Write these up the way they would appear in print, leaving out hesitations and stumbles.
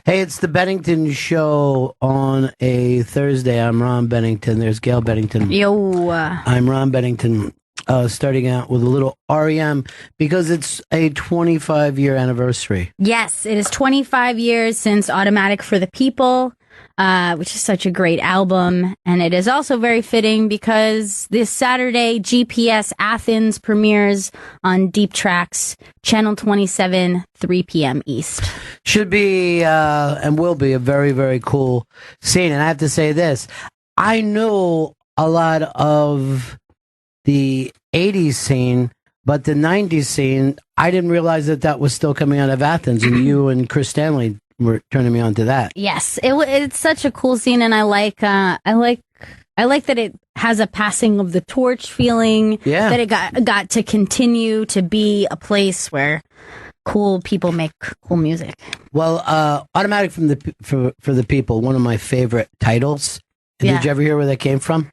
Hey, it's the Bennington Show on a Thursday. I'm Ron Bennington. There's Gail Bennington. Yo. I'm Ron Bennington, starting out with a little REM because it's a 25-year anniversary. Yes, it is 25 years since Automatic for the People, which is such a great album. And it is also very fitting because this Saturday, GPS Athens premieres on Deep Tracks, Channel 27, 3 p.m. East. Should be and will be a very, very cool scene. And I have to say this. I know a lot of the 80s scene, but the 90s scene, I didn't realize that was still coming out of Athens. And you and Chris Stanley were turning me on to that. Yes, it's such a cool scene, and I like that it has a passing of the torch feeling. Yeah, that it got to continue to be a place where cool people make cool music. Well, Automatic for the People, one of my favorite titles. Yeah. Did you ever hear where that came from?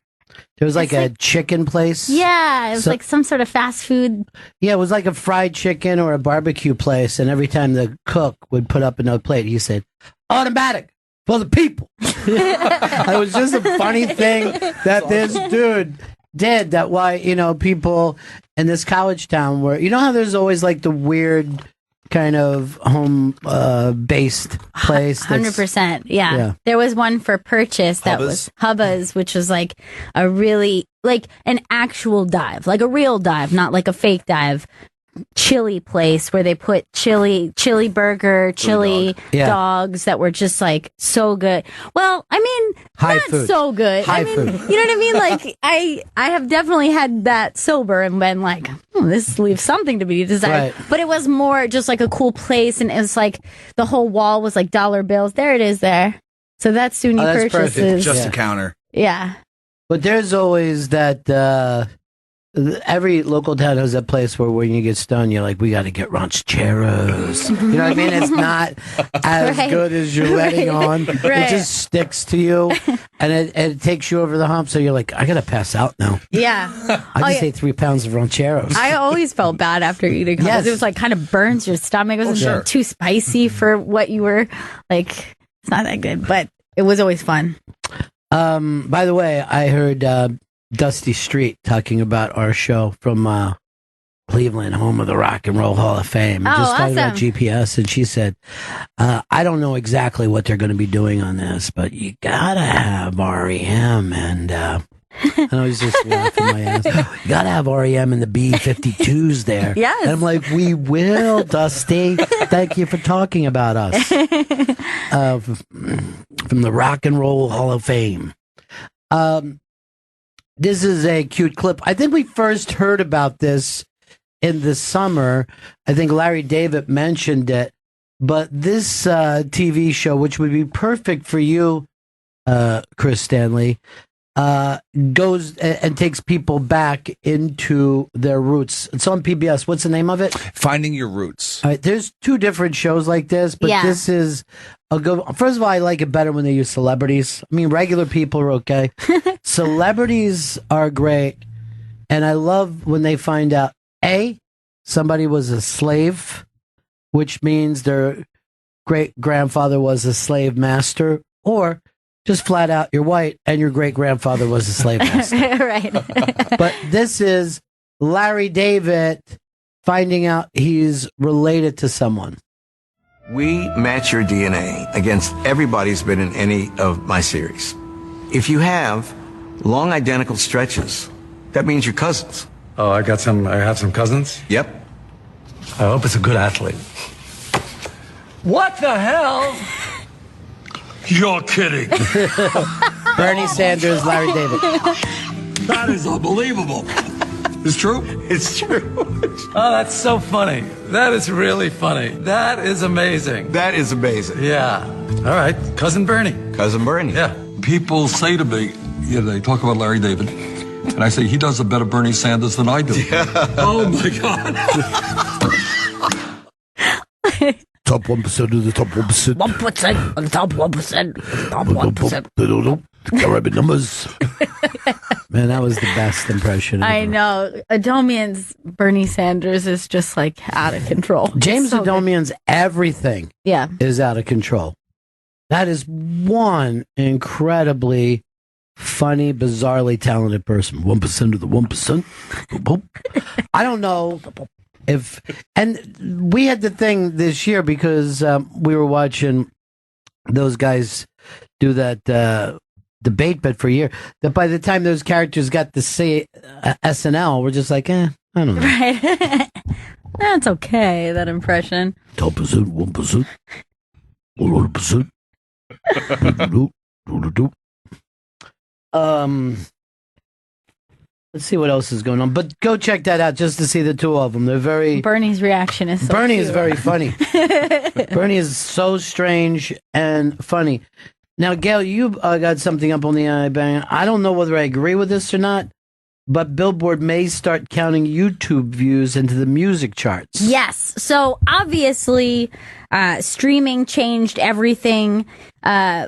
There was like a chicken place. Yeah, it was like some sort of fast food. Yeah, it was like a fried chicken or a barbecue place, and every time the cook would put up another plate, he said, "Automatic for the people." It was just a funny thing that this dude did. That why, people in this college town where, how there's always like the weird kind of home based place. 100%. Yeah. There was one for Purchase that was Hubba's, which was like a really, like an actual dive, like a real dive, not like a fake dive. Chili place where they put chili burger, chili dogs that were just like so good. Well, I mean, not food. So good. High food. You know what I mean? Like I have definitely had that sober and been like, this leaves something to be desired. Right. But it was more just like a cool place, and it was like the whole wall was like dollar bills. There it is there. So that's SUNY Purchases. Perfect. Just a counter. Yeah. But there's always that every local town has that place where when you get stoned, you're like, we got to get rancheros. You know what I mean? It's not as good as you're letting on. It just sticks to you, and it takes you over the hump. So you're like, I got to pass out now. Yeah. I just ate 3 pounds of rancheros. I always felt bad after eating because it was like kind of burns your stomach. It wasn't too spicy for what you were like. It's not that good, but it was always fun. By the way, I heard Dusty Street talking about our show from Cleveland, home of the Rock and Roll Hall of Fame. Just talking about GPS, and she said, I don't know exactly what they're going to be doing on this, but you gotta have REM, and I was just laughing my ass. You gotta have REM and the B-52s there. Yes. And I'm like, we will, Dusty. Thank you for talking about us. From the Rock and Roll Hall of Fame. This is a cute clip. I think we first heard about this in the summer. I think Larry David mentioned it. But this TV show, which would be perfect for you, Chris Stanley, goes and takes people back into their roots. It's on PBS. What's the name of it? Finding Your Roots. All right, there's 2 different shows like this, but this is a good. First of all, I like it better when they use celebrities. I mean, regular people are okay. Celebrities are great, and I love when they find out somebody was a slave, which means their great grandfather was a slave master, or just flat out, you're white and your great grandfather was a slave master. Right. But this is Larry David finding out he's related to someone. We match your DNA against everybody who's been in any of my series. If you have long identical stretches, that means you're cousins. Oh, I have some cousins? Yep. I hope it's a good athlete. What the hell? You're kidding. Bernie Sanders, Larry David. That is unbelievable. It's true? It's true. Oh, that's so funny. That is really funny. That is amazing. That is amazing. Yeah. All right. Cousin Bernie. Cousin Bernie. Yeah. People say to me, they talk about Larry David, and I say, he does a better Bernie Sanders than I do. Yeah. Oh, my God. Top 1% of the top 1%. 1% on the top 1%. Top 1%. They don't know. Caribbean numbers. Man, that was the best impression ever. I know. Adomian's Bernie Sanders is just like out of control. James Adomian's everything is out of control. That is one incredibly funny, bizarrely talented person. 1% of the 1%. I don't know if... And we had the thing this year because we were watching those guys do that debate bit for a year, that by the time those characters got to say SNL, we're just like, I don't know. Right. That's okay, that impression. 10%, 1%, 100%. Let's see what else is going on. But go check that out just to see the two of them. They're very... Bernie's reaction is so Bernie cute. is very funny. Bernie is so strange and funny. Now, Gail, you got something up on the iBang. I don't know whether I agree with this or not, but Billboard may start counting YouTube views into the music charts. Yes. So obviously, streaming changed everything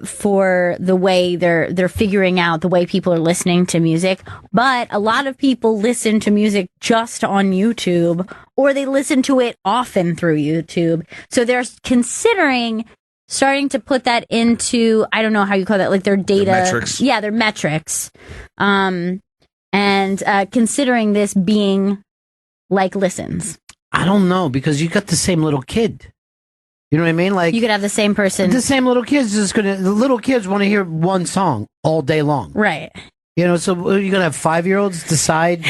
for the way they're figuring out the way people are listening to music. But a lot of people listen to music just on YouTube, or they listen to it often through YouTube. So they're considering starting to put that into, I don't know how you call that, like their data. Their metrics. Yeah, their metrics. And considering this being like listens. I don't know, because you got the same little kid. You know what I mean? Like, you could have the same person. The same little kids the little kids want to hear one song all day long. Right. You know, so you're going to have 5-year-olds decide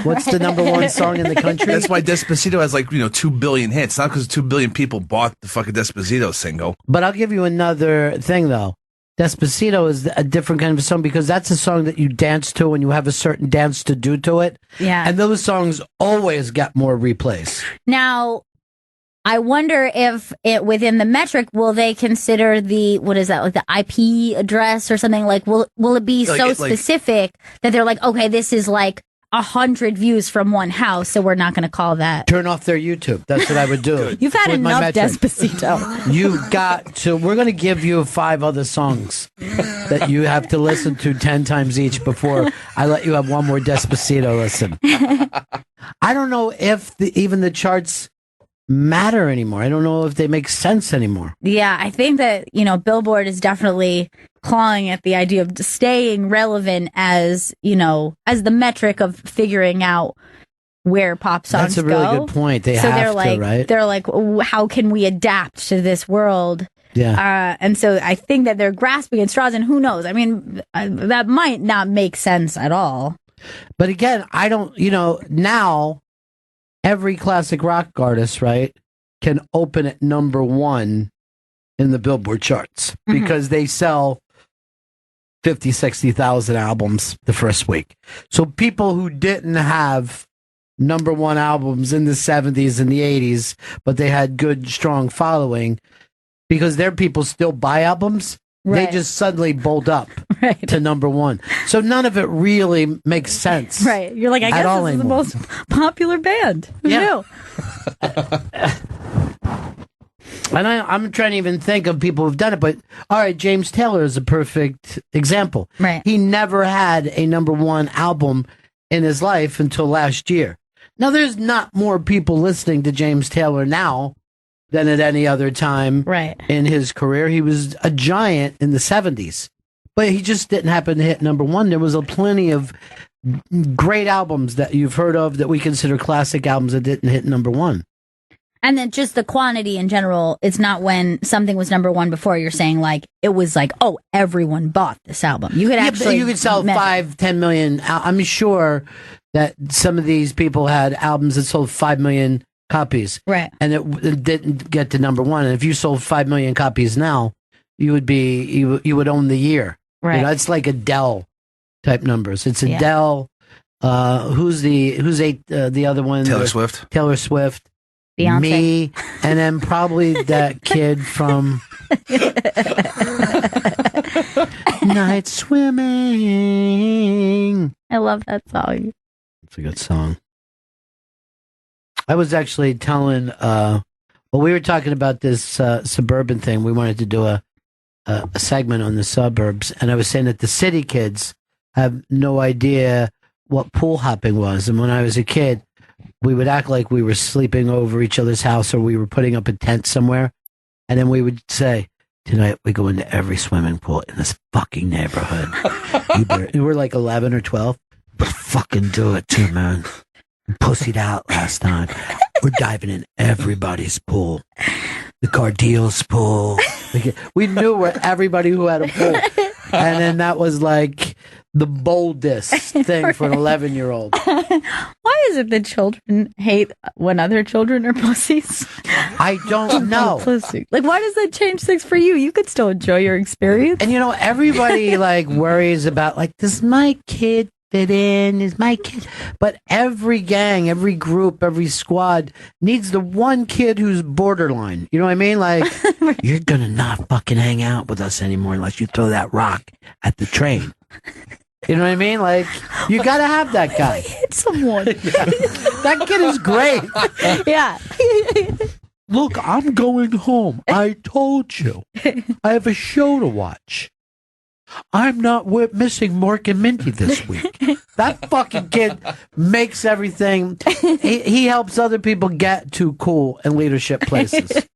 what's the number one song in the country? That's why Despacito has 2 billion hits. Not because 2 billion people bought the fucking Despacito single. But I'll give you another thing, though. Despacito is a different kind of song because that's a song that you dance to and you have a certain dance to do to it. Yeah. And those songs always got more replays. Now, I wonder if it within the metric, will they consider what is that, like the IP address or something? Like, will it be so specific that they're like, okay, this is like 100 views from one house, so we're not going to call that. Turn off their YouTube. That's what I would do. You've had enough Despacito. You've got to, we're going to give you 5 other songs that you have to listen to 10 times each before I let you have one more Despacito listen. I don't know if even the charts matter anymore. I don't know if they make sense anymore. Yeah, I think that, Billboard is definitely clawing at the idea of staying relevant as the metric of figuring out where pop songs go. That's a really good point. Right? They're like, how can we adapt to this world? Yeah. And so I think that they're grasping at straws, and who knows? I mean, that might not make sense at all. But again, I don't, now every classic rock artist, right, can open at number 1 in the Billboard charts because they sell 50, 60,000 albums the first week. So people who didn't have number 1 albums in the 70s and the 80s, but they had good, strong following, because their people still buy albums, right, they just suddenly bolt up right to number 1. So none of it really makes sense. Right. You're like, I guess this is the most popular band. Who knew? And I'm trying to even think of people who've done it, but all right, James Taylor is a perfect example. Right. He never had a number 1 album in his life until last year. Now, there's not more people listening to James Taylor now than at any other time in his career. He was a giant in the 70s, but he just didn't happen to hit number 1. There was plenty of great albums that you've heard of that we consider classic albums that didn't hit number 1. And then just the quantity in general, it's not when something was number 1 before, you're saying like, it was like, oh, everyone bought this album. You could you could sell 5-10 million. I'm sure that some of these people had albums that sold 5 million copies. Right. And it didn't get to number 1. And if you sold 5 million copies now, you would own the year. Right. It's like Adele type numbers. It's Adele. Who's the other one? Taylor Swift. Taylor Swift. Beyonce. Me, and then probably that kid from Night Swimming. I love that song. It's a good song. I was actually telling, we were talking about this suburban thing. We wanted to do a segment on the suburbs, and I was saying that the city kids have no idea what pool hopping was. And when I was a kid, we would act like we were sleeping over each other's house or we were putting up a tent somewhere. And then we would say, tonight we go into every swimming pool in this fucking neighborhood. You were like 11 or 12. But fucking do it too, man. Pussied out last night. We're diving in everybody's pool. The Cardillo's pool. We knew where everybody who had a pool. And then that was like the boldest thing for an 11-year-old. Why is it that children hate when other children are pussies? I don't know. Like, why does that change things for you? You could still enjoy your experience. And everybody like worries about like, does my kid fit in? Is my kid? But every gang, every group, every squad needs the one kid who's borderline. You know what I mean? Like, you're gonna not fucking hang out with us anymore unless you throw that rock at the train. You know what I mean? Like, you gotta have that guy. I hit someone. That kid is great. Yeah. Look, I'm going home. I told you. I have a show to watch. I'm not missing Mork and Mindy this week. That fucking kid makes everything. He helps other people get to cool and leadership places.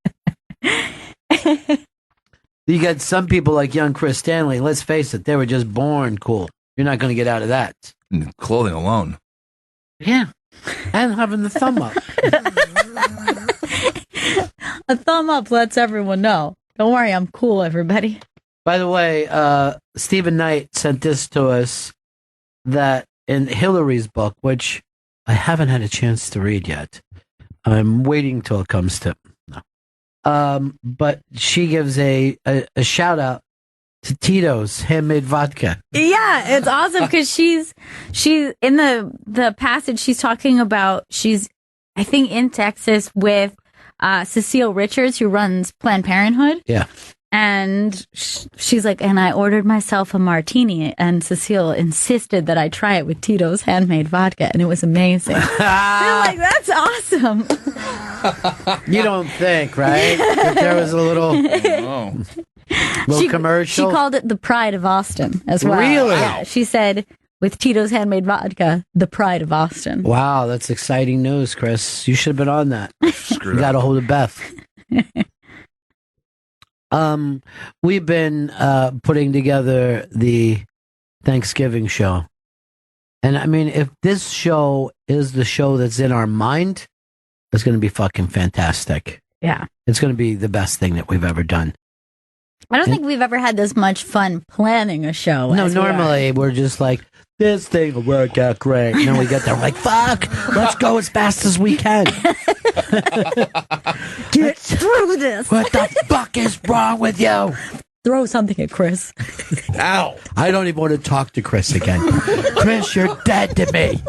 You got some people like young Chris Stanley. Let's face it, they were just born cool. You're not going to get out of that. Clothing alone. Yeah. And having the thumb up. A thumb up lets everyone know. Don't worry, I'm cool, everybody. By the way, Stephen Knight sent this to us, that in Hillary's book, which I haven't had a chance to read yet. I'm waiting till it comes to. No. But she gives a shout out to Tito's handmade vodka. Yeah, it's awesome because she's in the passage she's talking about. She's, I think, in Texas with Cecile Richards, who runs Planned Parenthood. Yeah. And she's like, and I ordered myself a martini, and Cecile insisted that I try it with Tito's handmade vodka, and it was amazing. They're like, that's awesome. You don't think, right? That there was a little commercial? She called it the Pride of Austin as well. Really? Yeah, she said, with Tito's handmade vodka, the Pride of Austin. Wow, that's exciting news, Chris. You should have been on that. You got a hold of Beth. We've been putting together the Thanksgiving show. And I mean, if this show is the show that's in our mind, it's going to be fucking fantastic. Yeah. It's going to be the best thing that we've ever done. I don't think we've ever had this much fun planning a show. No, normally we're just like, this thing will work out great. And then we get there, we're like, fuck, let's go as fast as we can. Get through this. What the fuck is wrong with you? Throw something at Chris. Ow. I don't even want to talk to Chris again. Chris, you're dead to me.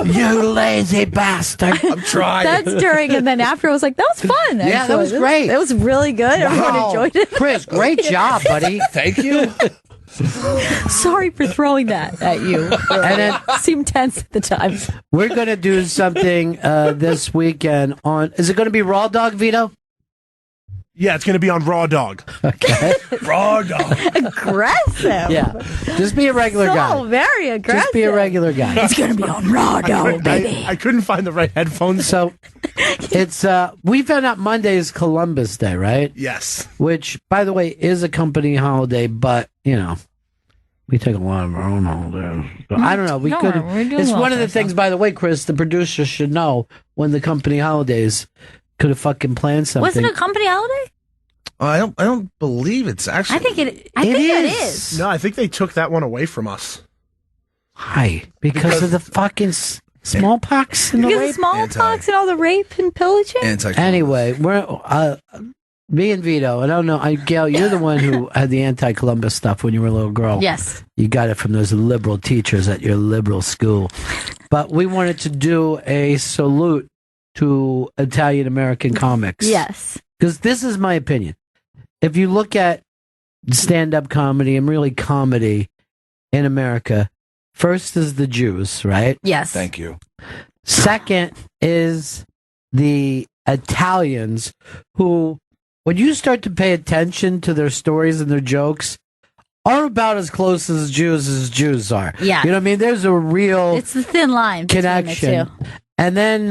You lazy bastard. I'm trying. That's during, and then after I was like, that was fun. Actually. Yeah, that was great. That was really good. Wow. Everyone enjoyed it. Chris, great job, buddy. Thank you. Sorry for throwing that at you. And then seemed tense at the time. We're going to do something this weekend on, is it going to be Raw Dog, Vito? Yeah, it's going to be on Raw Dog. Okay. Raw Dog. Aggressive. Yeah. Just be a regular guy. So very aggressive. Just be a regular guy. It's going to be on Raw Dog, baby. I couldn't find the right headphones. So it's, we found out Monday is Columbus Day, right? Yes. Which, by the way, is a company holiday, but, you know, we take a lot of our own holidays. So, I don't know. We could. It's one of the things, by the way, Chris, the producer should know when the company holidays could have fucking planned something. Was it a company holiday? I don't believe it's actually. I think it is. No, I think they took that one away from us. Why? Because of the fucking smallpox and the Because rape? of smallpox and all the rape and pillaging? Anyway, we're me and Vito. I don't know. Gail, you're the one who had the anti-Columbus stuff when you were a little girl. Yes. You got it from those liberal teachers at your liberal school. But we wanted to do a salute to Italian American comics. Yes. Because this is my opinion. If you look at stand-up comedy and really comedy in America, first is the Jews, right? Yes. Thank you. Second is the Italians, who, when you start to pay attention to their stories and their jokes, are about as close as Jews are. Yeah. You know what I mean? There's a real It's the thin line connection. between the two. And then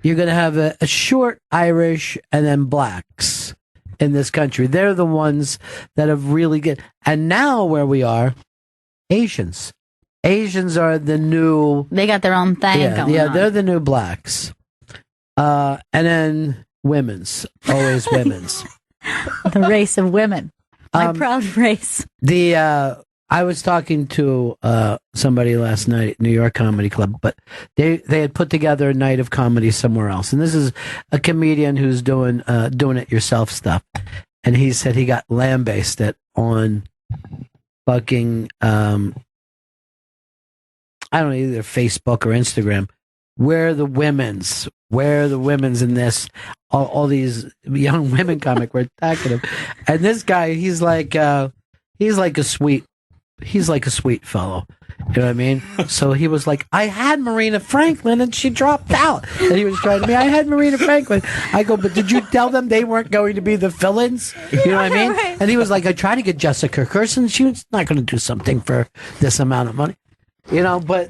you're going to have a short Irish and then blacks. in this country. They're the ones that have really get. And now where we are, Asians. Asians are the new. They got their own thing going on. They're the new blacks. And then women's, always women's. The race of women. My proud race. I was talking to somebody last night at New York Comedy Club, but they had put together a night of comedy somewhere else, and this is a comedian who's doing it yourself stuff, and he said he got lambasted on fucking I don't know, either Facebook or Instagram. Where are the women's in this? All these young women comic were attacking him, and this guy, he's like a sweet fellow. You know what I mean? So he was like, I had Marina Franklin and she dropped out. And he was trying to me, I had Marina Franklin. I go, but did you tell them they weren't going to be the fill-ins? You know what I mean? Right. And he was like, I tried to get Jessica Kirson. She was not going to do something for this amount of money. You know, but,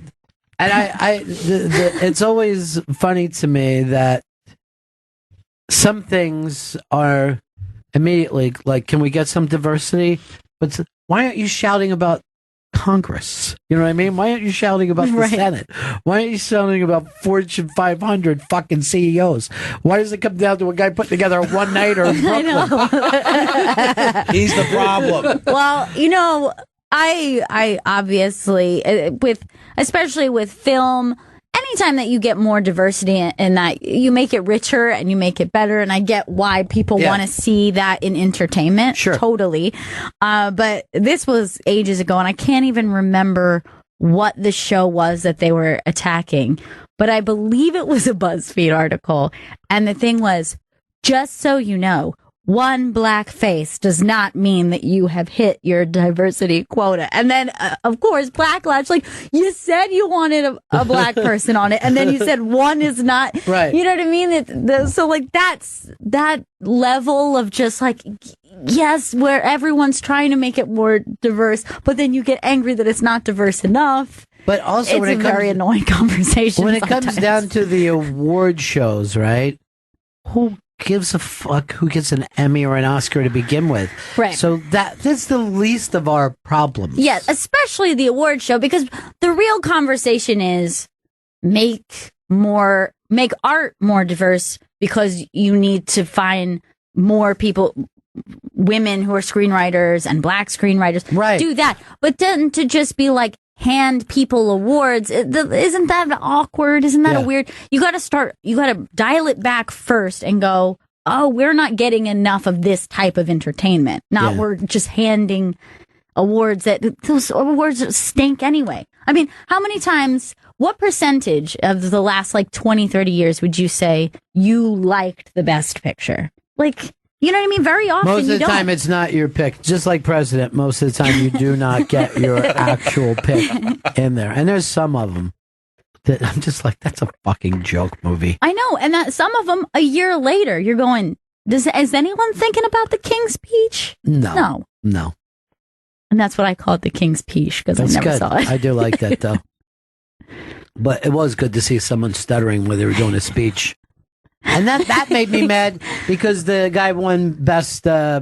and it's always funny to me that some things are immediately like, can we get some diversity? But why aren't you shouting about Congress? You know what I mean? Why aren't you shouting about the Senate? Why aren't you shouting about Fortune 500 fucking CEOs? Why does it come down to a guy putting together a one-nighter in Brooklyn? He's the problem. Well, you know, I obviously, especially with film, anytime that you get more diversity in that, you make it richer and you make it better. And I get why people want to see that in entertainment. Sure. Totally. But this was ages ago, and I can't even remember what the show was that they were attacking. But I believe it was a BuzzFeed article. And the thing was, just so you know, one black face does not mean that you have hit your diversity quota. And then, of course, Backlash, like, you said you wanted a black person on it, and then you said one is not. Right. You know what I mean? So, like, that's that level of just, like, yes, where everyone's trying to make it more diverse, but then you get angry that it's not diverse enough. But also, it's a very annoying conversation. When it comes down to the award shows, right? Who gives a fuck who gets an Emmy or an Oscar to begin with? Right. So that's the least of our problems. Yeah, especially the award show, because the real conversation is make art more diverse, because you need to find more people, women who are screenwriters and black screenwriters. Right. Do that. But then to just be like, hand people awards, isn't that awkward? Isn't that a weird? You got to dial it back first and go, oh, we're not getting enough of this type of entertainment. We're just handing awards those awards stink anyway. I mean, how many times, what percentage of the last like 20, 30 years would you say you liked the best picture? Like, you know what I mean? Very often most of the time it's not your pick. Just like president, most of the time you do not get your actual pick in there. And there's some of them that I'm just like, that's a fucking joke movie. I know. And that some of them, a year later, you're going, is anyone thinking about the King's Speech? No. And that's what I call it, the King's Speech, because I never saw it. I do like that, though. But it was good to see someone stuttering when they were doing a speech. And that made me mad, because the guy won best, I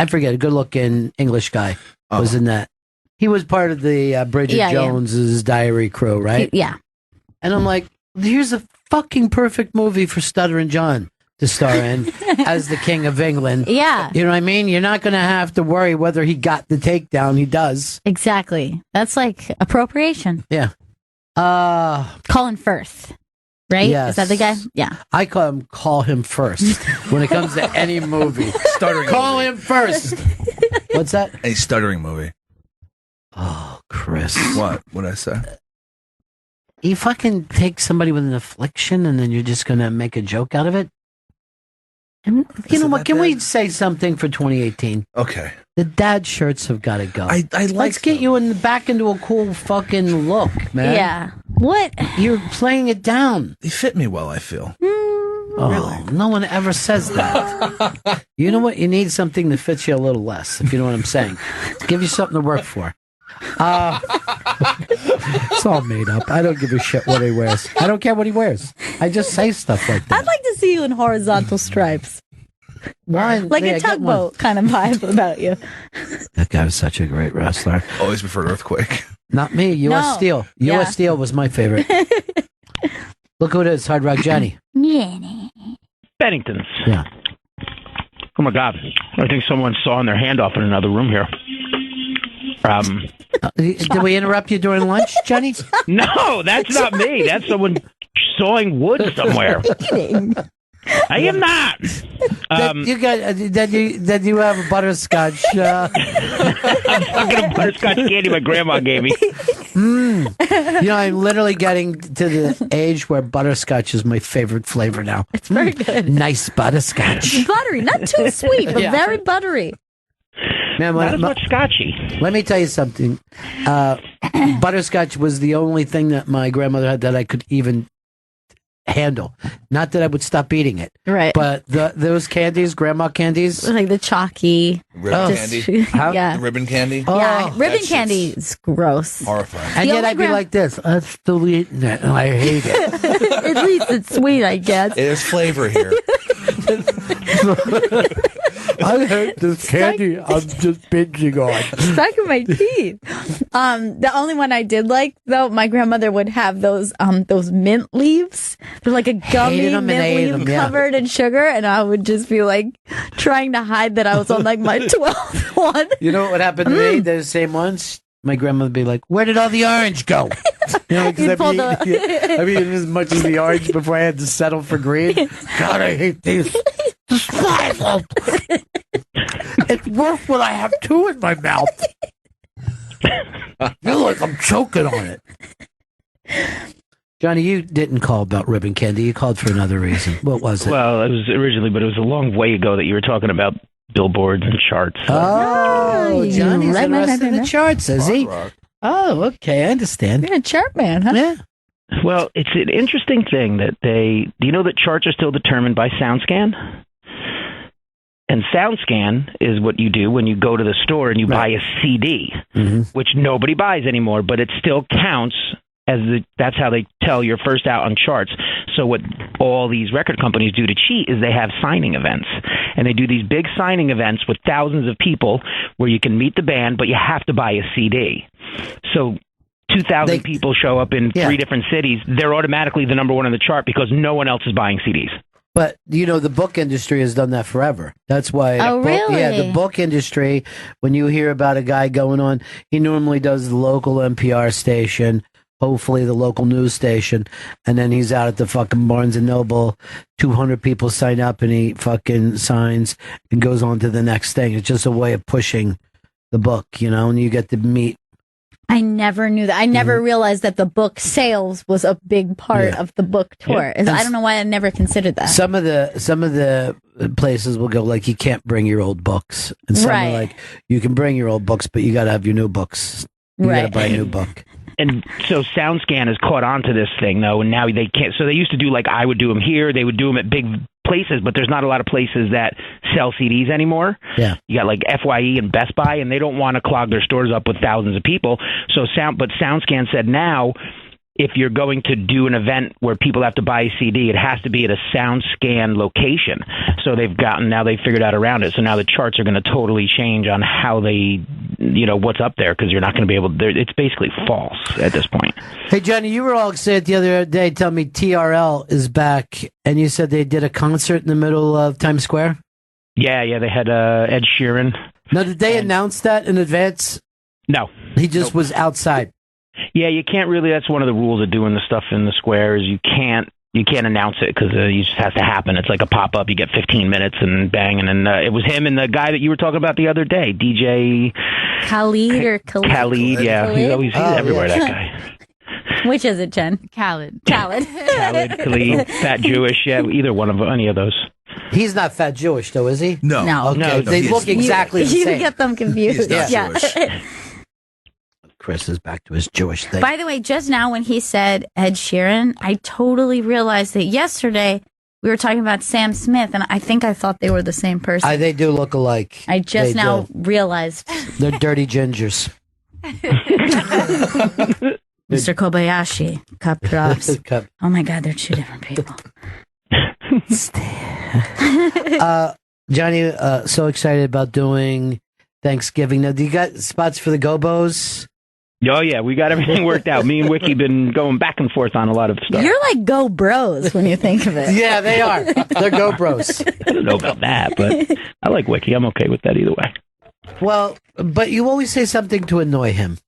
forget, a good-looking English guy was in that. He was part of the Bridget Jones's Diary crew, right? Yeah. And I'm like, here's a fucking perfect movie for Stuttering John to star in as the King of England. Yeah. You know what I mean? You're not going to have to worry whether he got the takedown. He does. Exactly. That's like appropriation. Yeah. Colin Firth. Right? Yes. Is that the guy? Yeah. I call him first when it comes to any movie. Stuttering Call movie. him first. What's that? A stuttering movie. Oh, Chris. What? What'd I say? You fucking take somebody with an affliction and then you're just going to make a joke out of it? And you know what? Can we say something for 2018? Okay. The dad shirts have got to go. I like Let's get you back into a cool fucking look, man. Yeah. What? You're playing it down. They fit me well, I feel. Oh, no one ever says that. You know what? You need something that fits you a little less, if you know what I'm saying. Give you something to work for. It's all made up. I don't give a shit what he wears. I don't care what he wears. I just say stuff like that. I'd like to see you in horizontal stripes. One, like a tugboat kind of vibe about you. That guy was such a great wrestler. Always preferred Earthquake. Not me. U.S. Steel. U.S. Steel was my favorite. Look who it is. Hard Rock Johnny. Bennington's. Yeah. Oh my God! I think someone sawing their hand off in another room here. Did we interrupt you during lunch, Johnny? No, that's not me. That's someone sawing wood somewhere. I am not. Did you have a butterscotch? I'm fucking a butterscotch candy my grandma gave me. I'm literally getting to the age where butterscotch is my favorite flavor now. It's very good. Nice butterscotch. Buttery, not too sweet, but very buttery. Man, not as much scotchy. Let me tell you something. Butterscotch was the only thing that my grandmother had that I could even handle. Not that I would stop eating it. Right. But those candies, grandma candies. Like the chalky. Ribbon candy? Yeah. The ribbon candy? Yeah, ribbon candy is gross. Horrifying. And yet I'd be like this. I'm still eating it, and I hate it. At least it's sweet, I guess. There's flavor here. I hate this candy. I'm just binging on. Stuck in my teeth. The only one I did like, though, my grandmother would have those mint leaves. They're like a gummy mint leaf covered in sugar, and I would just be like trying to hide that I was on like my 12th one. You know what would happen to me? Those same ones. My grandmother would be like, "Where did all the orange go?" Because I've eaten as much as the orange before I had to settle for green. God, I hate these. It's worse when I have two in my mouth. I feel like I'm choking on it. Johnny, you didn't call about ribbon candy. You called for another reason. What was it? Well, it was originally, but it was a long way ago that you were talking about billboards and charts. Oh, Johnny's interested in the charts, is he? Oh, okay, I understand. You're a chart man, huh? Yeah. Well, it's an interesting thing that do you know that charts are still determined by SoundScan? And SoundScan is what you do when you go to the store and you buy a CD, which nobody buys anymore, but it still counts as that's how they tell you're first out on charts. So what all these record companies do to cheat is they have signing events. And they do these big signing events with thousands of people where you can meet the band, but you have to buy a CD. So 2,000 people show up in 3 different cities. They're automatically the number one on the chart because no one else is buying CDs. But, the book industry has done that forever. That's why. Oh, really? Yeah, the book industry, when you hear about a guy going on, he normally does the local NPR station, hopefully the local news station, and then he's out at the fucking Barnes & Noble, 200 people sign up, and he fucking signs and goes on to the next thing. It's just a way of pushing the book, and you get to meet. I never knew that. I never realized that the book sales was a big part of the book tour. Yeah. I don't know why I never considered that. Some of the places will go like, you can't bring your old books, and some are like, you can bring your old books, but you got to have your new books. You got to buy a new book. And so SoundScan has caught on to this thing, though, and now they can't. So they used to do like I would do them here. They would do them at big places, but there's not a lot of places that sell CDs anymore. Yeah. You got like FYE and Best Buy, and they don't want to clog their stores up with thousands of people. But SoundScan said now, if you're going to do an event where people have to buy a CD, it has to be at a SoundScan location. So they've figured out around it. So now the charts are going to totally change on how they, what's up there, because you're not going to be able to, it's basically false at this point. Hey, Johnny, you were all excited the other day telling me TRL is back, and you said they did a concert in the middle of Times Square? Yeah, they had Ed Sheeran. Now, did they announce that in advance? No. He just was outside. Yeah, you can't really. That's one of the rules of doing the stuff in the square is you can't announce it because it just has to happen. It's like a pop up. You get 15 minutes and bang, and then it was him and the guy that you were talking about the other day, DJ Khalid or Khalid. Khalid, yeah, he's everywhere. That guy. Which is it, Jen? Khalid, Khalid, fat Jewish. Yeah, either one of any of those. He's not fat Jewish, though, is he? No. Okay. No, they look exactly the same. You get them confused. He's not Jewish. Chris is back to his Jewish thing. By the way, just now when he said Ed Sheeran, I totally realized that yesterday we were talking about Sam Smith, and I think I thought they were the same person. They do look alike. I just now realized. They're dirty gingers. Mr. Kobayashi, cup drops. Oh my God, they're 2 different people. Johnny, so excited about doing Thanksgiving. Now, do you got spots for the Gobos? Oh, yeah, we got everything worked out. Me and Wiki been going back and forth on a lot of stuff. You're like Go Bros when you think of it. Yeah, they are. They're Go Bros. I don't know about that, but I like Wiki. I'm okay with that either way. Well, but you always say something to annoy him.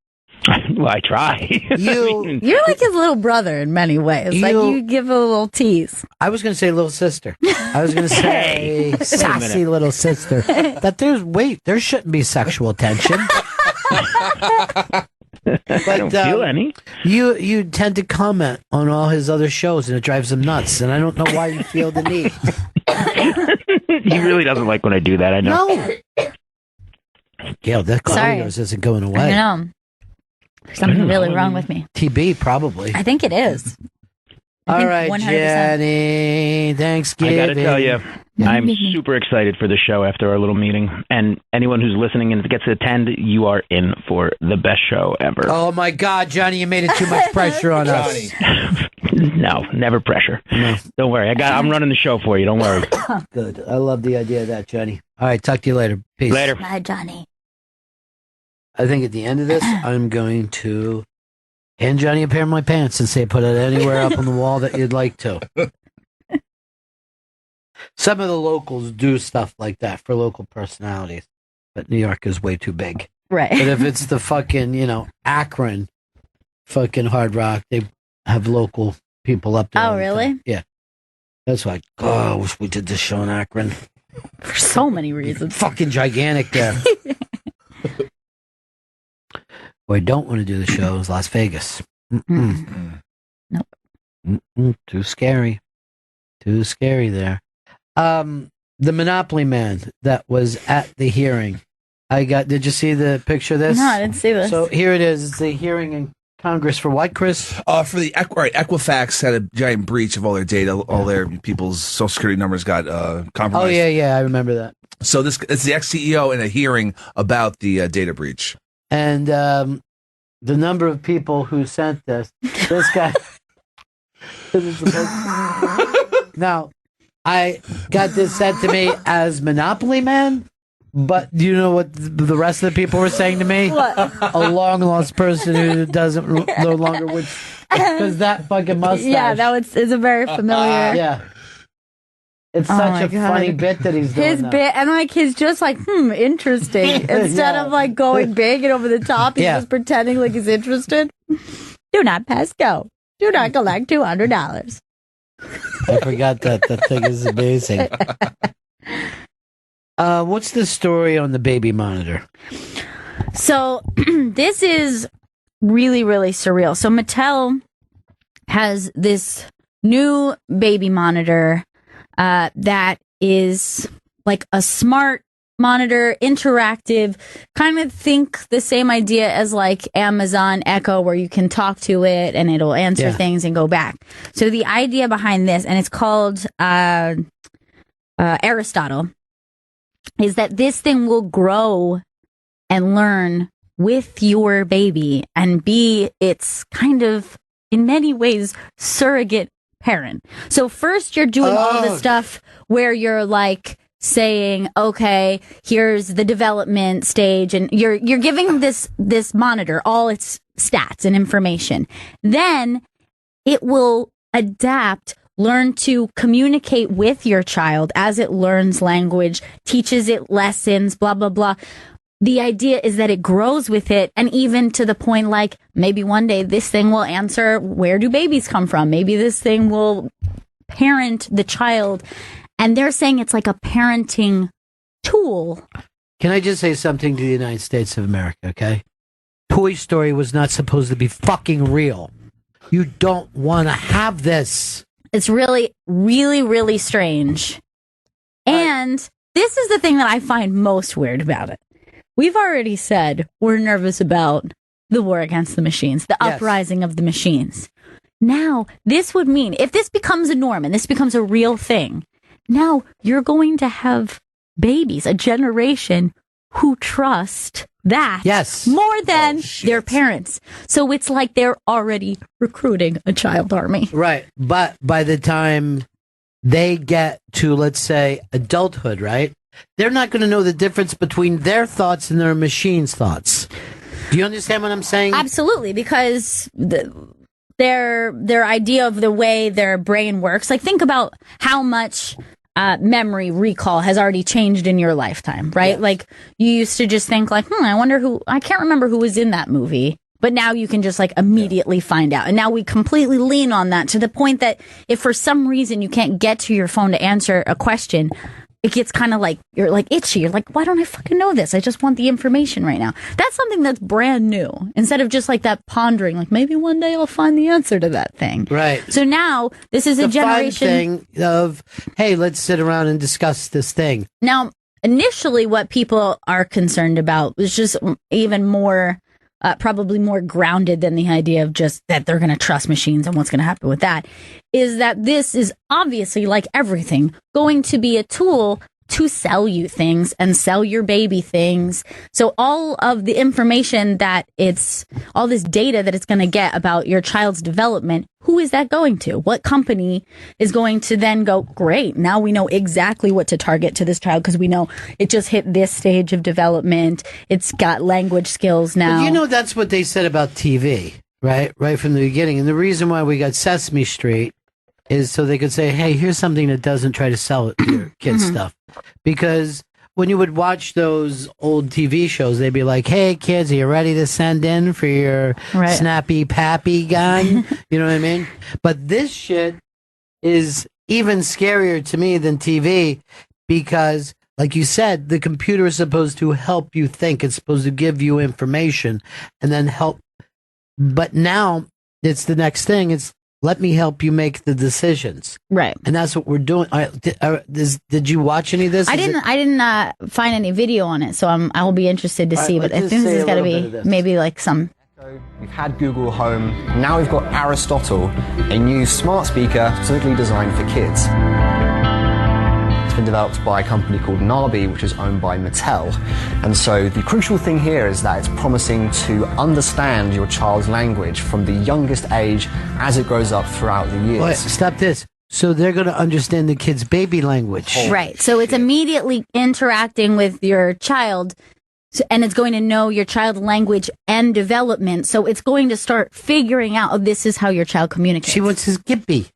Well, I try. You're like his little brother in many ways. Like you give a little tease. I was going to say little sister. I was going to say sassy little sister. That there shouldn't be sexual tension. But, I don't feel any. You tend to comment on all his other shows, and it drives him nuts. And I don't know why you feel the need. He really doesn't like when I do that. I know. No, Gail, that call of yours isn't going away. I know. There's something really wrong with me. TB, probably. I think it is. All right, 100%. Jenny. Thanksgiving. I got to tell you, I'm super excited for the show after our little meeting. And anyone who's listening and gets to attend, you are in for the best show ever. Oh, my God, Johnny, you made it too much pressure on us. No, never pressure. No. Don't worry. I'm running the show for you. Don't worry. Good. I love the idea of that, Johnny. All right, talk to you later. Peace. Later. Bye, Johnny. I think at the end of this, I'm going to hand Johnny a pair of my pants and say put it anywhere up on the wall that you'd like to. Some of the locals do stuff like that for local personalities, but New York is way too big. Right. But if it's the fucking, Akron fucking Hard Rock, they have local people up there. Oh, really? Yeah. That's why, I wish we did this show in Akron. For so many reasons. Fucking gigantic there. Where I don't want to do the show is Las Vegas. Nope. Too scary. Too scary there. The Monopoly man that was at the hearing. Did you see the picture of this? No, I didn't see this. So here it is. It's the hearing in Congress for what, Chris? For the Equifax had a giant breach of all their data. All their people's social security numbers got compromised. Oh, yeah, I remember that. So it's the ex-CEO in a hearing about the data breach. And the number of people who sent this guy. Now, I got this sent to me as Monopoly Man, but do you know what the rest of the people were saying to me? What? A long-lost person who doesn't no longer would, because that fucking mustache. Yeah, is a very familiar. Yeah. It's such a funny bit that he's doing. His bit, and he's just interesting. Instead of going big and over the top, he's just pretending like he's interested. Do not pass go. Do not collect $200. I forgot that. That thing is amazing. What's the story on the baby monitor? So this is really, really surreal. So Mattel has this new baby monitor that is like a smart monitor, interactive, kind of think the same idea as like Amazon Echo, where you can talk to it and it'll answer things and go back. So the idea behind this, and it's called Aristotle, is that this thing will grow and learn with your baby and be its kind of, in many ways, surrogate parent. So first you're doing all the stuff where you're saying, okay, here's the development stage, and you're giving this monitor all its stats and information. Then it will adapt, learn to communicate with your child as it learns language, teaches it lessons, blah, blah, blah. The idea is that it grows with it, and even to the point maybe one day this thing will answer, where do babies come from? Maybe this thing will parent the child. And they're saying it's like a parenting tool. Can I just say something to the United States of America, okay? Toy Story was not supposed to be fucking real. You don't want to have this. It's really, really, really strange. And this is the thing that I find most weird about it. We've already said we're nervous about the war against the machines, the uprising of the machines. Now, this would mean, if this becomes a norm and this becomes a real thing, now you're going to have babies, a generation who trust that more than their parents. So it's like they're already recruiting a child army. Right. But by the time they get to, let's say, adulthood, right? they're not going to know the difference between their thoughts and their machine's thoughts. Do you understand what I'm saying? Absolutely, because their idea of the way their brain works, like think about how much memory recall has already changed in your lifetime, right? Yes. Like you used to just think like, I can't remember who was in that movie. But now you can just like immediately find out. And now we completely lean on that to the point that if for some reason you can't get to your phone to answer a question, it gets kind of like, you're like itchy. You're like, why don't I fucking know this? I just want the information right now. That's something that's brand new. Instead of just like that pondering, like maybe one day I'll find the answer to that thing. Right. So now this is a generation fun thing of, hey, let's sit around and discuss this thing. Now, initially what people are concerned about was just even more probably more grounded than the idea of just that they're going to trust machines and what's going to happen with that, is that this is obviously, like everything, going to be a tool to sell you things and sell your baby things. So all of the information all this data that it's going to get about your child's development, who is that going to? What company is going to then go, great, now we know exactly what to target to this child because we know it just hit this stage of development. It's got language skills now. But that's what they said about TV, right? Right from the beginning. And the reason why we got Sesame Street is so they could say, hey, here's something that doesn't try to sell your kids stuff. Because when you would watch those old TV shows, they'd be like, hey, kids, are you ready to send in for your snappy pappy gun? You know what I mean? But this shit is even scarier to me than TV because, like you said, the computer is supposed to help you think. It's supposed to give you information and then help. But now it's the next thing. It's let me help you make the decisions. Right. And that's what we're doing. Did you watch any of this? I didn't find any video on it, so I'll be interested to see. But I think this has got to be maybe like some. We've had Google Home. Now we've got Aristotle, a new smart speaker specifically designed for kids. It's been developed by a company called Nabi, which is owned by Mattel. And so the crucial thing here is that it's promising to understand your child's language from the youngest age as it grows up throughout the years. Wait, stop this. So they're going to understand the kid's baby language. Right. So it's immediately interacting with your child, and it's going to know your child's language and development. So it's going to start figuring out, this is how your child communicates. She wants his Gippy.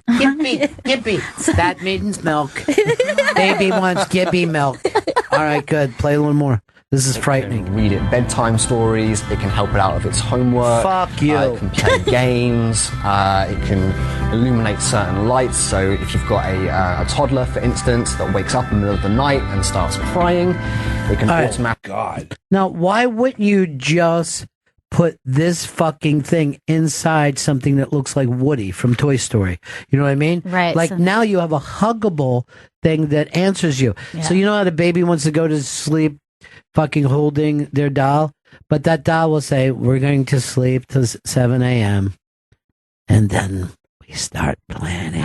Gippy. That means milk. Baby wants Gippy milk. All right, good. Play a little more. This is frightening. Read it bedtime stories. It can help it out of its homework. Fuck you. It can play games. It can illuminate certain lights. So if you've got a toddler, for instance, that wakes up in the middle of the night and starts crying, it can automatically... God. Now, why wouldn't you just put this fucking thing inside something that looks like Woody from Toy Story? You know what I mean? Right. Like now you have a huggable thing that answers you. Yeah. So you know how the baby wants to go to sleep fucking holding their doll? But that doll will say, we're going to sleep till 7 a.m. And then we start planning.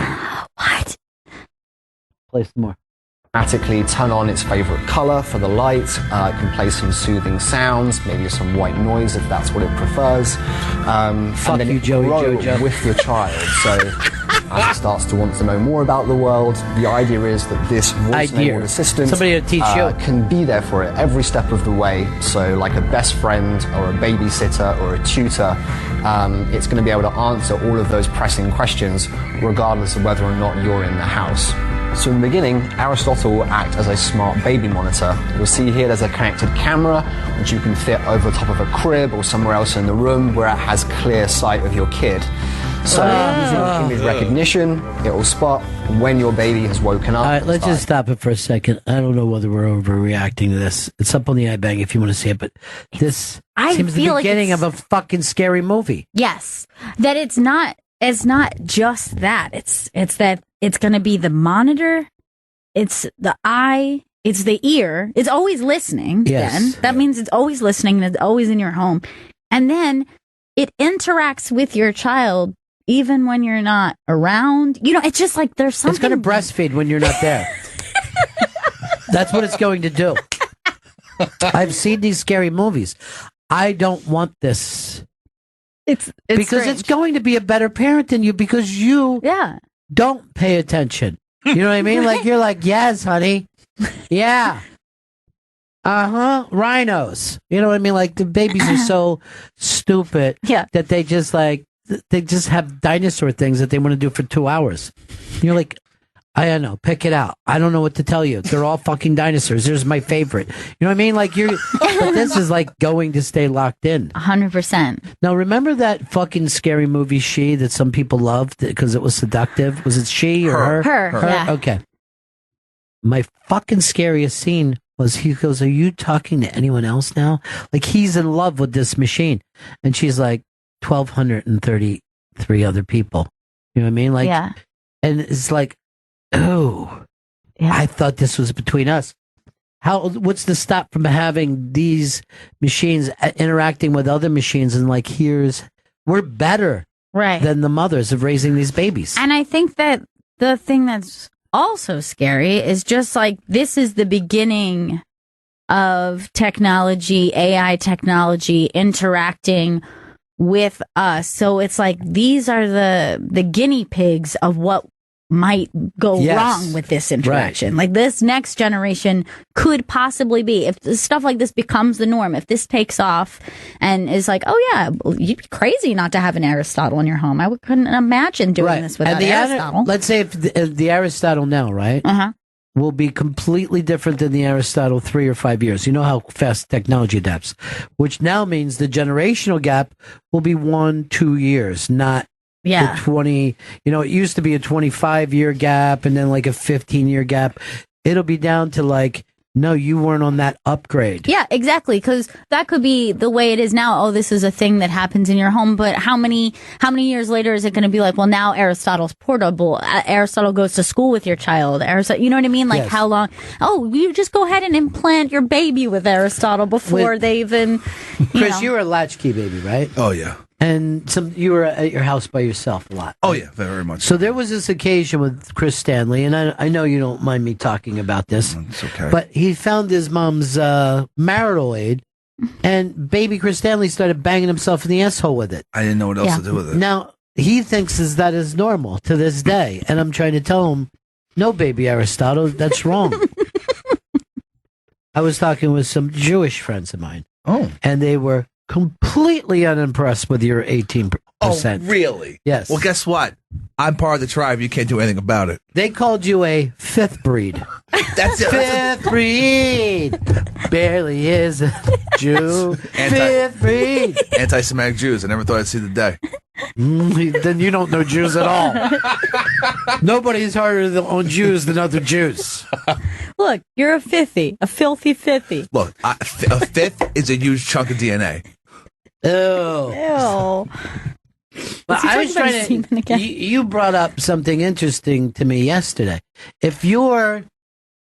What? Play some more. Automatically turn on its favorite color for the light. It can play some soothing sounds, maybe some white noise if that's what it prefers. Fuck and then you, Joey Jojo. With your child. So as it starts to want to know more about the world, the idea is that this voice-enabled assistant can be there for it every step of the way. So like a best friend or a babysitter or a tutor, it's going to be able to answer all of those pressing questions regardless of whether or not you're in the house. So in the beginning, Aristotle will act as a smart baby monitor. You'll see here there's a connected camera which you can fit over the top of a crib or somewhere else in the room where it has clear sight of your kid. So using image recognition, it will spot when your baby has woken up. All right, let's just stop it for a second. I don't know whether we're overreacting to this. It's up on the iBang if you want to see it, but this seems the beginning of a fucking scary movie. Yes. That it's not just that. It's that it's going to be the monitor, it's the eye, it's the ear. It's always listening. Yes. Then that means it's always listening and it's always in your home. And then it interacts with your child even when you're not around. It's just like there's something. It's going to breastfeed when you're not there. That's what it's going to do. I've seen these scary movies. I don't want this. It's because strange. It's going to be a better parent than you because you don't pay attention. You know what I mean? Like you're like, yes, honey, Yeah. Rhinos. You know what I mean? Like the babies are so stupid that they just have dinosaur things that they want to do for 2 hours. You're like, I don't know, pick it out. I don't know what to tell you. They're all fucking dinosaurs. There's my favorite. You know what I mean? Like but this is like going to stay locked in. 100%. Now, remember that fucking scary movie She that some people loved because it was seductive? Was it She or her? Her. Yeah. Okay. My fucking scariest scene was he goes, are you talking to anyone else now? Like he's in love with this machine. And she's like 1,233 other people. You know what I mean? Like, and it's like, oh, I thought this was between us. What's the stop from having these machines interacting with other machines and like, we're better than the mothers of raising these babies. And I think that the thing that's also scary is just like, this is the beginning of technology, AI technology interacting with us. So it's like, these are the guinea pigs of what might go wrong with this interaction. Like this next generation could possibly be, if stuff like this becomes the norm, if this takes off and is like, oh yeah, you'd be crazy not to have an Aristotle in your home. I couldn't imagine doing this without Aristotle. Let's say if the Aristotle now, right, will be completely different than the Aristotle 3 or 5 years. You know how fast technology adapts, which now means the generational gap will be 1-2 years, not the 20, it used to be a 25-year gap and then like a 15-year gap. It'll be down to like, no, you weren't on that upgrade. Yeah, exactly. Because that could be the way it is now. Oh, this is a thing that happens in your home. But how many years later is it going to be like, well, now Aristotle's portable. Aristotle goes to school with your child. You know what I mean? Like how long? Oh, you just go ahead and implant your baby with Aristotle before they even. Chris, you were a latchkey baby, right? Oh, yeah. And you were at your house by yourself a lot. Right? Oh, yeah, very much. So there was this occasion with Chris Stanley, and I know you don't mind me talking about this. It's okay. But he found his mom's marital aid, and baby Chris Stanley started banging himself in the asshole with it. I didn't know what else to do with it. Now, he thinks that is normal to this day, and I'm trying to tell him, no, baby Aristotle, that's wrong. I was talking with some Jewish friends of mine. Oh. And they were completely unimpressed with your 18%. Oh, really? Yes. Well, guess what? I'm part of the tribe. You can't do anything about it. They called you a fifth breed. That's it. Fifth breed. Barely is a Jew. Fifth breed. Anti-Semitic Jews. I never thought I'd see the day. Then you don't know Jews at all. Nobody's harder on Jews than other Jews. Look, you're a fifty, a filthy 50. Look, a fifth is a huge chunk of DNA. Ew. But I was trying to. You brought up something interesting to me yesterday. If you're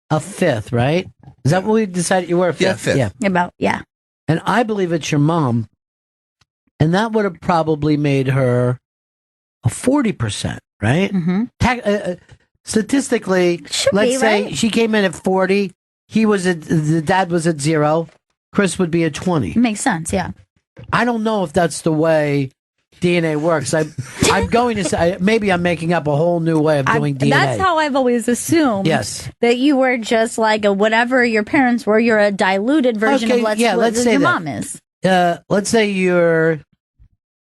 a fifth, right? Is that what we decided you were? A fifth? Yeah, fifth. Yeah. And I believe it's your mom, and that would have probably made her a 40%, right? Mm-hmm. Statistically, let's say she came in at 40. The dad was at 0. Chris would be at 20. Makes sense, yeah. I don't know if that's the way DNA works. I'm going to say, maybe I'm making up a whole new way of doing DNA. That's how I've always assumed. Yes. That you were just like whatever your parents were, you're a diluted version of what your mom is. Let's say you're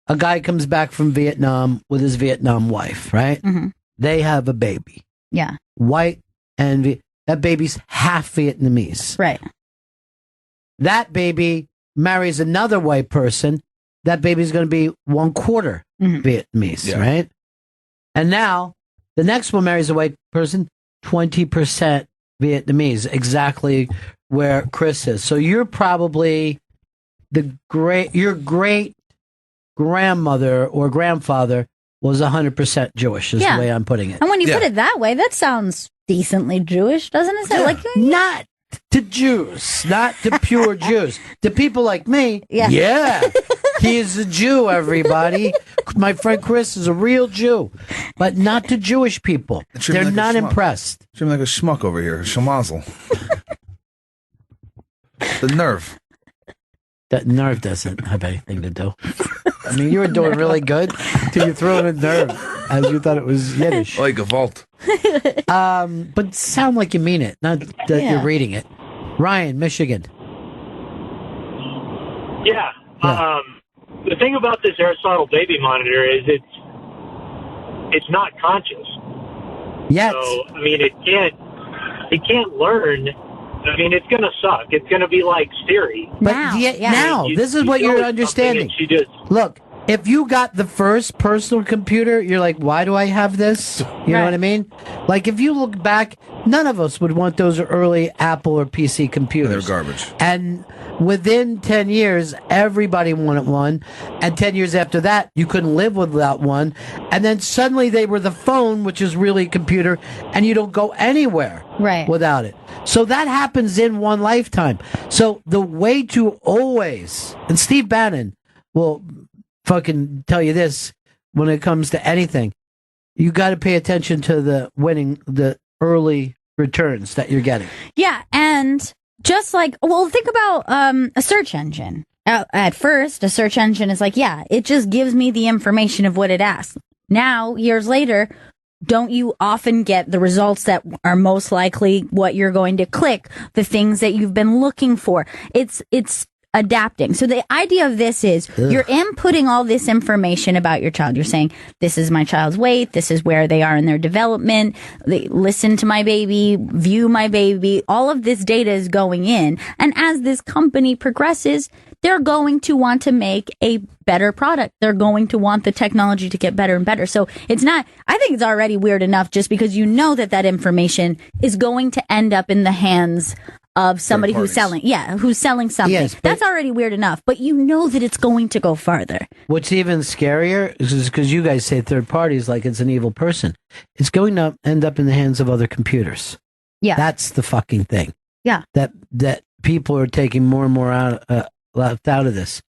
a guy comes back from Vietnam with his Vietnam wife, right? Mm-hmm. They have a baby. Yeah. White, and that baby's half Vietnamese. Right. That baby marries another white person. That baby's going to be 1/4 Vietnamese, right? And now the next one marries a white person, 20% Vietnamese, exactly where Chris is. So you're probably your great grandmother or grandfather was 100% Jewish, is the way I'm putting it. And when you put it that way, that sounds decently Jewish, doesn't it? Yeah. Like not to Jews, not to pure Jews. To people like me, he is a Jew, everybody. My friend Chris is a real Jew, but not to Jewish people. They're not impressed. Treat me like a schmuck over here, schmazel. The nerve. That nerve doesn't have anything to do. I mean, you were doing really good till you threw in a nerve as you thought it was Yiddish. Like a vault. But sound like you mean it, not that you're reading it. Ryan, Michigan. Yeah. The thing about this Aristotle baby monitor is it's not conscious. Yes. So I mean, it can't learn. I mean, it's going to suck. It's going to be like Siri. But now, this is what you're understanding. Look, if you got the first personal computer, you're like, why do I have this? You know what I mean? Like, if you look back, none of us would want those early Apple or PC computers. They're garbage. And within 10 years, everybody wanted one. And 10 years after that, you couldn't live without one. And then suddenly they were the phone, which is really a computer, and you don't go anywhere without it. So that happens in one lifetime. So the way to always, and Steve Bannon will fucking tell you this when it comes to anything, you got to pay attention to the early returns that you're getting. Yeah, and just like, well, think about a search engine. At first, a search engine is like, yeah, it just gives me the information of what it asks. Now, years later, don't you often get the results that are most likely what you're going to click, the things that you've been looking for? It's adapting. So the idea of this is you're inputting all this information about your child. You're saying, this is my child's weight. This is where they are in their development. They listen to my baby, view my baby. All of this data is going in. And as this company progresses, they're going to want to make a better product. They're going to want the technology to get better and better. So it's not, I think it's already weird enough just because you know that information is going to end up in the hands of somebody who's selling something. Yes, that's already weird enough, but you know that it's going to go farther. What's even scarier is because you guys say third parties like it's an evil person. It's going to end up in the hands of other computers. Yeah. That's the fucking thing. Yeah. That people are taking more and more left out of this.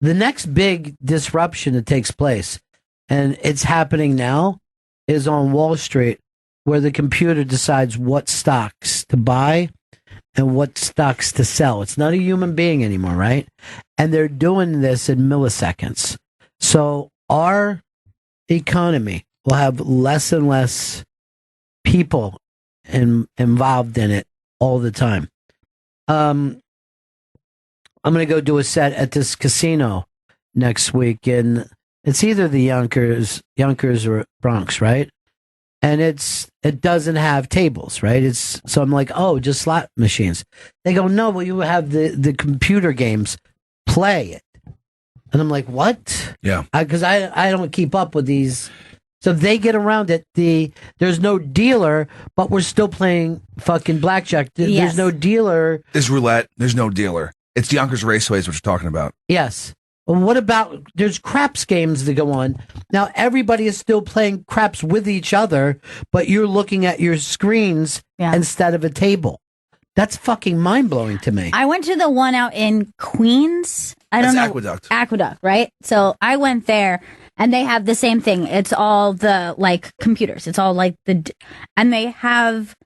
The next big disruption that takes place, and it's happening now, is on Wall Street, where the computer decides what stocks to buy and what stocks to sell. It's not a human being anymore, right? And they're doing this in milliseconds. So our economy will have less and less people involved in it all the time. I'm going to go do a set at this casino next week, and it's either the Yonkers or Bronx, right? And it doesn't have tables, right? So I'm like, oh, just slot machines. They go, no, well, you have the computer games. Play it. And I'm like, what? Yeah. Because I don't keep up with these. So they get around it. There's no dealer, but we're still playing fucking blackjack. There's no dealer. There's roulette. There's no dealer. It's Yonkers Raceways, what you're talking about. Yes. Well, what about, there's craps games that go on. Now, everybody is still playing craps with each other, but you're looking at your screens instead of a table. That's fucking mind-blowing to me. I went to the one out in Queens. I don't know. Aqueduct, right? So I went there, and they have the same thing. It's all the, like, computers. It's all, like, and they have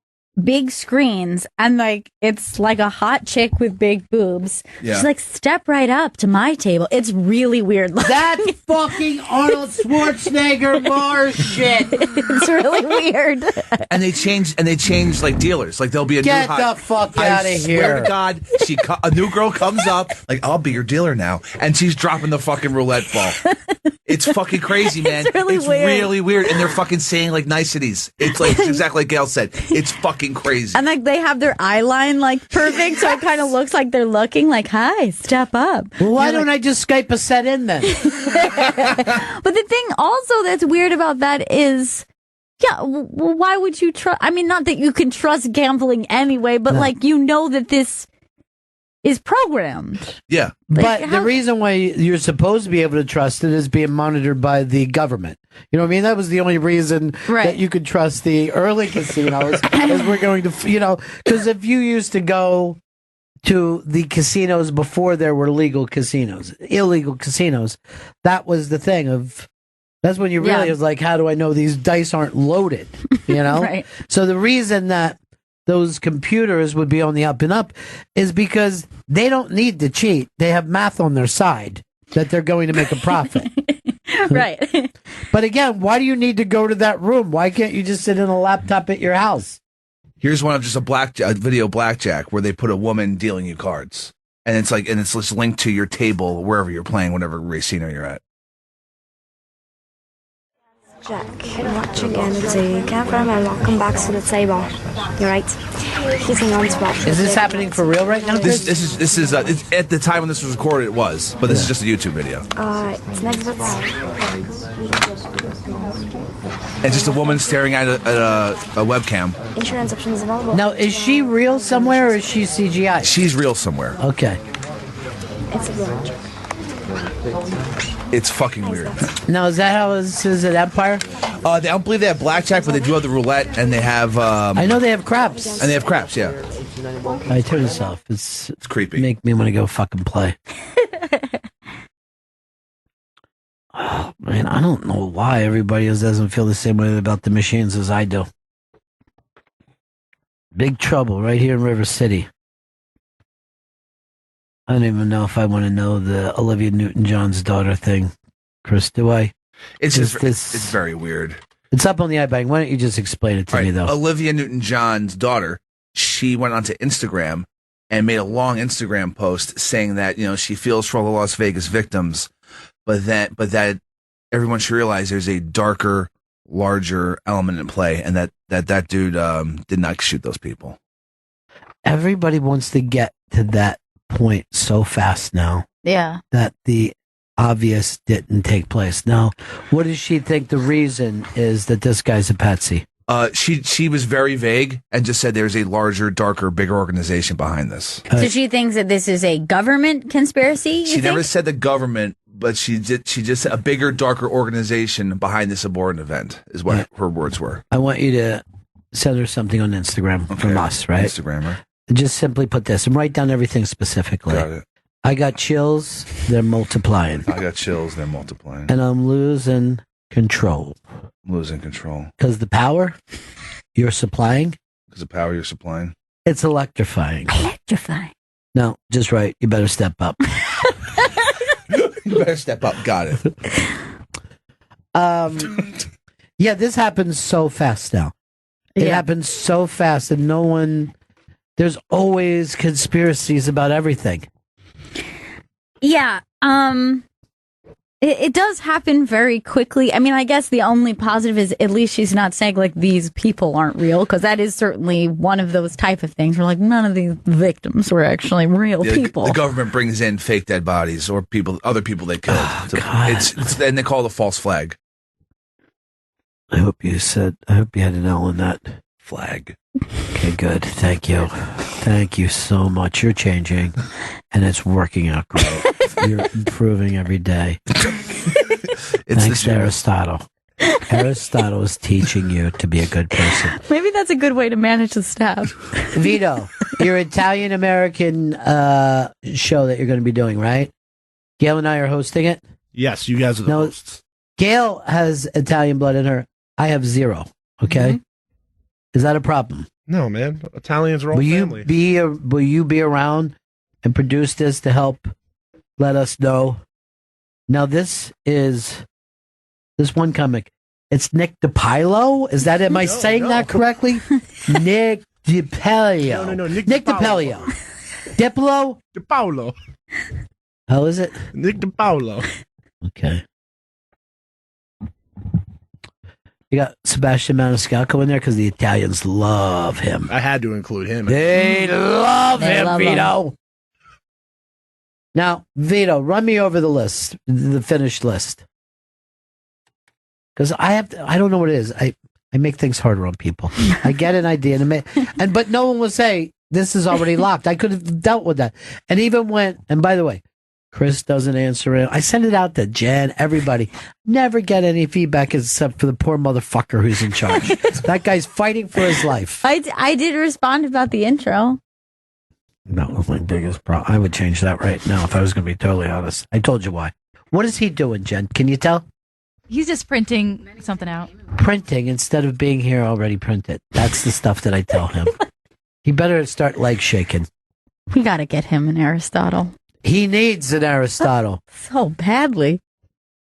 big screens, and like it's like a hot chick with big boobs. Yeah. She's like, step right up to my table. It's really weird. That's fucking Arnold Schwarzenegger Mars shit. It's really weird. And they change like dealers. Like there'll be a get the fuck out of here. I swear to God, a new girl comes up like, I'll be your dealer now, and she's dropping the fucking roulette ball. It's fucking crazy, man. It's really weird, and they're fucking saying like niceties. It's like exactly like Gail said. It's fucking crazy. And like they have their eye line like perfect, so it kind of looks like they're looking like, hi, step up. Well, why don't I just Skype a set in then? But the thing also that's weird about that is, well, why would you trust? I mean, not that you can trust gambling anyway, but like you know that this is programmed. Yeah. But the reason why you're supposed to be able to trust it is being monitored by the government. You know what I mean? That was the only reason that you could trust the early casinos is we're going to, because if you used to go to the casinos before there were illegal casinos, that was the thing that's when you really was like, how do I know these dice aren't loaded? Right. So the reason that those computers would be on the up and up is because they don't need to cheat. They have math on their side. that they're going to make a profit. Right. But again, why do you need to go to that room? Why can't you just sit in a laptop at your house? Here's one of just a video blackjack where they put a woman dealing you cards. And it's just linked to your table wherever you're playing, whatever racino you're at. Jack, watching energy. Catherine, and welcome back to the table. You're right. Heating on to Is this happening for real right now? This is it's, at the time when this was recorded, it was, but this is just a YouTube video. It's next bit. It's just a woman staring at a webcam. Insurance options available. Now, is she real somewhere or is she CGI? She's real somewhere. Okay. It's a blackjack. It's fucking weird. Now, is that how this is at Empire? I don't believe they have blackjack, but they do have the roulette, and they have... I know they have craps. And they have craps, yeah. I turn this off. It's creepy. Make me want to go fucking play. Oh, man, I don't know why everybody else doesn't feel the same way about the machines as I do. Big trouble right here in River City. I don't even know if I want to know the Olivia Newton-John's daughter thing. Chris, do I? It's it's very weird. It's up on the iBank. Why don't you just explain it to me, though? Olivia Newton-John's daughter, she went onto Instagram and made a long Instagram post saying that, she feels for all the Las Vegas victims, but that everyone should realize there's a darker, larger element in play, and that dude did not shoot those people. Everybody wants to get to that point so fast now. Yeah. That the obvious didn't take place. Now, what does she think the reason is that this guy's a patsy? She was very vague and just said there's a larger, darker, bigger organization behind this. So she thinks that this is a government conspiracy? She never said the government, but she just said a bigger, darker organization behind this abortion event is what her words were. I want you to send her something on Instagram from us, right? Instagrammer. Just simply put this and write down everything specifically. Got it. I got chills, they're multiplying. I got chills, they're multiplying. And I'm losing control. Losing control. Because the power you're supplying. Because the power you're supplying. It's electrifying. Electrifying. No, just right. You better step up. You better step up. Got it. Yeah, this happens so fast now. It happens so fast and no one... There's always conspiracies about everything. Yeah. It does happen very quickly. I mean, I guess the only positive is at least she's not saying like these people aren't real, because that is certainly one of those type of things where like none of these victims were actually real people. The government brings in fake dead bodies or other people they killed. And they call it a false flag. I hope you had an L in that. Flag. Okay, good. Thank you. Thank you so much. You're changing, and it's working out great. You're improving every day. Thanks to Aristotle. Aristotle is teaching you to be a good person. Maybe that's a good way to manage the staff. Vito, your Italian-American show that you're going to be doing, right? Gail and I are hosting it? Yes, you guys are the hosts. Gail has Italian blood in her. I have zero, okay? Mm-hmm. Is that a problem? No, man. Italians are all family. Will you be around and produce this to help let us know? Now, this one comic. It's Nick DiPaolo? Is that, am I saying that correctly? Nick DiPaolo. No. Nick DiPaolo. Diplo? DiPaolo. How is it? Nick DiPaolo. Okay. You got Sebastian Maniscalco in there because the Italians love him. I had to include him. They love him, Vito. Now, Vito, run me over the list, the finished list. Because I don't know what it is. I make things harder on people. I get an idea, but no one will say, this is already locked. I could have dealt with that. And even and by the way, Chris doesn't answer it. I send it out to Jen, everybody. Never get any feedback except for the poor motherfucker who's in charge. That guy's fighting for his life. I did respond about the intro. That was my biggest problem. I would change that right now if I was going to be totally honest. I told you why. What is he doing, Jen? Can you tell? He's just printing something out. Printing instead of being here already printed. That's the stuff that I tell him. He better start leg shaking. We got to get him an Aristotle. He needs an Aristotle. So badly.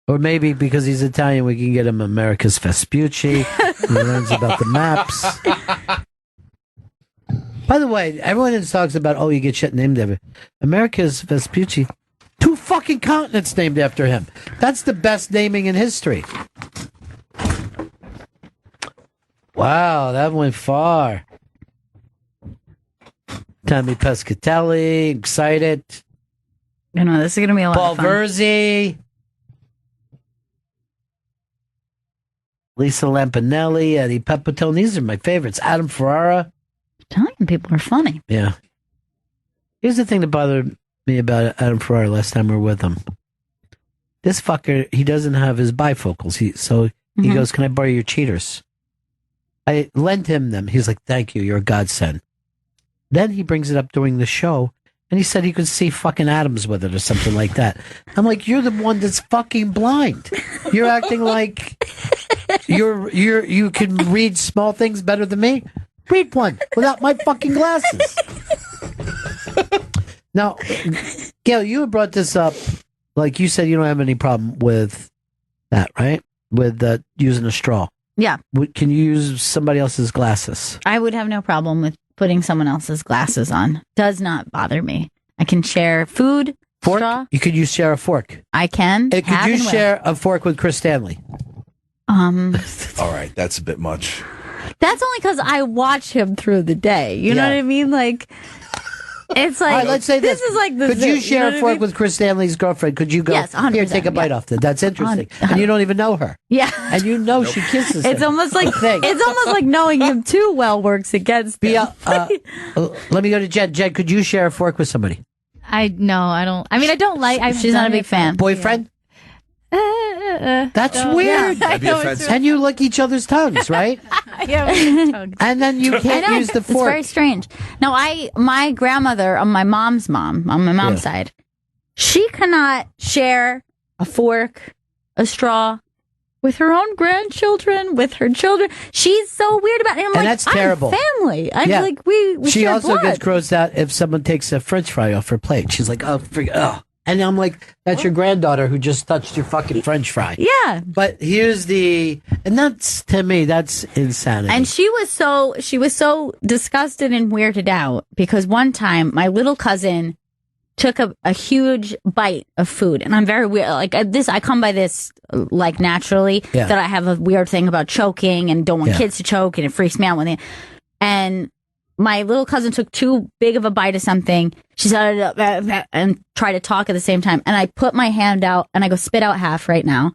Or maybe because he's Italian, we can get him America's Vespucci. He learns about the maps. By the way, everyone just talks about, you get shit named after America's Vespucci. 2 fucking continents named after him. That's the best naming in history. Wow, that went far. Tommy Pescatelli, excited. You know, this is going to be a lot Paul of fun. Verzi. Lisa Lampanelli, Eddie Pepitone. These are my favorites. Adam Ferrara. Italian people are funny. Yeah. Here's the thing that bothered me about Adam Ferrara last time we were with him. This fucker, he doesn't have his bifocals. He goes, "Can I borrow your cheaters?" I lent him them. He's like, "Thank you. You're a godsend." Then he brings it up during the show, and he said he could see fucking atoms with it or something like that. I'm like, you're the one that's fucking blind. You're acting like you can read small things better than me. Read one without my fucking glasses. Now, Gail, you had brought this up. Like you said, you don't have any problem with that, right? With using a straw. Yeah. Can you use somebody else's glasses? I would have no problem with putting someone else's glasses on. Does not bother me. I can share food, fork? Straw. You could share a fork. I can. Could you share a fork with Chris Stanley? All right, that's a bit much. That's only because I watch him through the day. You know what I mean? Like, it's like, all right, let's say this is like the Could you share a fork with with Chris Stanley's girlfriend? Could you go, yes, 100%, here, take a bite off that? That's interesting. And you don't even know her. Yeah. And you know she kisses him. It's almost like knowing him too well works against him. Let me go to Jen. Jen, could you share a fork with somebody? I don't like. She's not a big fan. Boyfriend? That's weird. Yeah. And you lick each other's tongues, right? And then you can't use the fork. It's very strange. Now, my grandmother on my mom's side, she cannot share a fork, a straw with her own grandchildren, with her children. She's so weird about it. I'm that's terrible. I'm family. I'm like, we She share also blood. gets grossed out if someone takes a French fry off her plate. She's like, oh. And I'm like, that's your granddaughter who just touched your fucking French fry. Yeah. But and that's, to me, that's insanity. And she was so disgusted and weirded out because one time my little cousin took a huge bite of food, and I'm very weird. Like I come by this like naturally that I have a weird thing about choking and don't want kids to choke, and it freaks me out when and my little cousin took too big of a bite of something. She started and tried to talk at the same time. And I put my hand out and I go, spit out half right now.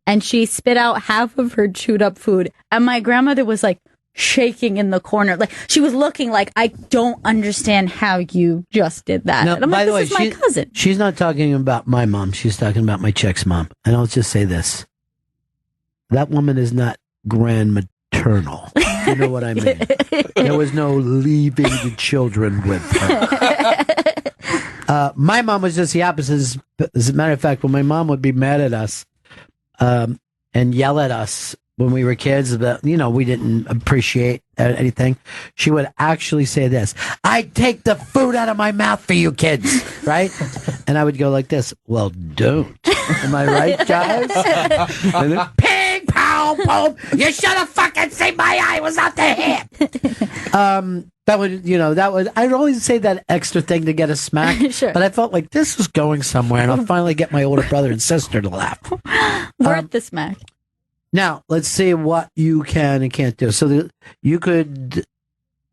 And she spit out half of her chewed up food. And my grandmother was like shaking in the corner. Like she was looking like, I don't understand how you just did that. No, and I'm by like, the way, this is my cousin. She's not talking about my mom. She's talking about my chick's mom. And I'll just say this. That woman is not grandmaternal. You know what I mean? There was no leaving the children with her. My mom was just the opposite. As a matter of fact, when my mom would be mad at us and yell at us when we were kids, about, we didn't appreciate anything, she would actually say this: "I'd take the food out of my mouth for you kids," right? And I would go like this: "Well, don't." Am I right, guys? And then, ping, pow, boom! You should have fucking seen my eye was out the hip. I'd always say that extra thing to get a smack. Sure. But I felt like this was going somewhere, and I'll finally get my older brother and sister to laugh. Worth the smack. Now, let's see what you can and can't do. So you could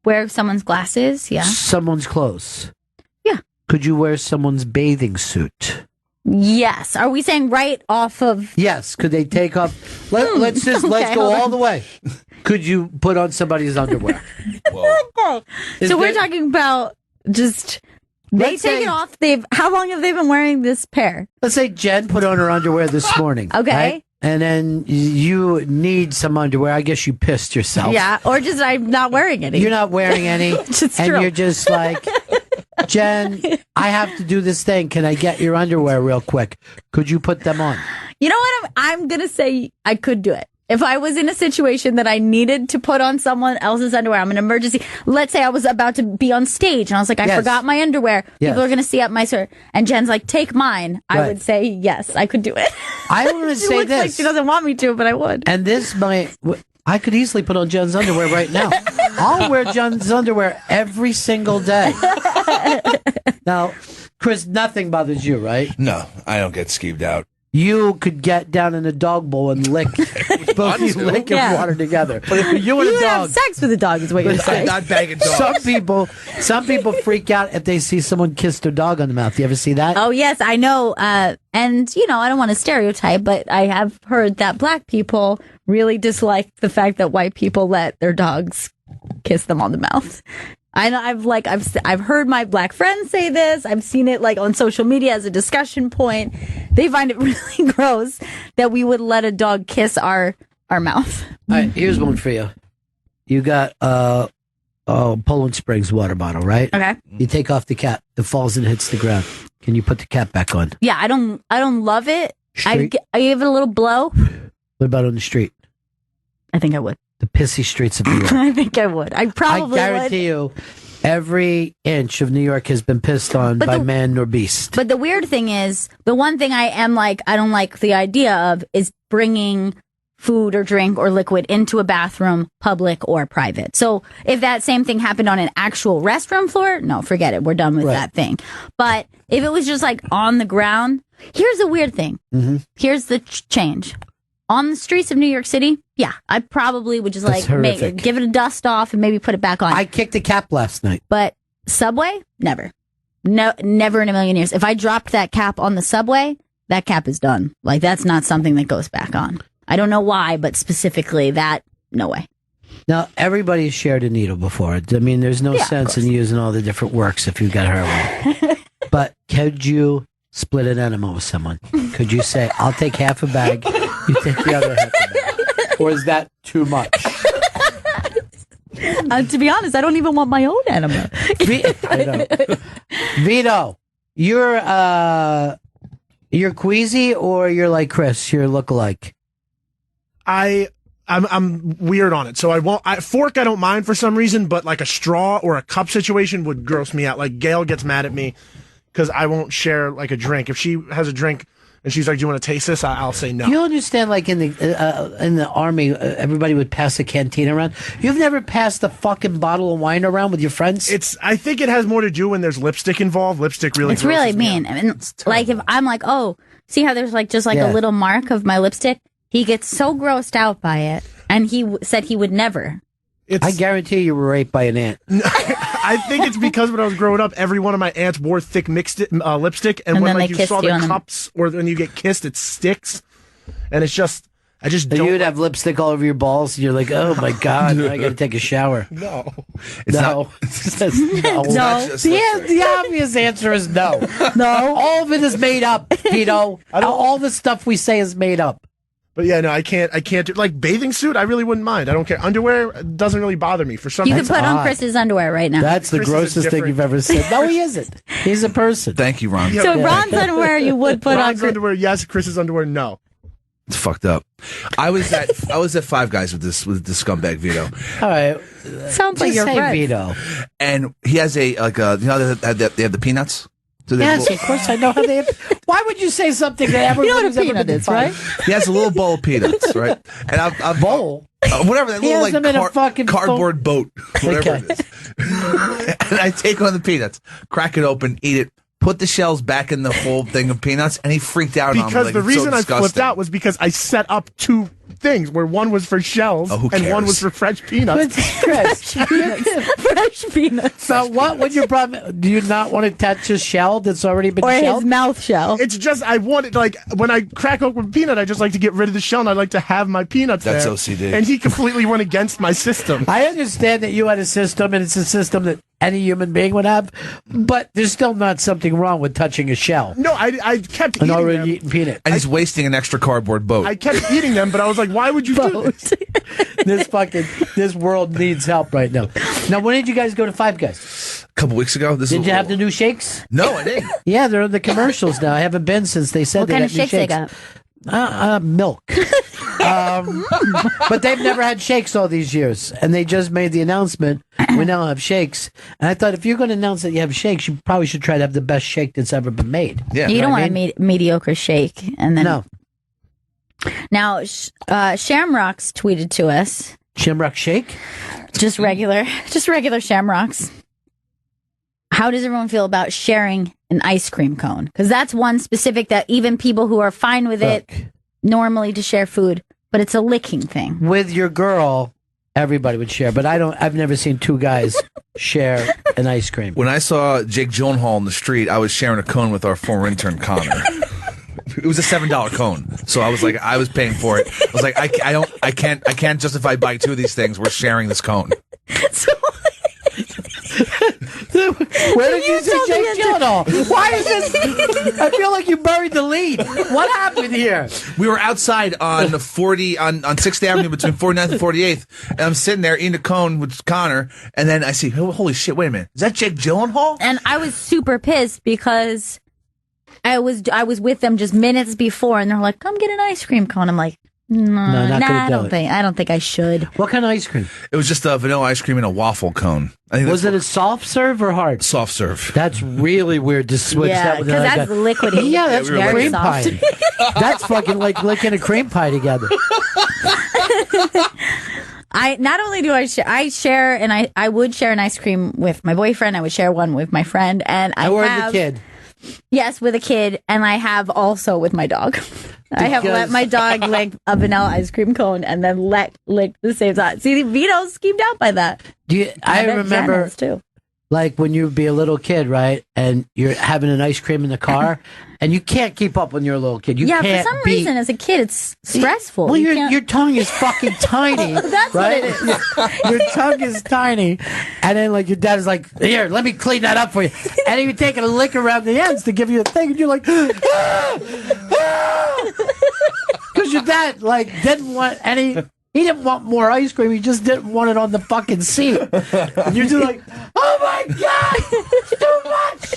wear someone's glasses, yeah. Someone's clothes. Yeah. Could you wear someone's bathing suit? Yes. Are we saying right off of? Yes. Could they take off? Let's go all the way. Could you put on somebody's underwear? So we're talking about just they take it off. How long have they been wearing this pair? Let's say Jen put on her underwear this morning. Okay. Right? And then you need some underwear. I guess you pissed yourself. Yeah. Or just I'm not wearing any. You're not wearing any. True. You're just like, Jen, I have to do this thing. Can I get your underwear real quick? Could you put them on? You know what? I'm going to say I could do it. If I was in a situation that I needed to put on someone else's underwear, I'm an emergency. Let's say I was about to be on stage and I was like, I forgot my underwear. Yes. People are going to see up my shirt. And Jen's like, take mine. I would say, yes, I could do it. I want to She say looks this. like she doesn't want me to, but I would. And this I could easily put on Jen's underwear right now. I'll wear Jen's underwear every single day. Now, Chris, nothing bothers you, right? No, I don't get skeeved out. You could get down in a dog bowl and lick both you lick and water together. But you and a would dog. have sex with a dog is what you're saying. Not bagging dogs. Some people freak out if they see someone kiss their dog on the mouth. You ever see that? Oh, yes, I know. And, I don't want to stereotype, but I have heard that black people really dislike the fact that white people let their dogs kiss them on the mouth. I know I've heard my black friends say this. I've seen it on social media as a discussion point. They find it really gross that we would let a dog kiss our mouth. All right, here's one for you. You got Poland Springs water bottle, right? Okay. You take off the cap. It falls and hits the ground. Can you put the cap back on? Yeah, I don't love it. I give it a little blow. What about on the street? I think I would. The pissy streets of New York. I think I would. I probably would. I guarantee you, every inch of New York has been pissed on by man nor beast. But the weird thing is, the one thing I don't like the idea of is bringing food or drink or liquid into a bathroom, public or private. So if that same thing happened on an actual restroom floor, no, forget it. We're done with that thing. But if it was just on the ground, here's the weird thing. Mm-hmm. Here's the change. On the streets of New York City, yeah, I probably would just give it a dust off and maybe put it back on. I kicked a cap last night. But subway, never. No, never in a million years. If I dropped that cap on the subway, that cap is done. That's not something that goes back on. I don't know why, but specifically that, no way. Now, everybody's shared a needle before. I mean, there's no sense in using all the different works if you got heroin. But could you split an enema with someone? Could you say, I'll take half a bag, you take the other half a bag? Or is that too much? To be honest, I don't even want my own enema. I know. Vito, you're queasy or you're like Chris, you're lookalike? I'm weird on it, so fork I don't mind for some reason, but a straw or a cup situation would gross me out. Gail gets mad at me because I won't share a drink. If she has a drink and she's like, "Do you want to taste this?" I'll say no. Do you understand? In the army, everybody would pass a canteen around. You've never passed a fucking bottle of wine around with your friends? I think it has more to do when there's lipstick involved. Lipstick really. It's really mean. I mean, if I'm oh, see how there's a little mark of my lipstick. He gets so grossed out by it, and he said he would never. I guarantee you were raped by an ant. I think it's because when I was growing up, every one of my aunts wore thick mixed lipstick, and when you saw the cups or when you get kissed, it sticks, and it's just. I just don't. You'd have lipstick all over your balls, and you're like, "Oh my god, I got to take a shower." No, no. The obvious answer is no. No, all of it is made up. All the stuff we say is made up. But yeah, no, I can't do bathing suit. I really wouldn't mind. I don't care. Underwear doesn't really bother me for some reason. You can put on Chris's underwear right now. That's the grossest thing you've ever said. No, he isn't. He's a person. Thank you, Ron. So Ron's underwear you would put Ron's underwear, yes. Chris's underwear, no. It's fucked up. I was at Five Guys with this scumbag Vito. All right, sounds like your friend Vito. And he has they have the peanuts. So yes, of course I know how they have. Why would you say something that everyone's ever been is, right? He has a little bowl of peanuts, right? And a bowl, whatever that little cardboard boat, whatever it is. And I take one of the peanuts, crack it open, eat it. Put the shells back in the whole thing of peanuts, and he freaked out on me. Because the reason I flipped out was because I set up two things where one was for shells and one was for fresh peanuts. Fresh peanuts. So what would your problem? Do you not want to touch a shell that's already been shelled? Or shelled? His mouth shell. It's just I want it when I crack open a peanut, I just like to get rid of the shell and I like to have my peanuts That's there. OCD. And he completely went against my system. I understand that you had a system and it's a system that any human being would have, but there's still not something wrong with touching a shell. No, I kept eating already them. Eating peanut. And he's wasting an extra cardboard boat. I kept eating them, but I was like, why would you do this? This world needs help right now. Now, when did you guys go to Five Guys? A couple weeks ago. Did you have the new shakes? No, I didn't. Yeah, they're in the commercials now. I haven't been since they said what they kind got of shakes new shakes. They got? Milk. But they've never had shakes all these years, and they just made the announcement. We now have shakes, and I thought if you're going to announce that you have shakes, you probably should try to have the best shake that's ever been made. Yeah, you don't want a mediocre shake, and then no. Now, Shamrocks tweeted to us. Shamrock shake, just regular Shamrocks. How does everyone feel about sharing an ice cream cone? Because that's one specific that even people who are fine with it normally to share food, but it's a licking thing. With your girl, everybody would share, but I've never seen two guys share an ice cream. When I saw Jake Gyllenhaal in the street, I was sharing a cone with our former intern Connor. It was a $7 cone, so I was like, I was paying for it. I was like, I can't justify buying two of these things. We're sharing this cone. Where did you see Jake Gyllenhaal? Why is this? I feel like you buried the lead. What happened here? We were outside on 6th Avenue between 49th and 48th, and I'm sitting there eating a cone with Connor, and then I see, holy shit, wait a minute, is that Jake Gyllenhaal? And I was super pissed because I was with them just minutes before, and they're like, "Come get an ice cream cone." I'm like, I don't think I should. What kind of ice cream? It was just a vanilla ice cream and a waffle cone. Was it a soft serve or hard? Soft serve. That's really weird to switch that with because that's liquidy. Yeah, that's very cream soft. pie. That's fucking like licking a cream pie together. I not only do I share, and I would share an ice cream with my boyfriend. I would share one with my friend, and with the kid. Yes, with a kid, and I have also with my dog. I have let my dog lick a vanilla ice cream cone and then lick the same time. See, Vito's schemed out by that. I remember, too. Like when you'd be a little kid, right? And you're having an ice cream in the car, and you can't keep up when you're a little kid. For some reason, as a kid, it's stressful. Well, your tongue is fucking tiny. That's right? what it is. Your tongue is tiny. And then, like, your dad is like, here, let me clean that up for you. And he'd taking a lick around the ends to give you a thing, and you're like, because your dad, like, didn't want any... He didn't want more ice cream. He just didn't want it on the fucking seat. And you're just like, oh my God, it's too much.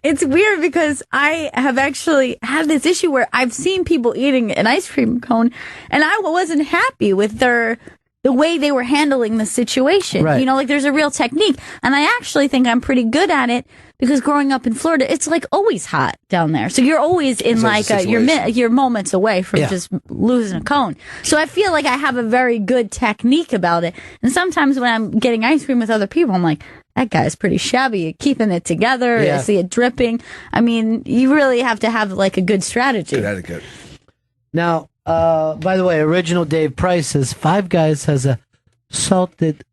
It's weird because I have actually had this issue where I've seen people eating an ice cream cone and I wasn't happy with the way they were handling the situation. Right. Like there's a real technique. And I actually think I'm pretty good at it because growing up in Florida, it's like always hot down there. So you're always in you're moments away from just losing a cone. So I feel like I have a very good technique about it. And sometimes when I'm getting ice cream with other people, I'm like, that guy's pretty shabby at keeping it together. I see it dripping. I mean, you really have to have like a good strategy. Good etiquette. Now, by the way, original Dave Price says Five Guys has a salted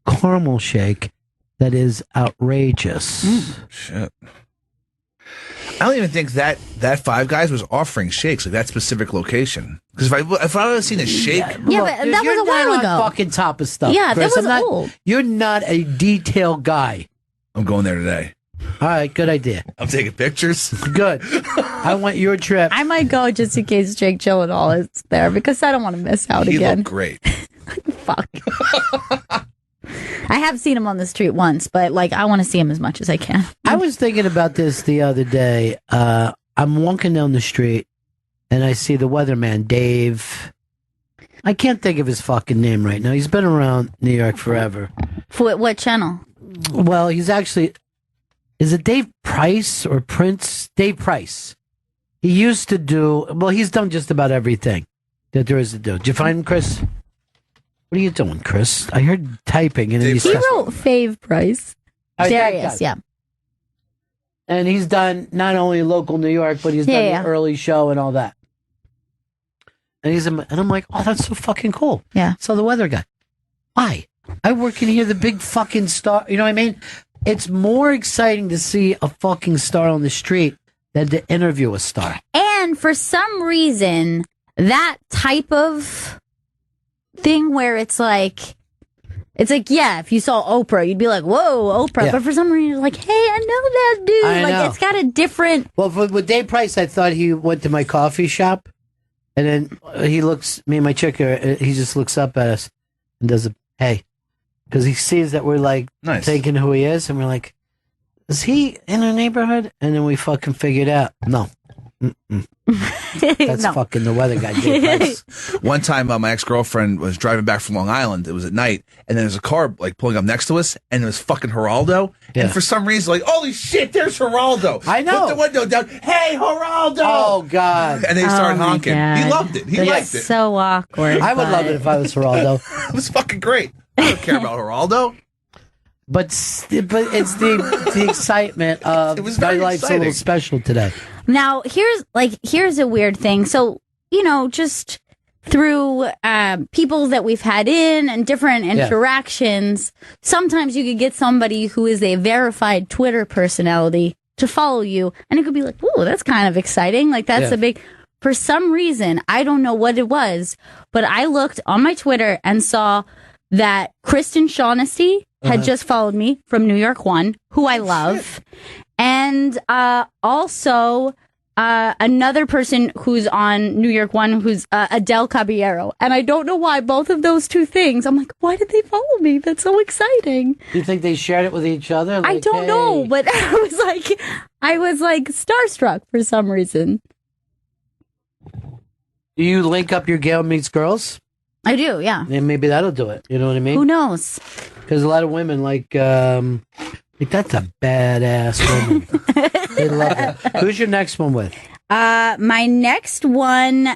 caramel shake that is outrageous. Shit. I don't even think that Five Guys was offering shakes like that specific location. Because if I would have seen a shake, but that was a while ago. On fucking top of stuff. Yeah, Chris. that was old. You're not a detail guy. I'm going there today. All right, good idea. I'm taking pictures. Good. I want your trip. I might go just in case Jake Gyllenhaal is there because I don't want to miss out again. He looked great. Fuck. I have seen him on the street once, but like I want to see him as much as I can. I was thinking about this the other day. I'm walking down the street and I see the weatherman, Dave. I can't think of his fucking name right now. He's been around New York forever. For what channel? Well, he's actually... Is it Dave Price or Prince? Dave Price. He used to do... Well, he's done just about everything that there is to do. Did you find him, Chris? What are you doing, Chris? I heard typing. And he wrote Fave Price. Darius, yeah. And he's done not only local New York, but he's done the early show and all that. And I'm like, oh, that's so fucking cool. Yeah. So the weather guy. Why? I work in here, the big fucking star. You know what I mean? It's more exciting to see a fucking star on the street than to interview a star. And for some reason, that type of thing where it's like, if you saw Oprah, you'd be like, whoa, Oprah. Yeah. But for some reason, you're like, hey, I know that dude. I know. It's got a different... Well, with Dave Price, I thought he went to my coffee shop, and then he looks, me and my chick, he just looks up at us and does a, hey. Because he sees that we're like thinking who he is, and we're like, is he in our neighborhood? And then we fucking figured out, no, That's fucking the weather guy. One time, my ex-girlfriend was driving back from Long Island. It was at night, and then there's a car like pulling up next to us, and it was fucking Geraldo. Yeah. And for some reason, like, holy shit, there's Geraldo. I know. Put the window down. Hey, Geraldo. Oh God. And they started honking. He loved it. He liked it. So awkward. I would love it if I was Geraldo. It was fucking great. I don't care about Geraldo. But it's the excitement of It was my very life's a exciting. little special today. Now, here's a weird thing. So, just through people that we've had in and different interactions, sometimes you could get somebody who is a verified Twitter personality to follow you, and it could be like, ooh, that's kind of exciting. Like, that's a big... For some reason, I don't know what it was, but I looked on my Twitter and saw that Kristen Shaughnessy had just followed me from New York One, who I love. And also another person who's on New York One, who's Adele Caballero. And I don't know why both of those two things. I'm like, why did they follow me? That's so exciting. Do you think they shared it with each other? I don't know, but I was like starstruck for some reason. Do you link up your Gail Meets Girls? I do, yeah. And maybe that'll do it. You know what I mean? Who knows? Because a lot of women like that's a badass woman. They love it. Who's your next one with? My next one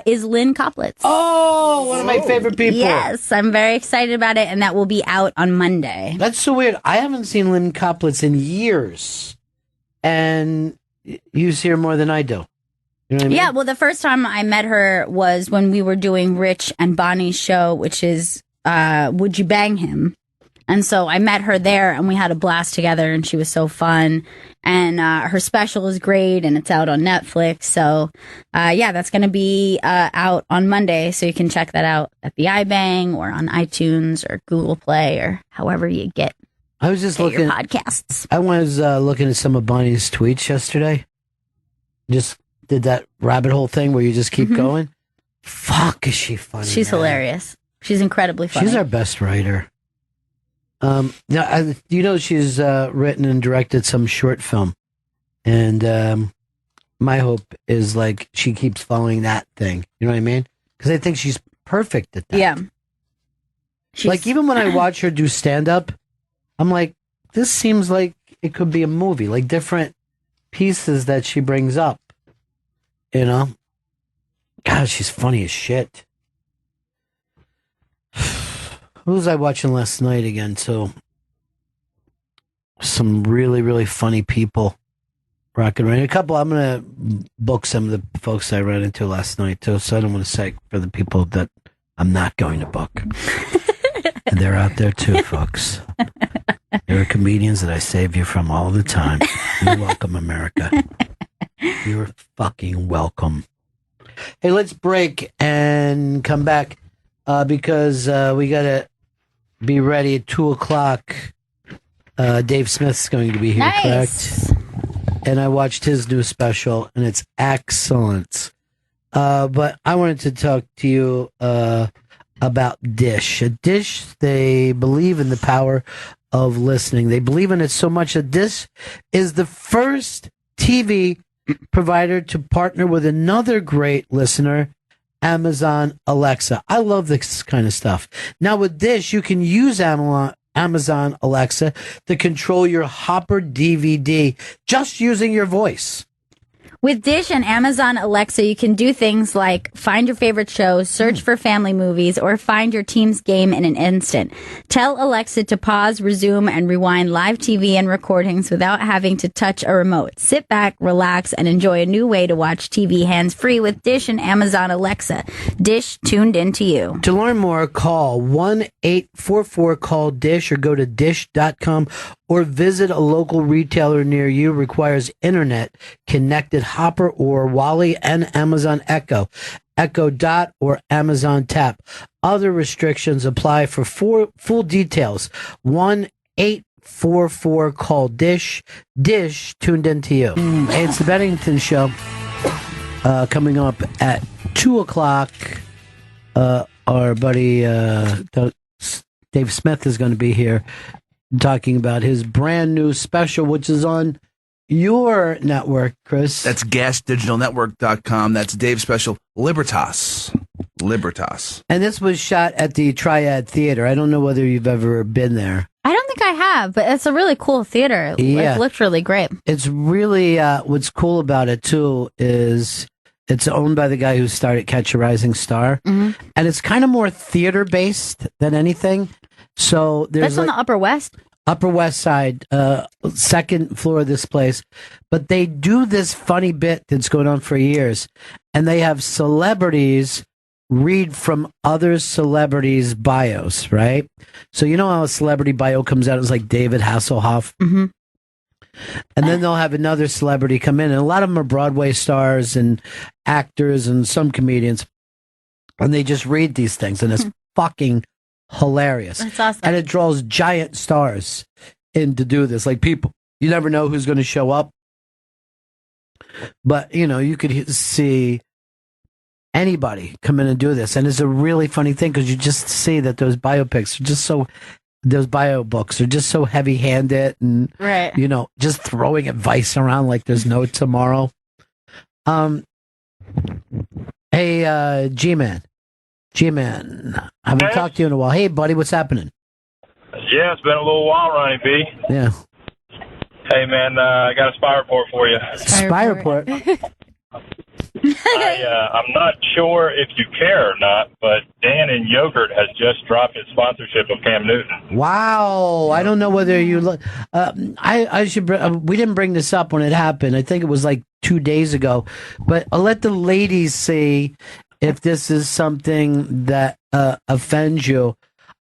is Lynn Coplitz. Oh, one of my favorite people. Yes, I'm very excited about it, and that will be out on Monday. That's so weird. I haven't seen Lynn Coplitz in years, and you see her more than I do. You know what I mean? Yeah, well, the first time I met her was when we were doing Rich and Bonnie's show, which is Would You Bang Him? And so I met her there, and we had a blast together, and she was so fun. And her special is great, and it's out on Netflix. So, that's going to be out on Monday, so you can check that out at the iBang or on iTunes or Google Play or however you get I was just looking your podcasts. I was looking at some of Bonnie's tweets yesterday. Just did that rabbit hole thing where you just keep going. Fuck, is she funny? She's hilarious. She's incredibly funny. She's our best writer. She's written and directed some short film, and my hope is like she keeps following that thing. You know what I mean? Because I think she's perfect at that. Yeah. Like even when I watch her do stand up, I'm like, this seems like it could be a movie. Like different pieces that she brings up. You know? God, she's funny as shit. Who was I watching last night again, too? Some really, really funny people. Rockin' Rain. I'm going to book some of the folks I ran into last night, too, so I don't want to say for the people that I'm not going to book. And they're out there, too, folks. There are comedians that I save you from all the time. You're welcome, America. You're fucking welcome. Hey, let's break and come back because we got to be ready at 2 o'clock. Dave Smith's going to be here, correct? And I watched his new special, and it's excellent. But I wanted to talk to you about Dish. At Dish, they believe in the power of listening. They believe in it so much that Dish is the first TV provider to partner with another great listener, Amazon Alexa. I love this kind of stuff. Now with Dish, you can use Amazon Alexa to control your Hopper DVD just using your voice. With Dish and Amazon Alexa, you can do things like find your favorite shows, search for family movies, or find your team's game in an instant. Tell Alexa to pause, resume, and rewind live TV and recordings without having to touch a remote. Sit back, relax, and enjoy a new way to watch TV hands-free with Dish and Amazon Alexa. Dish, tuned into you. To learn more, call 1-844-CALL-DISH or go to dish.com or visit a local retailer near you. Requires internet connected Hopper or Wally and Amazon Echo, Echo Dot or Amazon Tap. Other restrictions apply. For full details, 1-844-CALL-DISH. Dish, tuned into you. Hey, it's the Bennington Show coming up at 2 o'clock. Our buddy Dave Smith is going to be here talking about his brand new special, which is on your network, Chris. That's gasdigitalnetwork.com. That's Dave's special, Libertas. And this was shot at the Triad Theater. I don't know whether you've ever been there. I don't think I have, but it's a really cool theater. Yeah. It looks really great. It's really, what's cool about it, too, is it's owned by the guy who started Catch a Rising Star. Mm-hmm. And it's kind of more theater-based than anything. So there's That's on the Upper West? Upper West Side, second floor of this place. But they do this funny bit that's going on for years. And they have celebrities read from other celebrities' bios, right? So you know how a celebrity bio comes out, it's like David Hasselhoff. Mm-hmm. And then they'll have another celebrity come in. And a lot of them are Broadway stars and actors and some comedians. And they just read these things. And it's fucking hilarious. That's awesome. And it draws giant stars in to do this. Like people, you never know who's going to show up. But, you know, you could see anybody come in and do this. And it's a really funny thing because you just see that those biopics are just so, those bio books are just so heavy handed and, right. you know, just throwing advice around like there's no tomorrow. Hey, G-Man, I haven't talked to you in a while. Hey, buddy, what's happening? Yeah, it's been a little while, Ronnie B. Yeah. Hey, man, I got a spy report for you. Spy report? I'm not sure if you care or not, but Dan and Yogurt has just dropped its sponsorship of Cam Newton. Wow. I don't know whether you look. I should. We didn't bring this up when it happened. I think it was like 2 days ago. But I'll let the ladies see if this is something that offends you.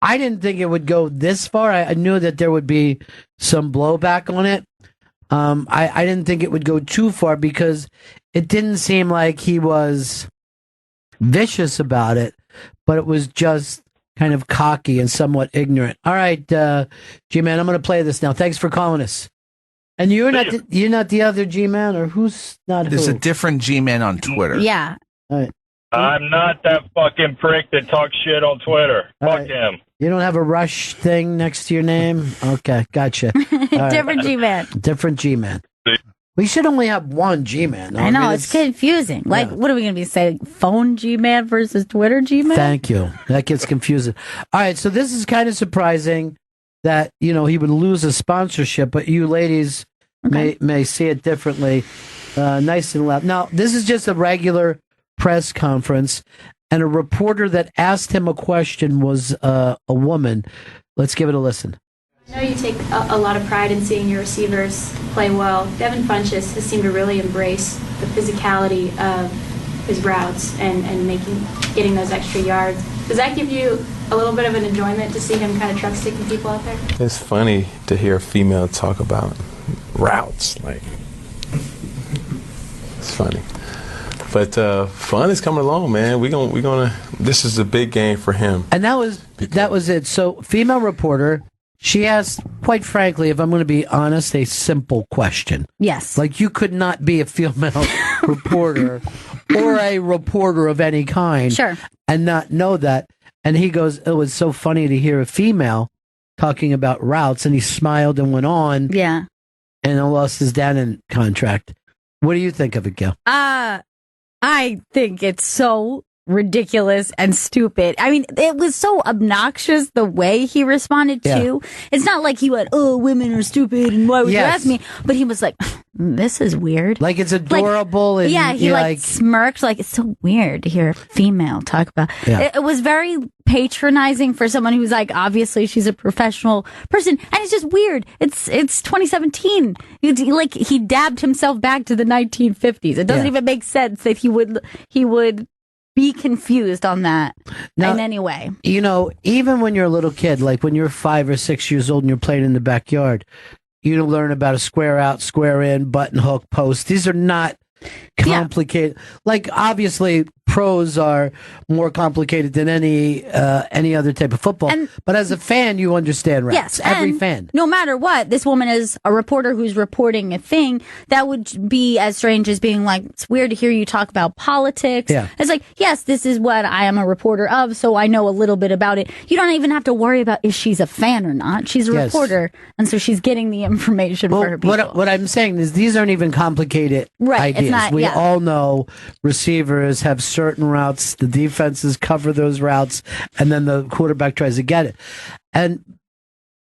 I didn't think it would go this far. I knew that there would be some blowback on it. I didn't think it would go too far because it didn't seem like he was vicious about it, but it was just kind of cocky and somewhat ignorant. All right, G-Man, I'm going to play this now. Thanks for calling us. And you're not the other G-Man, or who's not There's who? a different G-Man on Twitter. Yeah. All right. I'm not that fucking prick that talks shit on Twitter. Fuck him. You don't have a Rush thing next to your name? Okay, gotcha. Different G-Man. Different G-Man. We should only have one G-Man. I know, it's confusing. Like, what are we going to be saying? Phone G-Man versus Twitter G-Man? Thank you. That gets confusing. All right, so this is kind of surprising that, you know, he would lose a sponsorship, but you ladies may see it differently. Nice and loud. Now, this is just a regular press conference, and a reporter that asked him a question was a woman. Let's give it a listen. I know you take a lot of pride in seeing your receivers play well. Devin Funchess has seemed to really embrace the physicality of his routes and getting those extra yards. Does that give you a little bit of an enjoyment to see him kind of truck sticking people out there? It's funny to hear a female talk about routes. Like, it's funny. But fun is coming along, man. We're gonna. This is a big game for him. And that was it. So, female reporter. She asked, quite frankly, if I'm going to be honest, a simple question. Yes. Like, you could not be a female reporter or a reporter of any kind and not know that. And he goes, it was so funny to hear a female talking about routes, and he smiled and went on. Yeah. And lost his Dannon contract. What do you think of it, Gail? I think it's so ridiculous and stupid. I mean, it was so obnoxious the way he responded to. It's not like he went, "Oh, women are stupid," and why would you ask me? But he was like, "This is weird." Like it's adorable. Like, and he like smirked. Like, it's so weird to hear a female talk about. Yeah. It was very patronizing for someone who's like, obviously she's a professional person, and it's just weird. It's 2017. Like, he dabbed himself back to the 1950s. It doesn't even make sense that he would be confused on that in any way. You know, even when you're a little kid, like when you're 5 or 6 years old and you're playing in the backyard, you learn about a square out, square in, button hook, post. These are not complicated. Like, obviously, pros are more complicated than any other type of football. But as a fan, you understand routes. Yes, every fan. No matter what, this woman is a reporter who's reporting a thing that would be as strange as being like, it's weird to hear you talk about politics. Yeah. It's like, yes, this is what I am a reporter of, so I know a little bit about it. You don't even have to worry about if she's a fan or not. She's a reporter, and so she's getting the information for her people. What I'm saying is these aren't even complicated ideas. It's not, we all know receivers have certain routes, the defenses cover those routes, and then the quarterback tries to get it. And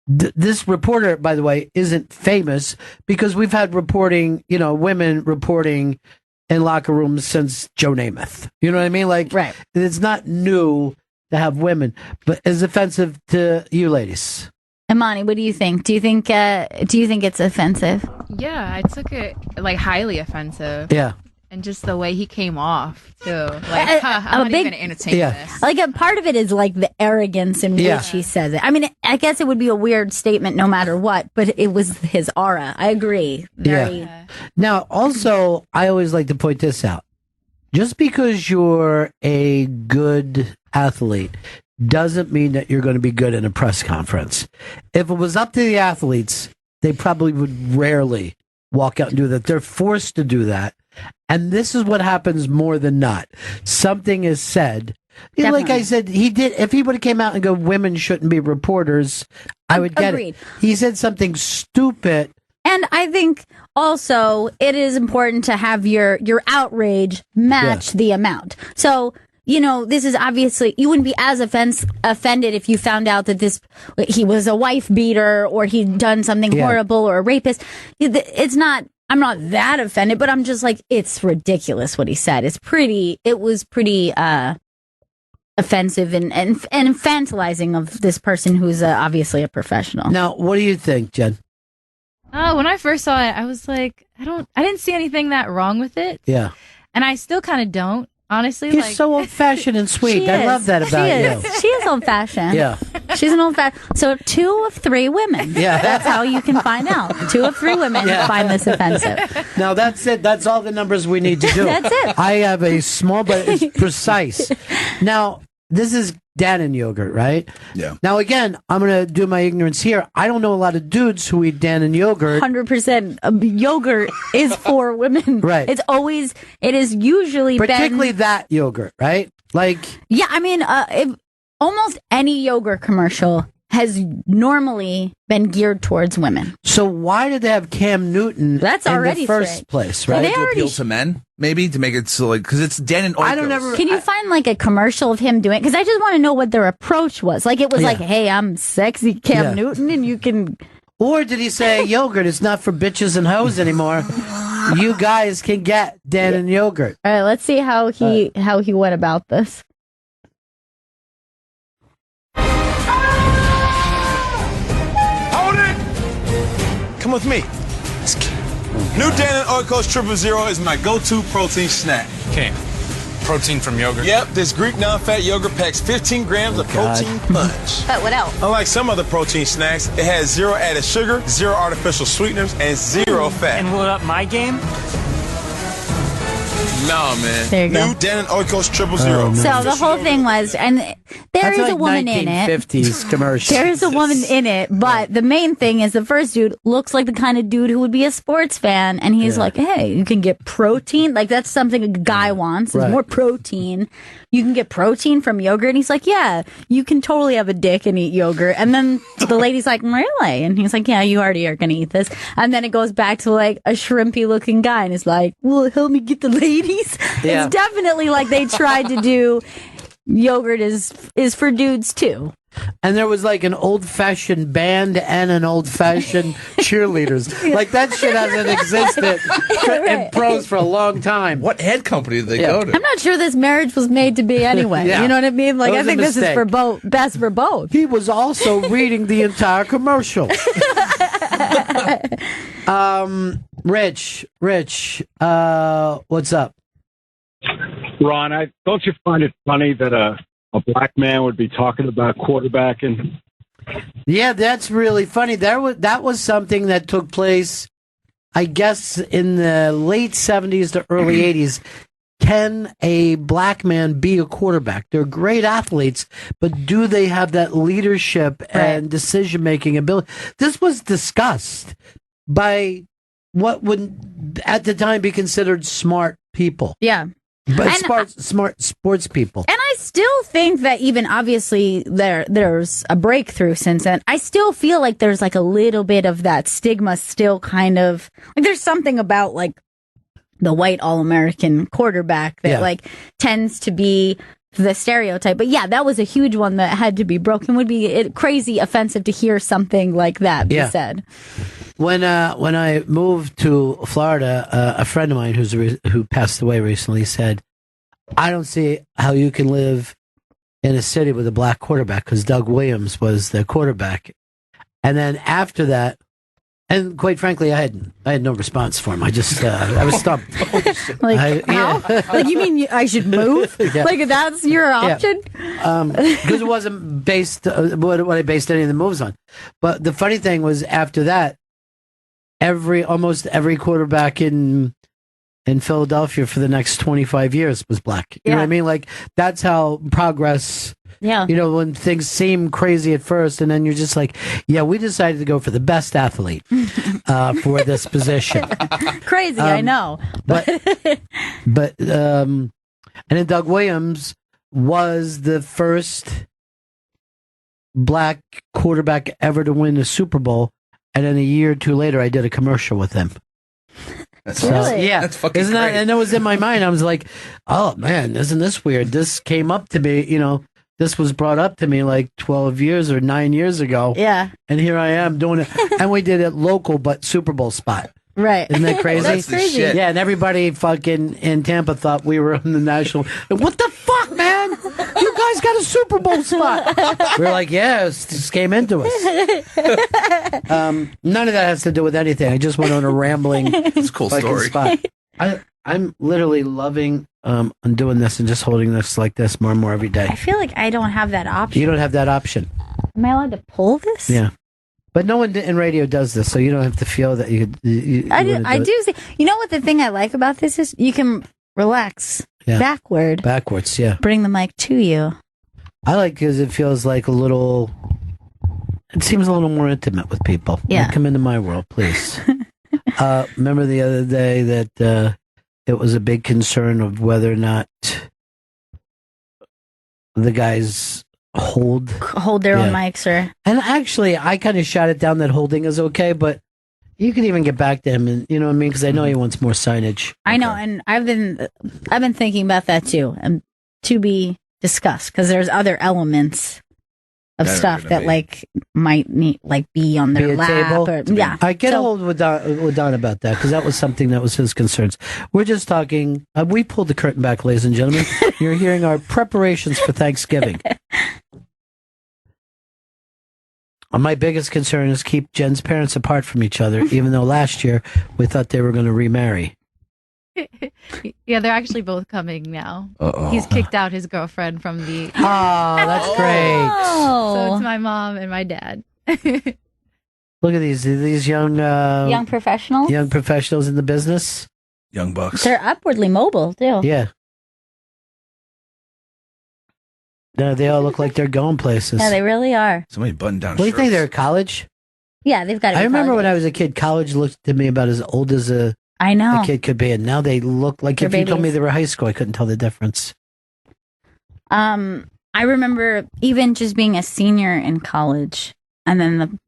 this reporter, by the way, isn't famous because we've had reporting, women reporting in locker rooms since Joe Namath. You know what I mean? Like, it's not new to have women, but it's offensive to you ladies. Imani, what do you think? Do you think it's offensive? Yeah, I took it like highly offensive. Yeah. And just the way he came off too. Like, I'm not even entertaining this. Like a part of it is like the arrogance in which he says it. I mean, I guess it would be a weird statement no matter what, but it was his aura. I agree. Now, also, I always like to point this out. Just because you're a good athlete doesn't mean that you're going to be good in a press conference. If it was up to the athletes, they probably would rarely walk out and do that. They're forced to do that. And this is what happens more than not. Something is said. Like I said, he did. If he would have came out and go, women shouldn't be reporters, I would get it. He said something stupid. And I think also it is important to have your outrage match the amount. So, this is obviously, you wouldn't be as offended if you found out that he was a wife beater or he'd done something horrible or a rapist. I'm not that offended, but I'm just like, it's ridiculous what he said. It was pretty offensive and infantilizing of this person who's obviously a professional. Now, what do you think, Jen? When I first saw it, I was like, I didn't see anything that wrong with it. Yeah. And I still kind of don't, honestly. You're so old-fashioned and sweet. I love that about you. She is old-fashioned. Yeah. She's an old-fashioned. So 2 of 3 women. Yeah. That's how you can find out. 2 of 3 women find this offensive. Now, that's it. That's all the numbers we need to do. That's it. I have a small, but it's precise. Now, this is Dannon yogurt, right? Yeah. Now, again, I'm going to do my ignorance here. I don't know a lot of dudes who eat Dannon yogurt. 100% yogurt is for women. Right. It is usually particularly that yogurt, right? Like, yeah, I mean, almost any yogurt commercial has normally been geared towards women. So why did they have Cam Newton That's in already the first place, right? To appeal to men, maybe, to make it so, like, because it's Dannon Oikos. Can you find like a commercial of him doing it? Because I just want to know what their approach was. Like, it was like, hey, I'm sexy Cam Newton, and you can... Or did he say, yogurt, it's not for bitches and hoes anymore. You guys can get Dannon yogurt. All right, let's see how he went about this. Come with me. New Dannon Oikos Triple Zero is my go-to protein snack. Okay. Protein from yogurt? Yep, this Greek non-fat yogurt packs 15 grams of protein punch. But what else? Unlike some other protein snacks, it has 0 added sugar, 0 artificial sweeteners, and 0 fat. And will it up my game? Nah, man. There you go. New Dannon Oikos Triple Zero. no. So the whole thing was, and there is That's a woman like in it. 1950s commercial. There is a woman in it, but the main thing is the first dude looks like the kind of dude who would be a sports fan, and he's like, hey, you can get protein. Like, that's something a guy wants, is more protein. You can get protein from yogurt. And he's like, yeah, you can totally have a dick and eat yogurt. And then the lady's like, really? And he's like, yeah, you already are going to eat this. And then it goes back to like a shrimpy looking guy, and he's like, well, help me get the ladies. Yeah. It's definitely like they tried to do yogurt is for dudes too. And there was like an old-fashioned band and an old-fashioned cheerleaders. Like, that shit hasn't existed in pros for a long time. What head company did they go to? I'm not sure this marriage was made to be anyway. You know what I mean? Like, I think this is for both, best for both. He was also reading the entire commercial. Rich, what's up? Ron, don't you find it funny that a black man would be talking about quarterbacking? Yeah, that's really funny. That was something that took place I guess in the late 70s to early 80s, can a black man be a quarterback? They're great athletes, but do they have that leadership and decision-making ability? This was discussed by what would at the time be considered smart people. Yeah. But smart sports people. And I still think that even obviously there's a breakthrough since then. I still feel like there's like a little bit of that stigma still kind of like there's something about like the white all-American quarterback that like tends to be the stereotype. But yeah, that was a huge one that had to be broken. Would be crazy offensive to hear something like that be said. When I moved to Florida, a friend of mine who passed away recently said, "I don't see how you can live in a city with a black quarterback," because Doug Williams was the quarterback. And then after that, and quite frankly, I had no response for him. I just I was stumped. Like how? Like you mean I should move? Like that's your option? Because it wasn't based what I based any of the moves on. But the funny thing was after that, almost every quarterback in Philadelphia for the next 25 years was black. You know what I mean? Like that's how progress. Yeah. You know, when things seem crazy at first, and then you're just like, yeah, we decided to go for the best athlete for this position. Crazy, I know. But and then Doug Williams was the first black quarterback ever to win the Super Bowl. And then a year or two later, I did a commercial with him. That's really? Yeah, that's fucking isn't great. that? And it was in my mind. I was like, oh man, isn't this weird? This came up to me, you know. This was brought up to me like 12 years or 9 years ago. Yeah. And here I am doing it. And we did it local, but Super Bowl spot. Right. Isn't that crazy? That's crazy. Yeah, and everybody fucking in Tampa thought we were on the national. What the fuck, man? You guys got a Super Bowl spot. We were like, yeah, it just came into us. None of that has to do with anything. I just went on a rambling It's a cool story. spot. I'm literally loving and doing this and just holding this like this more and more every day. I feel like I don't have that option. You don't have that option. Am I allowed to pull this? Yeah. But no one in radio does this, so you don't have to feel that you I do see. You know what the thing I like about this is? You can relax backwards, yeah. Bring the mic to you. I like because it feels like a little. It seems a little more intimate with people. Yeah. Come into my world, please. Remember the other day that it was a big concern of whether or not the guys hold their own mics, or and actually I kind of shot it down that holding is okay, but you can even get back to him, and you know what I mean, because I know he wants more signage. I know, and I've been thinking about that too, and to be discussed, because there's other elements of stuff that like might need like be on their lap table. or I get a hold with Don about that, because that was something that was his concerns. We're just talking. We pulled the curtain back, ladies and gentlemen. You're hearing our preparations for Thanksgiving. My biggest concern is keep Jen's parents apart from each other, even though last year we thought they were going to remarry. Yeah, they're actually both coming now. Uh-oh. He's kicked out his girlfriend from the... Oh, that's great. So it's my mom and my dad. Look at these young professionals. Young professionals in the business. Young bucks. They're upwardly mobile too. Yeah. No, they all look like they're going places. Yeah, they really are. Somebody buttoned down. What do you think? They're at college? Yeah, they've got. I remember when I was a kid, college looked to me about as old as a kid could be, and now they look like if you told me they were high school, I couldn't tell the difference. I remember even just being a senior in college, and then the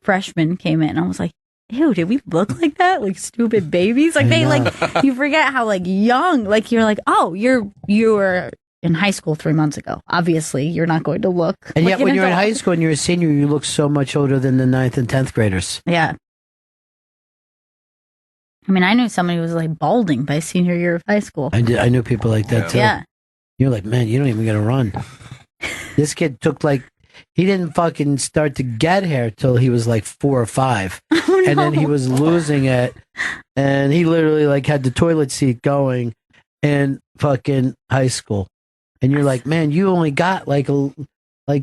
freshmen came in, and I was like, "Ew, did we look like that? Like stupid babies? Like you forget how like young, like you're like, oh, you were in high school 3 months ago. Obviously, you're not going to look. And like yet, when you're in high school and you're a senior, you look so much older than the 9th and 10th graders. Yeah. I mean, I knew somebody who was like balding by senior year of high school. I knew people like that too. Yeah. You're like, man, you don't even get to run. This kid took he didn't fucking start to get hair till he was like 4 or 5. Oh, no. And then he was losing it. And he literally like had the toilet seat going in fucking high school. And you're like, man, you only got like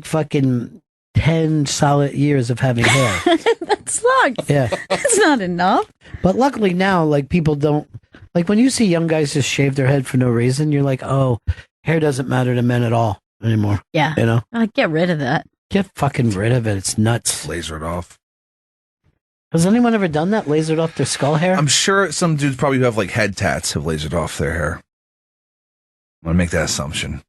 fucking 10 solid years of having hair. slugs. Yeah. That's not enough. But luckily now, like, people don't, like, when you see young guys just shave their head for no reason, you're like, oh, hair doesn't matter to men at all anymore. Yeah. You know? Get rid of that. Get fucking rid of it. It's nuts. Laser it off. Has anyone ever done that? Lasered off their skull hair? I'm sure some dudes probably who have like head tats have lasered off their hair. I'm going to make that assumption.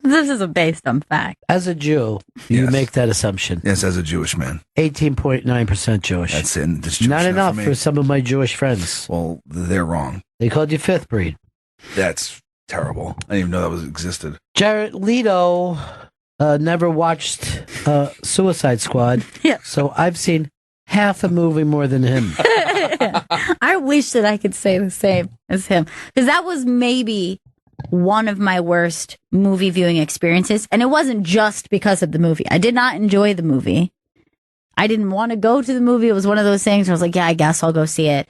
This is based on fact. As a Jew, you make that assumption. Yes, as a Jewish man. 18.9% Jewish. That's it. That's not enough for some of my Jewish friends. Well, they're wrong. They called you fifth breed. That's terrible. I didn't even know that existed. Jared Leto never watched Suicide Squad. Yeah. So I've seen half a movie more than him. I wish that I could say the same as him. Because that was maybe one of my worst movie viewing experiences. And it wasn't just because of the movie. I did not enjoy the movie. I didn't want to go to the movie. It was one of those things where I was like, yeah, I guess I'll go see it.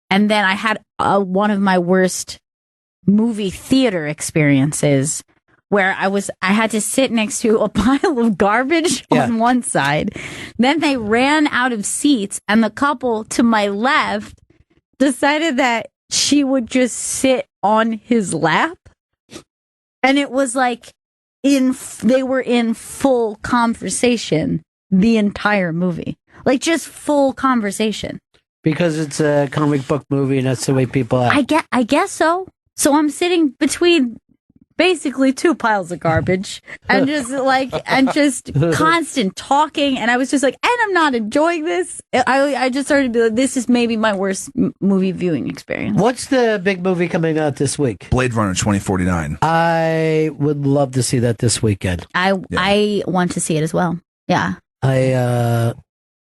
And then I had one of my worst movie theater experiences where I had to sit next to a pile of garbage on one side. Then they ran out of seats, and the couple to my left decided that she would just sit on his lap. And it was like they were in full conversation the entire movie. Like just full conversation. Because it's a comic book movie and that's the way people act. I guess so. So I'm sitting between basically two piles of garbage and just constant talking. And I was just like, and I'm not enjoying this. I just started to be like, this is maybe my worst movie viewing experience. What's the big movie coming out this week? Blade Runner 2049. I would love to see that this weekend. I want to see it as well. Yeah. I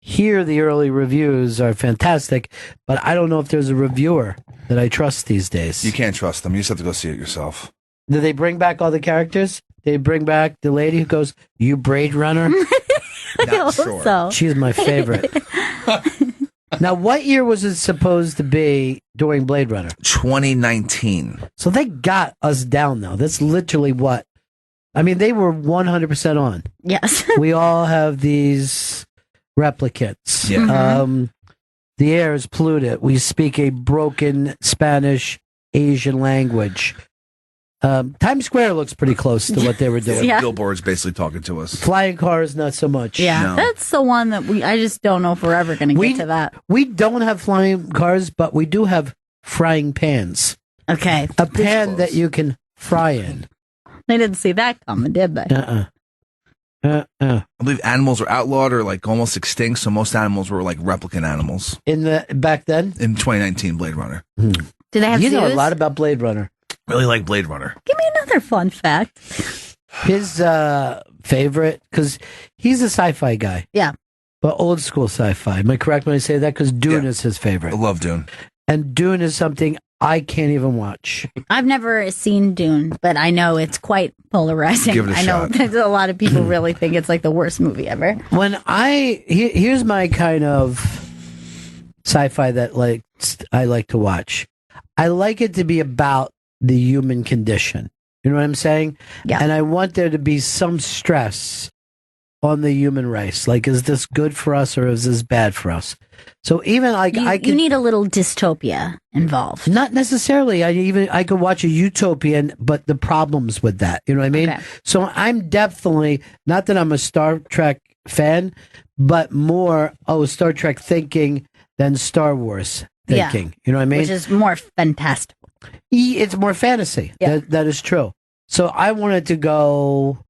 hear the early reviews are fantastic, but I don't know if there's a reviewer that I trust these days. You can't trust them. You just have to go see it yourself. Do they bring back all the characters? They bring back the lady who goes, "You Blade Runner." Not sure. So. She's my favorite. Now, what year was it supposed to be during Blade Runner? 2019. So they got us down, though. That's literally what. I mean, they were 100% on. Yes. We all have these replicants. Yeah. Mm-hmm. The air is polluted. We speak a broken Spanish Asian language. Times Square looks pretty close to what they were doing. Yeah. Billboard's basically talking to us. Flying cars, not so much. Yeah, No. that's the one that I just don't know if we're ever going to get to that. We don't have flying cars, but we do have frying pans. Okay. A pan that you can fry in. They didn't see that coming, did they? I believe animals were outlawed or like almost extinct, so most animals were like replicant animals. Back then? In 2019 Blade Runner. Do they have You know a zoos? lot about Blade Runner. Really like Blade Runner. Give me another fun fact. His favorite, because he's a sci-fi guy. Yeah. But old school sci-fi. Am I correct when I say that? Because Dune is his favorite. I love Dune. And Dune is something I can't even watch. I've never seen Dune, but I know it's quite polarizing. Give it a I know shot. that a lot of people really think it's like the worst movie ever. When here's my kind of sci-fi that I like to watch. I like it to be about the human condition. You know what I'm saying? Yeah. And I want there to be some stress on the human race. Like, is this good for us or is this bad for us? So even like you need a little dystopia involved. Not necessarily. I could watch a utopian, but the problems with that. You know what I mean? Okay. So I'm definitely, not that I'm a Star Trek fan, but more Star Trek thinking than Star Wars thinking. You know what I mean? Which is more fantastical. It's more fantasy. Yeah. That is true. So I wanted to go,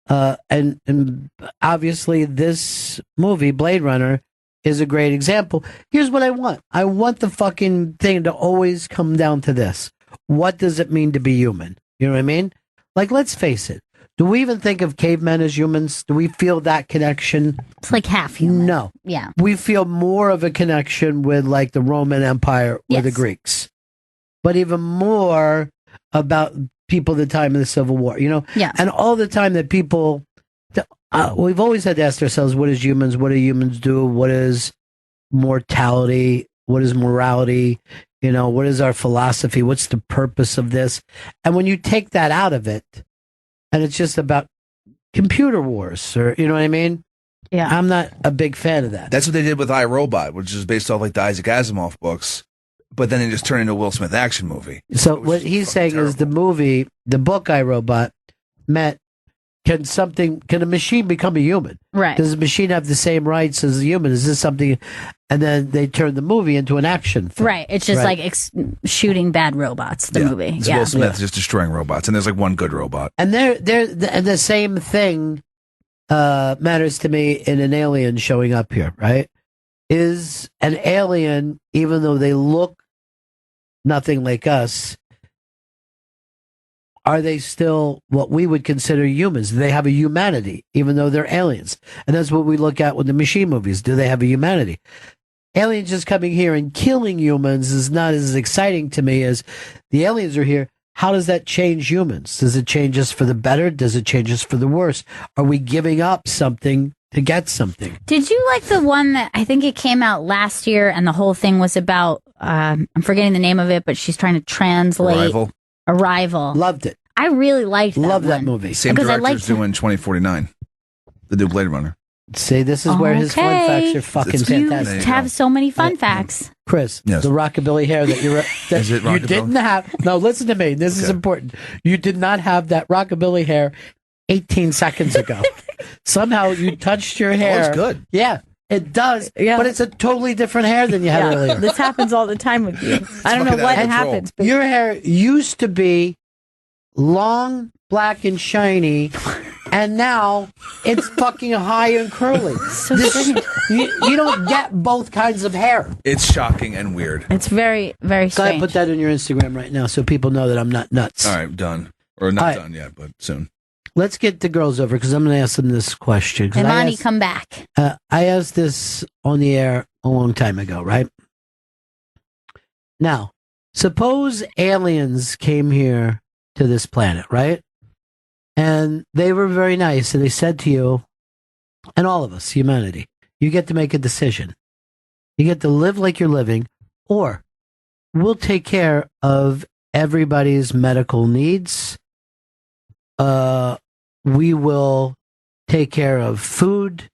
and obviously this movie, Blade Runner, is a great example. Here's what I want. I want the fucking thing to always come down to this. What does it mean to be human? You know what I mean? Like, let's face it. Do we even think of cavemen as humans? Do we feel that connection? It's like half human. No. Yeah. We feel more of a connection with like the Roman Empire or the Greeks. But even more about people at the time of the Civil War, you know? Yeah. And all the time that people, we've always had to ask ourselves, what do humans do? What is mortality? What is morality? You know, what is our philosophy? What's the purpose of this? And when you take that out of it, and it's just about computer wars, or, you know what I mean? Yeah. I'm not a big fan of that. That's what they did with iRobot, which is based off like the Isaac Asimov books, but then it just turned into a Will Smith action movie. So what he's saying is the book iRobot meant, can a machine become a human? Right. Does a machine have the same rights as a human? Is this something? And then they turned the movie into an action film. Right. It's just like shooting bad robots, the movie. It's Will Smith just destroying robots, and there's like one good robot. And the same thing matters to me in an alien showing up here, right? Is an alien, even though they look nothing like us, are they still what we would consider humans? Do they have a humanity, even though they're aliens? And that's what we look at with the machine movies. Do they have a humanity? Aliens just coming here and killing humans is not as exciting to me as the aliens are here. How does that change humans? Does it change us for the better? Does it change us for the worse? Are we giving up something to get something? Did you like the one that I think it came out last year and the whole thing was about, I'm forgetting the name of it, but she's trying to translate. Arrival. Loved it. I really liked that. Love that movie. Same director's doing 2049, the new Blade Runner. See, this is where his fun facts are fucking fantastic. You have so many fun facts. Chris, the rockabilly hair that you didn't have. No, listen to me. This is important. You did not have that rockabilly hair 18 seconds ago. Somehow you touched your hair. Oh, it's good. Yeah. It does, but it's a totally different hair than you had earlier. This happens all the time with you. I don't know what happens. But your hair used to be long, black, and shiny, and now it's fucking high and curly. You don't get both kinds of hair. It's shocking and weird. It's very, very So I strange. put that in your Instagram right now so people know that I'm not nuts. All right, done. Or not done yet, but soon. Let's get the girls over because I'm going to ask them this question. Imani, come back. I asked this on the air a long time ago, right? Now, suppose aliens came here to this planet, right? And they were very nice, and they said to you, and all of us, humanity, you get to make a decision. You get to live like you're living, or we'll take care of everybody's medical needs. We will take care of food,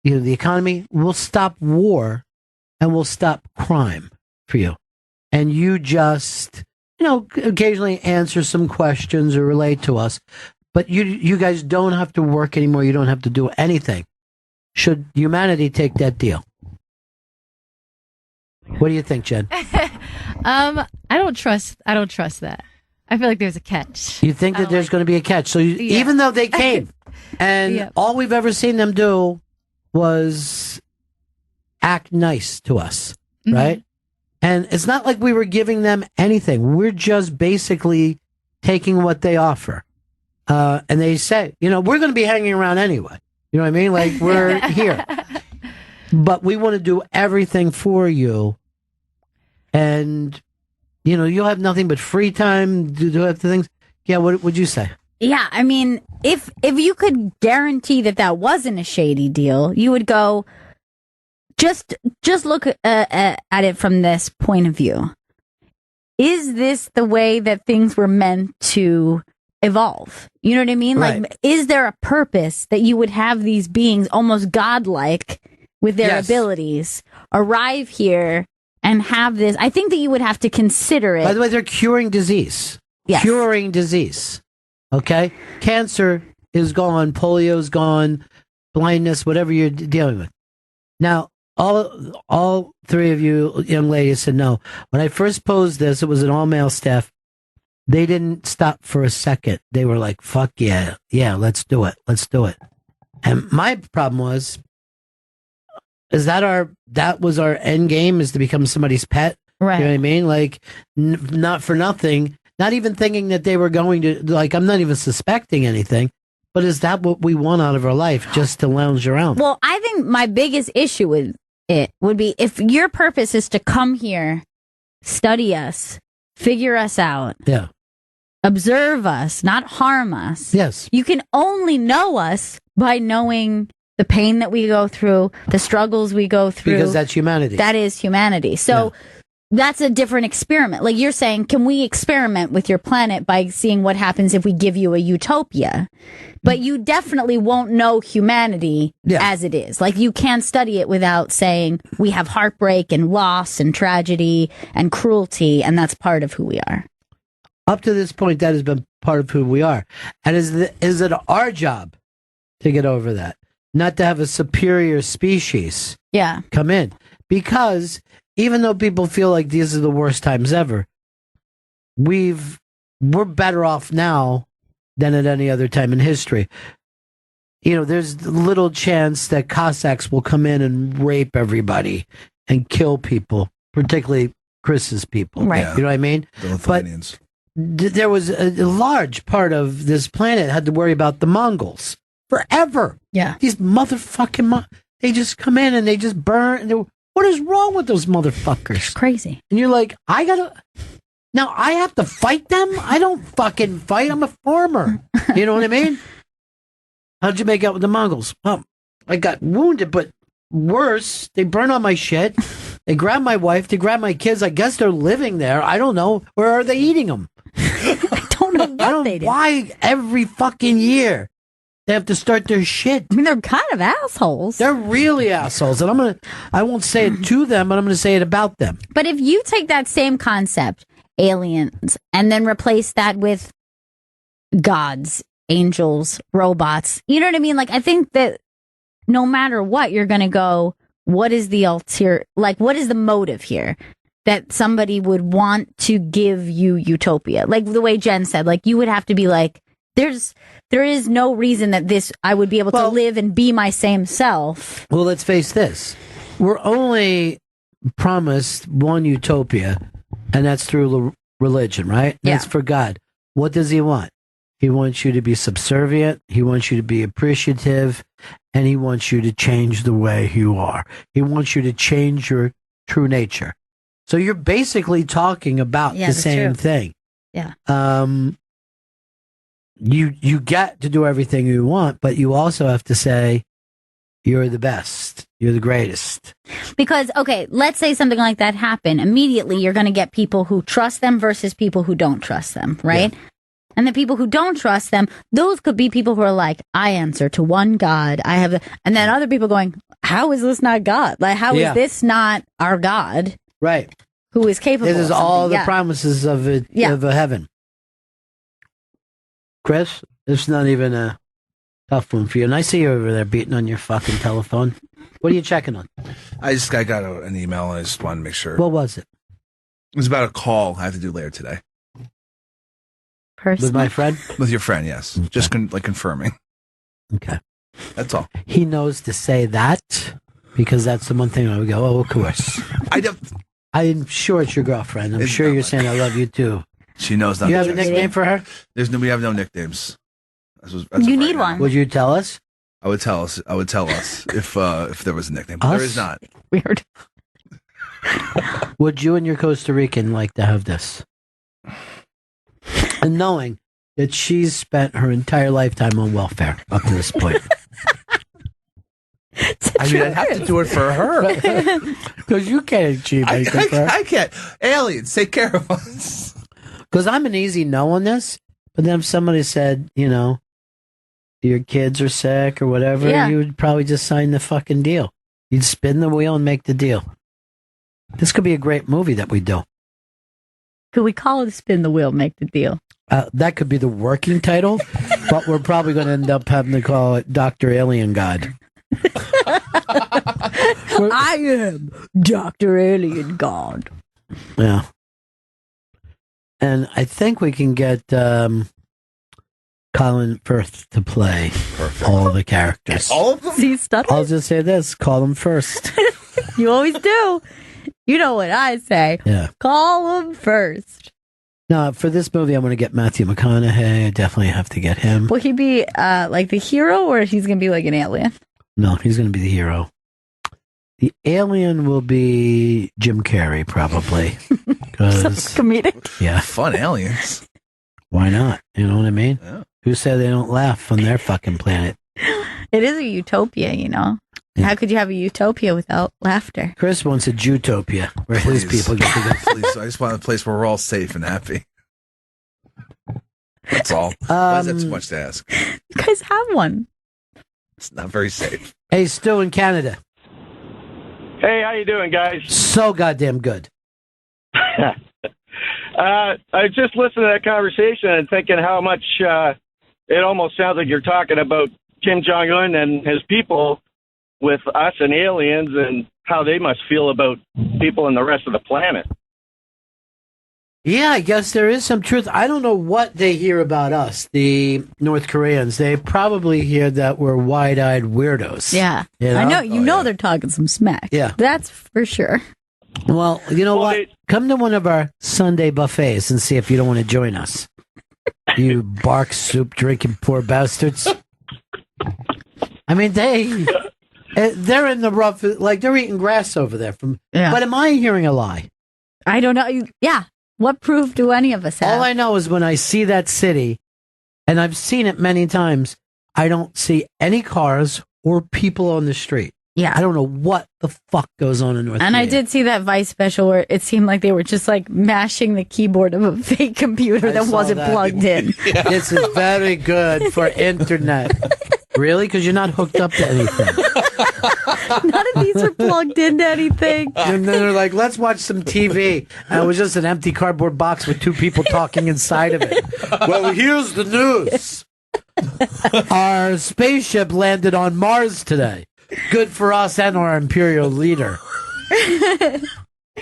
the economy. We'll stop war and we'll stop crime for you. And you just, occasionally answer some questions or relate to us. But you guys don't have to work anymore. You don't have to do anything. Should humanity take that deal? What do you think, Jen? I don't trust that. I feel like there's a catch. You think that there's going to be a catch. So even though they came and all we've ever seen them do was act nice to us, right? And it's not like we were giving them anything. We're just basically taking what they offer. And they say, we're going to be hanging around anyway. You know what I mean? Like we're here. But we want to do everything for you. And you'll have nothing but free time to do other things. Yeah, what would you say? Yeah, I mean, if you could guarantee that wasn't a shady deal, you would go, just look at it from this point of view. Is this the way that things were meant to evolve? You know what I mean? Right. Like, is there a purpose that you would have these beings almost godlike with their abilities arrive here and have this? I think that you would have to consider it. By the way, they're curing disease. Yes. Curing disease. Okay? Cancer is gone, polio's gone, blindness, whatever you're dealing with. Now, all three of you young ladies said no. When I first posed this, it was an all-male staff. They didn't stop for a second. They were like, fuck yeah, let's do it. Let's do it. And my problem was, that was our end game, is to become somebody's pet. Right. You know what I mean? Like, not for nothing, not even thinking that they were going to, like, I'm not even suspecting anything, but is that what we want out of our life, just to lounge around? Well, I think my biggest issue with it would be if your purpose is to come here, study us, figure us out. Yeah. Observe us, not harm us. Yes. You can only know us by knowing the pain that we go through, the struggles we go through. Because that's humanity. That is humanity. So that's a different experiment. Like you're saying, can we experiment with your planet by seeing what happens if we give you a utopia? But you definitely won't know humanity as it is. Like you can't study it without saying we have heartbreak and loss and tragedy and cruelty, and that's part of who we are. Up to this point, that has been part of who we are. And is it our job to get over that? Not to have a superior species come in. Because even though people feel like these are the worst times ever, we're better off now than at any other time in history. There's little chance that Cossacks will come in and rape everybody and kill people, particularly Chris's people. Right. You know what I mean? The Lithuanians. But there was a large part of this planet had to worry about the Mongols forever. Yeah. These motherfucking they just come in and they just burn. What is wrong with those motherfuckers? It's crazy. And you're like, now I have to fight them? I don't fucking fight. I'm a farmer. You know what I mean? How'd you make out with the Mongols? Well, I got wounded, but worse, they burn all my shit. They grab my wife. They grab my kids. I guess they're living there. I don't know. Or are they eating them? I don't know what they do. Why every fucking year they have to start their shit? I mean, they're kind of assholes. They're really assholes. And I won't say it to them, but I'm going to say it about them. But if you take that same concept, aliens, and then replace that with gods, angels, robots, you know what I mean? Like, I think that no matter what, you're going to go, what is the what is the motive here that somebody would want to give you utopia? Like the way Jen said, like you would have to be like, there is no reason that I would be able to live and be my same self. Well, let's face this. We're only promised one utopia, and that's through religion, right? Yeah. That's for God. What does he want? He wants you to be subservient. He wants you to be appreciative. And he wants you to change the way you are. He wants you to change your true nature. So you're basically talking about the same thing. Yeah. You get to do everything you want, but you also have to say, you're the best. You're the greatest. Because, okay, let's say something like that happened. Immediately, you're going to get people who trust them versus people who don't trust them, right? Yeah. And the people who don't trust them, those could be people who are like, I answer to one God. And then other people going, how is this not God? Like, how is this not our God? Right. Who is capable This is of all the promises of a heaven. Chris, it's not even a tough one for you. And I see you over there beating on your fucking telephone. What are you checking on? I got an email and I just wanted to make sure. What was it? It was about a call I have to do later today. Personal? With my friend? With your friend, yes. Okay. Just confirming. Okay. That's all. He knows to say that because that's the one thing I would go, of course. I'm sure it's your girlfriend. I'm sure you're saying I love you too. She knows that. You have a nickname for her? We have no nicknames. You need one. Would you tell us? I would tell us if there was a nickname. But there is not. Weird. Would you and your Costa Rican like to have this? And knowing that she's spent her entire lifetime on welfare up to this point. I mean, I'd have to do it for her. Because you can't achieve anything for her. I can't. Aliens, take care of us. Because I'm an easy no on this. But then if somebody said, your kids are sick or whatever, you would probably just sign the fucking deal. You'd spin the wheel and make the deal. This could be a great movie that we do. Could we call it Spin the Wheel, Make the Deal? That could be the working title, but we're probably going to end up having to call it Dr. Alien God. I am Dr. Alien God. Yeah. And I think we can get Colin Firth to play all the characters. All of them? See, stutter? I'll just say this, call him first. You always do. You know what I say. Yeah. Call him first. No, for this movie, I'm going to get Matthew McConaughey. I definitely have to get him. Will he be like the hero or he's going to be like an alien? No, he's going to be the hero. The alien will be Jim Carrey, probably. Comedic. Yeah. Fun aliens. Why not? You know what I mean? Yeah. Who said they don't laugh on their fucking planet? It is a utopia, How could you have a utopia without laughter? Chris wants a Jutopia where his people get together. Please, I just want a place where we're all safe and happy. That's all. Why is that too much to ask? You guys have one. It's not very safe. Hey, Stu in Canada. Hey, how you doing, guys? So goddamn good. I just listened to that conversation and thinking how much it almost sounds like you're talking about Kim Jong-un and his people with us and aliens and how they must feel about people in the rest of the planet. Yeah, I guess there is some truth. I don't know what they hear about us, the North Koreans. They probably hear that we're wide-eyed weirdos. Yeah. You know? I know. You know they're talking some smack. Yeah. That's for sure. Well, you know what? Come to one of our Sunday buffets and see if you don't want to join us. You bark soup drinking poor bastards. I mean, they're in the rough, like they're eating grass over there. But am I hearing a lie? I don't know. Yeah. What proof do any of us have? All I know is when I see that city, and I've seen it many times, I don't see any cars or people on the street. Yeah. I don't know what the fuck goes on in North Korea. And I did see that Vice special where it seemed like they were just like mashing the keyboard of a fake computer that wasn't plugged in. This is very good for internet. Really? Because you're not hooked up to anything. None of these are plugged into anything. And then they're like, let's watch some TV. And it was just an empty cardboard box with two people talking inside of it. Well, here's the news. Our spaceship landed on Mars today. Good for us and our imperial leader.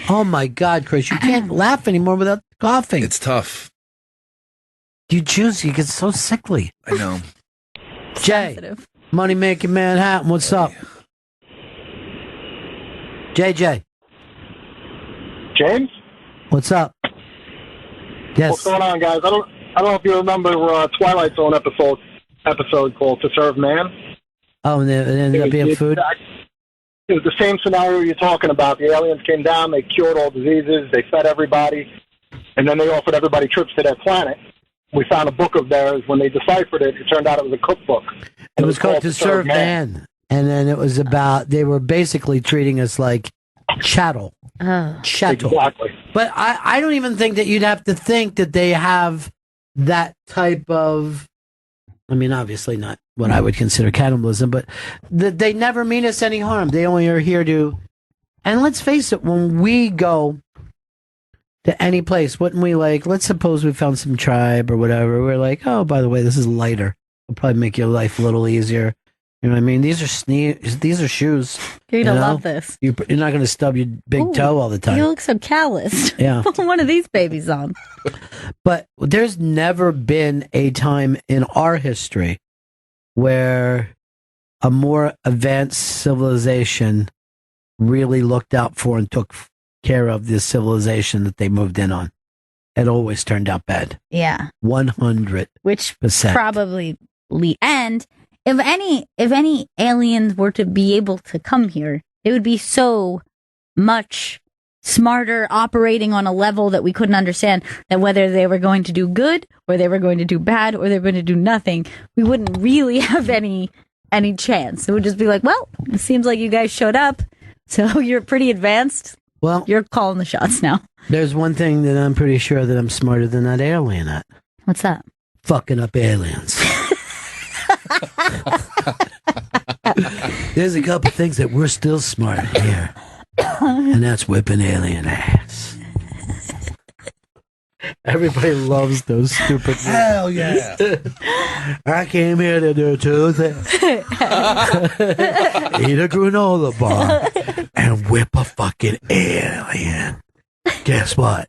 Oh, my God, Chris. You can't laugh anymore without coughing. It's tough. You Jews, you get so sickly. I know. Jay, Money Making Manhattan, what's up? JJ. James? What's up? Yes. What's going on, guys? I don't know if you remember Twilight Zone episode called To Serve Man. Oh, and it ended up being food? It was the same scenario you're talking about. The aliens came down, they cured all diseases, they fed everybody, and then they offered everybody trips to their planet. We found a book of theirs. When they deciphered it, it turned out it was a cookbook. It was called To Serve Man. And then it was about, they were basically treating us like chattel. Chattel. Exactly. But I don't even think that you'd have to think that they have that type of, I mean, obviously not what I would consider cannibalism, but they never mean us any harm. They only are here to, and let's face it, when we go to any place, wouldn't we like, let's suppose we found some tribe or whatever, we're like, oh, by the way, this is lighter. It'll probably make your life a little easier. You know what I mean? These are shoes. You're going to love this. You're not going to stub your big toe all the time. You look so calloused. Yeah. Put one of these babies on. But there's never been a time in our history where a more advanced civilization really looked out for and took care of this civilization that they moved in on. It always turned out bad. Yeah. 100%. Which probably and if any aliens were to be able to come here, it would be so much smarter, operating on a level that we couldn't understand, that whether they were going to do good or they were going to do bad or they were going to do nothing, we wouldn't really have any chance. It would just be like, well, it seems like you guys showed up, so you're pretty advanced. Well, you're calling the shots now. There's one thing that I'm pretty sure that I'm smarter than that alien at. What's that? Fucking up aliens. There's a couple things that we're still smart at here, and that's whipping alien ass. Everybody loves those stupid. Hell yeah! I came here to do two things: eat a granola bar and whip a fucking alien. Guess what?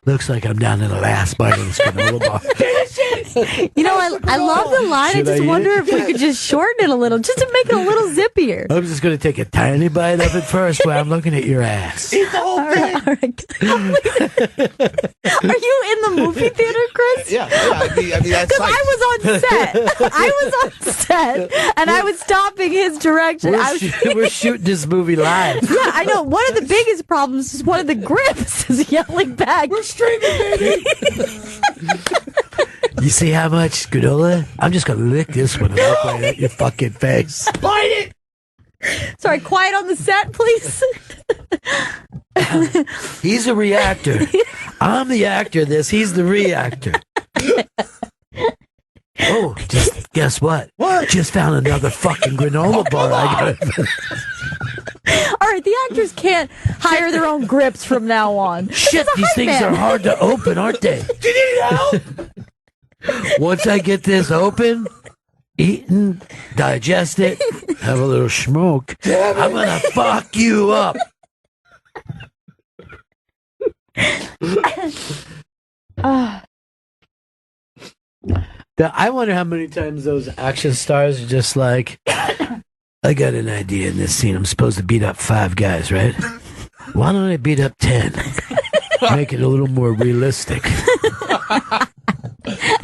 Looks like I'm down to the last bite of this granola bar. You know, I love the line. I just wonder if we could just shorten it a little, just to make it a little zippier. I'm just going to take a tiny bite of it first while I'm looking at your ass. Eat the whole thing. All right. Are you in the movie theater, Chris? Yeah. I mean, that's because I was on set, and I was stopping his direction. We're shooting this movie live. Yeah, I know. One of the biggest problems is one of the grips is yelling back. We're streaming, baby. You see how much granola? I'm just going to lick this one and look right at your fucking face. Bite it! Sorry, quiet on the set, please. He's a reactor. I'm the actor. He's the reactor. Oh, just guess what? What? Just found another fucking granola bar. I got. All right, the actors can't hire their own grips from now on. Shit, these things are hard to open, aren't they? Do you need help? Once I get this open, eaten, digest it, have a little smoke, I'm gonna fuck you up. I wonder how many times those action stars are just like, I got an idea in this scene. I'm supposed to beat up 5 guys, right? Why don't I beat up 10? Make it a little more realistic.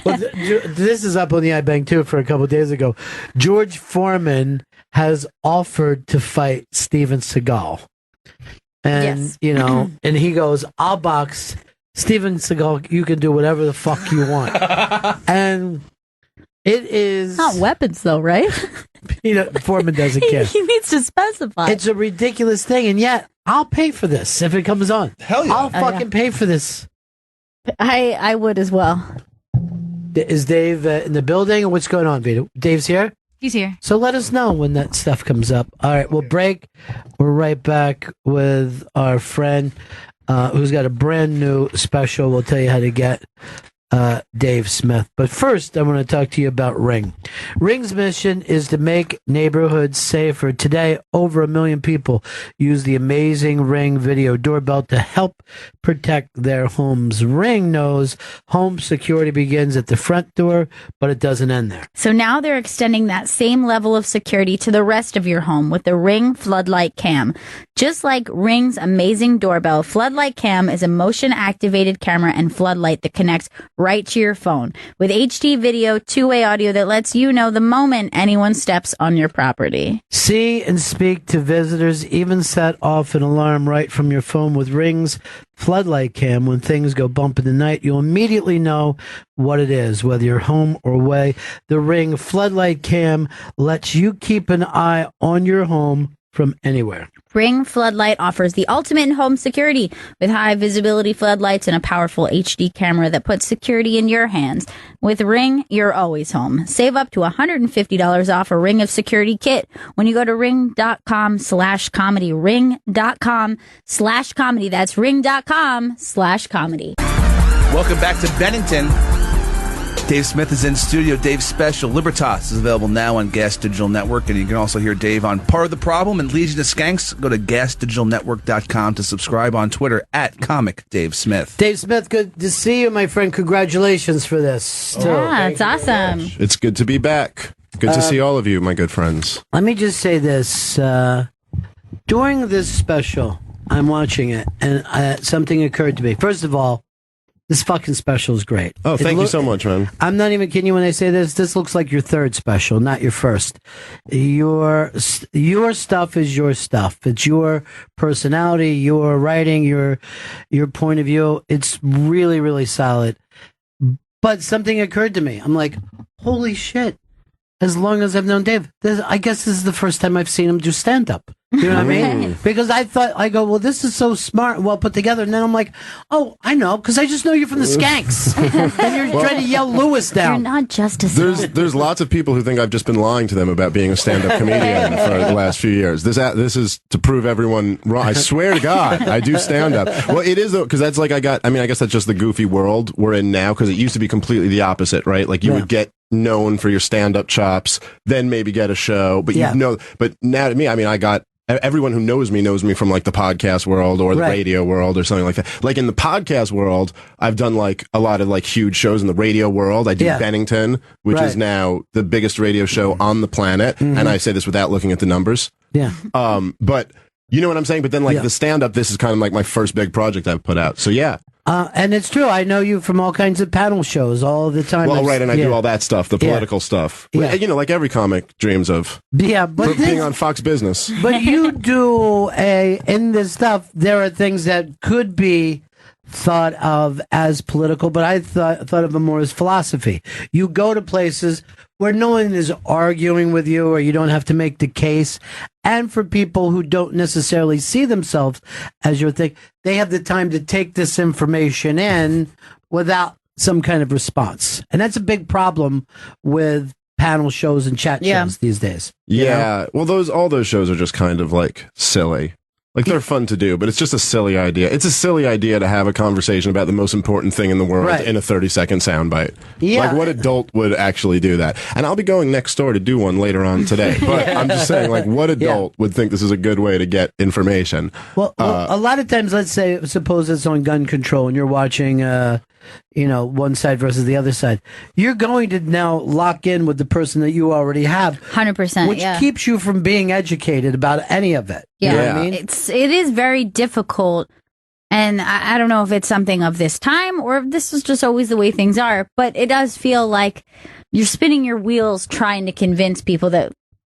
Well, this is up on the iBank too for a couple of days ago. George Foreman has offered to fight Steven Seagal. And, and he goes, I'll box Steven Seagal. You can do whatever the fuck you want. And it is... Not weapons, though, right? Foreman doesn't care. He needs to specify. It's a ridiculous thing, and yet I'll pay for this if it comes on. Hell yeah. I'll fucking pay for this. I would as well. Is Dave in the building, or what's going on, Vito? Dave's here? He's here. So let us know when that stuff comes up. All right, we'll break. We're right back with our friend who's got a brand new special. We'll tell you how to get Dave Smith. But first, I want to talk to you about Ring. Ring's mission is to make neighborhoods safer. Today, over 1 million people use the amazing Ring video doorbell to help protect their homes. Ring knows home security begins at the front door, but it doesn't end there. So now they're extending that same level of security to the rest of your home with the Ring Floodlight Cam. Just like Ring's amazing doorbell, Floodlight Cam is a motion-activated camera and floodlight that connects right to your phone with HD video, two-way audio that lets you know the moment anyone steps on your property. See and speak to visitors, even set off an alarm right from your phone with Ring's Floodlight Cam. When things go bump in the night, you'll immediately know what it is, whether you're home or away. The Ring Floodlight Cam lets you keep an eye on your home from anywhere. Ring Floodlight offers the ultimate in home security with high visibility floodlights and a powerful HD camera that puts security in your hands. With Ring, you're always home. Save up to $150 off a Ring of Security kit when you go to ring.com/comedy. Ring.com/comedy. That's ring.com/comedy. Welcome back to Bennington. Dave Smith is in studio. Dave's special, Libertas, is available now on Gas Digital Network, and you can also hear Dave on Part of the Problem and Legion of Skanks. Go to gasdigitalnetwork.com to subscribe on Twitter at Comic Dave Smith. Dave Smith, good to see you, my friend. Congratulations for this. Yeah, it's awesome. It's good to be back. Good to see all of you, my good friends. Let me just say this. During this special, I'm watching it, and something occurred to me. First of all, this fucking special is great. Oh, thank you so much, man. I'm not even kidding you when I say this. This looks like your third special, not your first. Your stuff is your stuff. It's your personality, your writing, your point of view. It's really, really solid. But something occurred to me. I'm like, holy shit. As long as I've known Dave, I guess this is the first time I've seen him do stand-up. You know what I mean? Because I go, well, this is so smart and well put together. And then I'm like, oh, I know, because I just know you from the Skanks. And you're trying to yell Lewis down. You're not just a There's lots of people who think I've just been lying to them about being a stand-up comedian for the last few years. This is to prove everyone wrong. I swear to God, I do stand-up. Well, it is, though, because that's like I guess that's just the goofy world we're in now, because it used to be completely the opposite, right? Like you would get known for your stand-up chops, then maybe get a show, but but now to me, I mean, everyone who knows me from like the podcast world or the radio world or something like that. Like in the podcast world, I've done like a lot of like huge shows in the radio world. I do Bennington, which is now the biggest radio show on the planet. And I say this without looking at the numbers. Yeah. But you know what I'm saying? But then like the stand-up, this is kind of like my first big project I've put out. So yeah. And it's true. I know you from all kinds of panel shows all the time. Well, right, and I do all that stuff, the political stuff. Yeah. You know, like every comic dreams of. Yeah, but being on Fox Business. But you do in this stuff, there are things that could be thought of as political, but I thought of them more as philosophy. You go to places where no one is arguing with you, or you don't have to make the case. And for people who don't necessarily see themselves as your thing, they have the time to take this information in without some kind of response. And that's a big problem with panel shows and chat shows these days. Yeah. Well, all those shows are just kind of like silly. Like, they're fun to do, but it's just a silly idea. It's a silly idea to have a conversation about the most important thing in the world in a 30-second soundbite. Yeah. Like, what adult would actually do that? And I'll be going next door to do one later on today. But I'm just saying, like, what adult would think this is a good way to get information? Well, a lot of times, let's say, suppose it's on gun control and you're watching, one side versus the other side. You're going to now lock in with the person that you already have. 100%. Which keeps you from being educated about any of it. Yeah. You know what I mean? It is very difficult. And I don't know if it's something of this time or if this is just always the way things are, but it does feel like you're spinning your wheels trying to convince people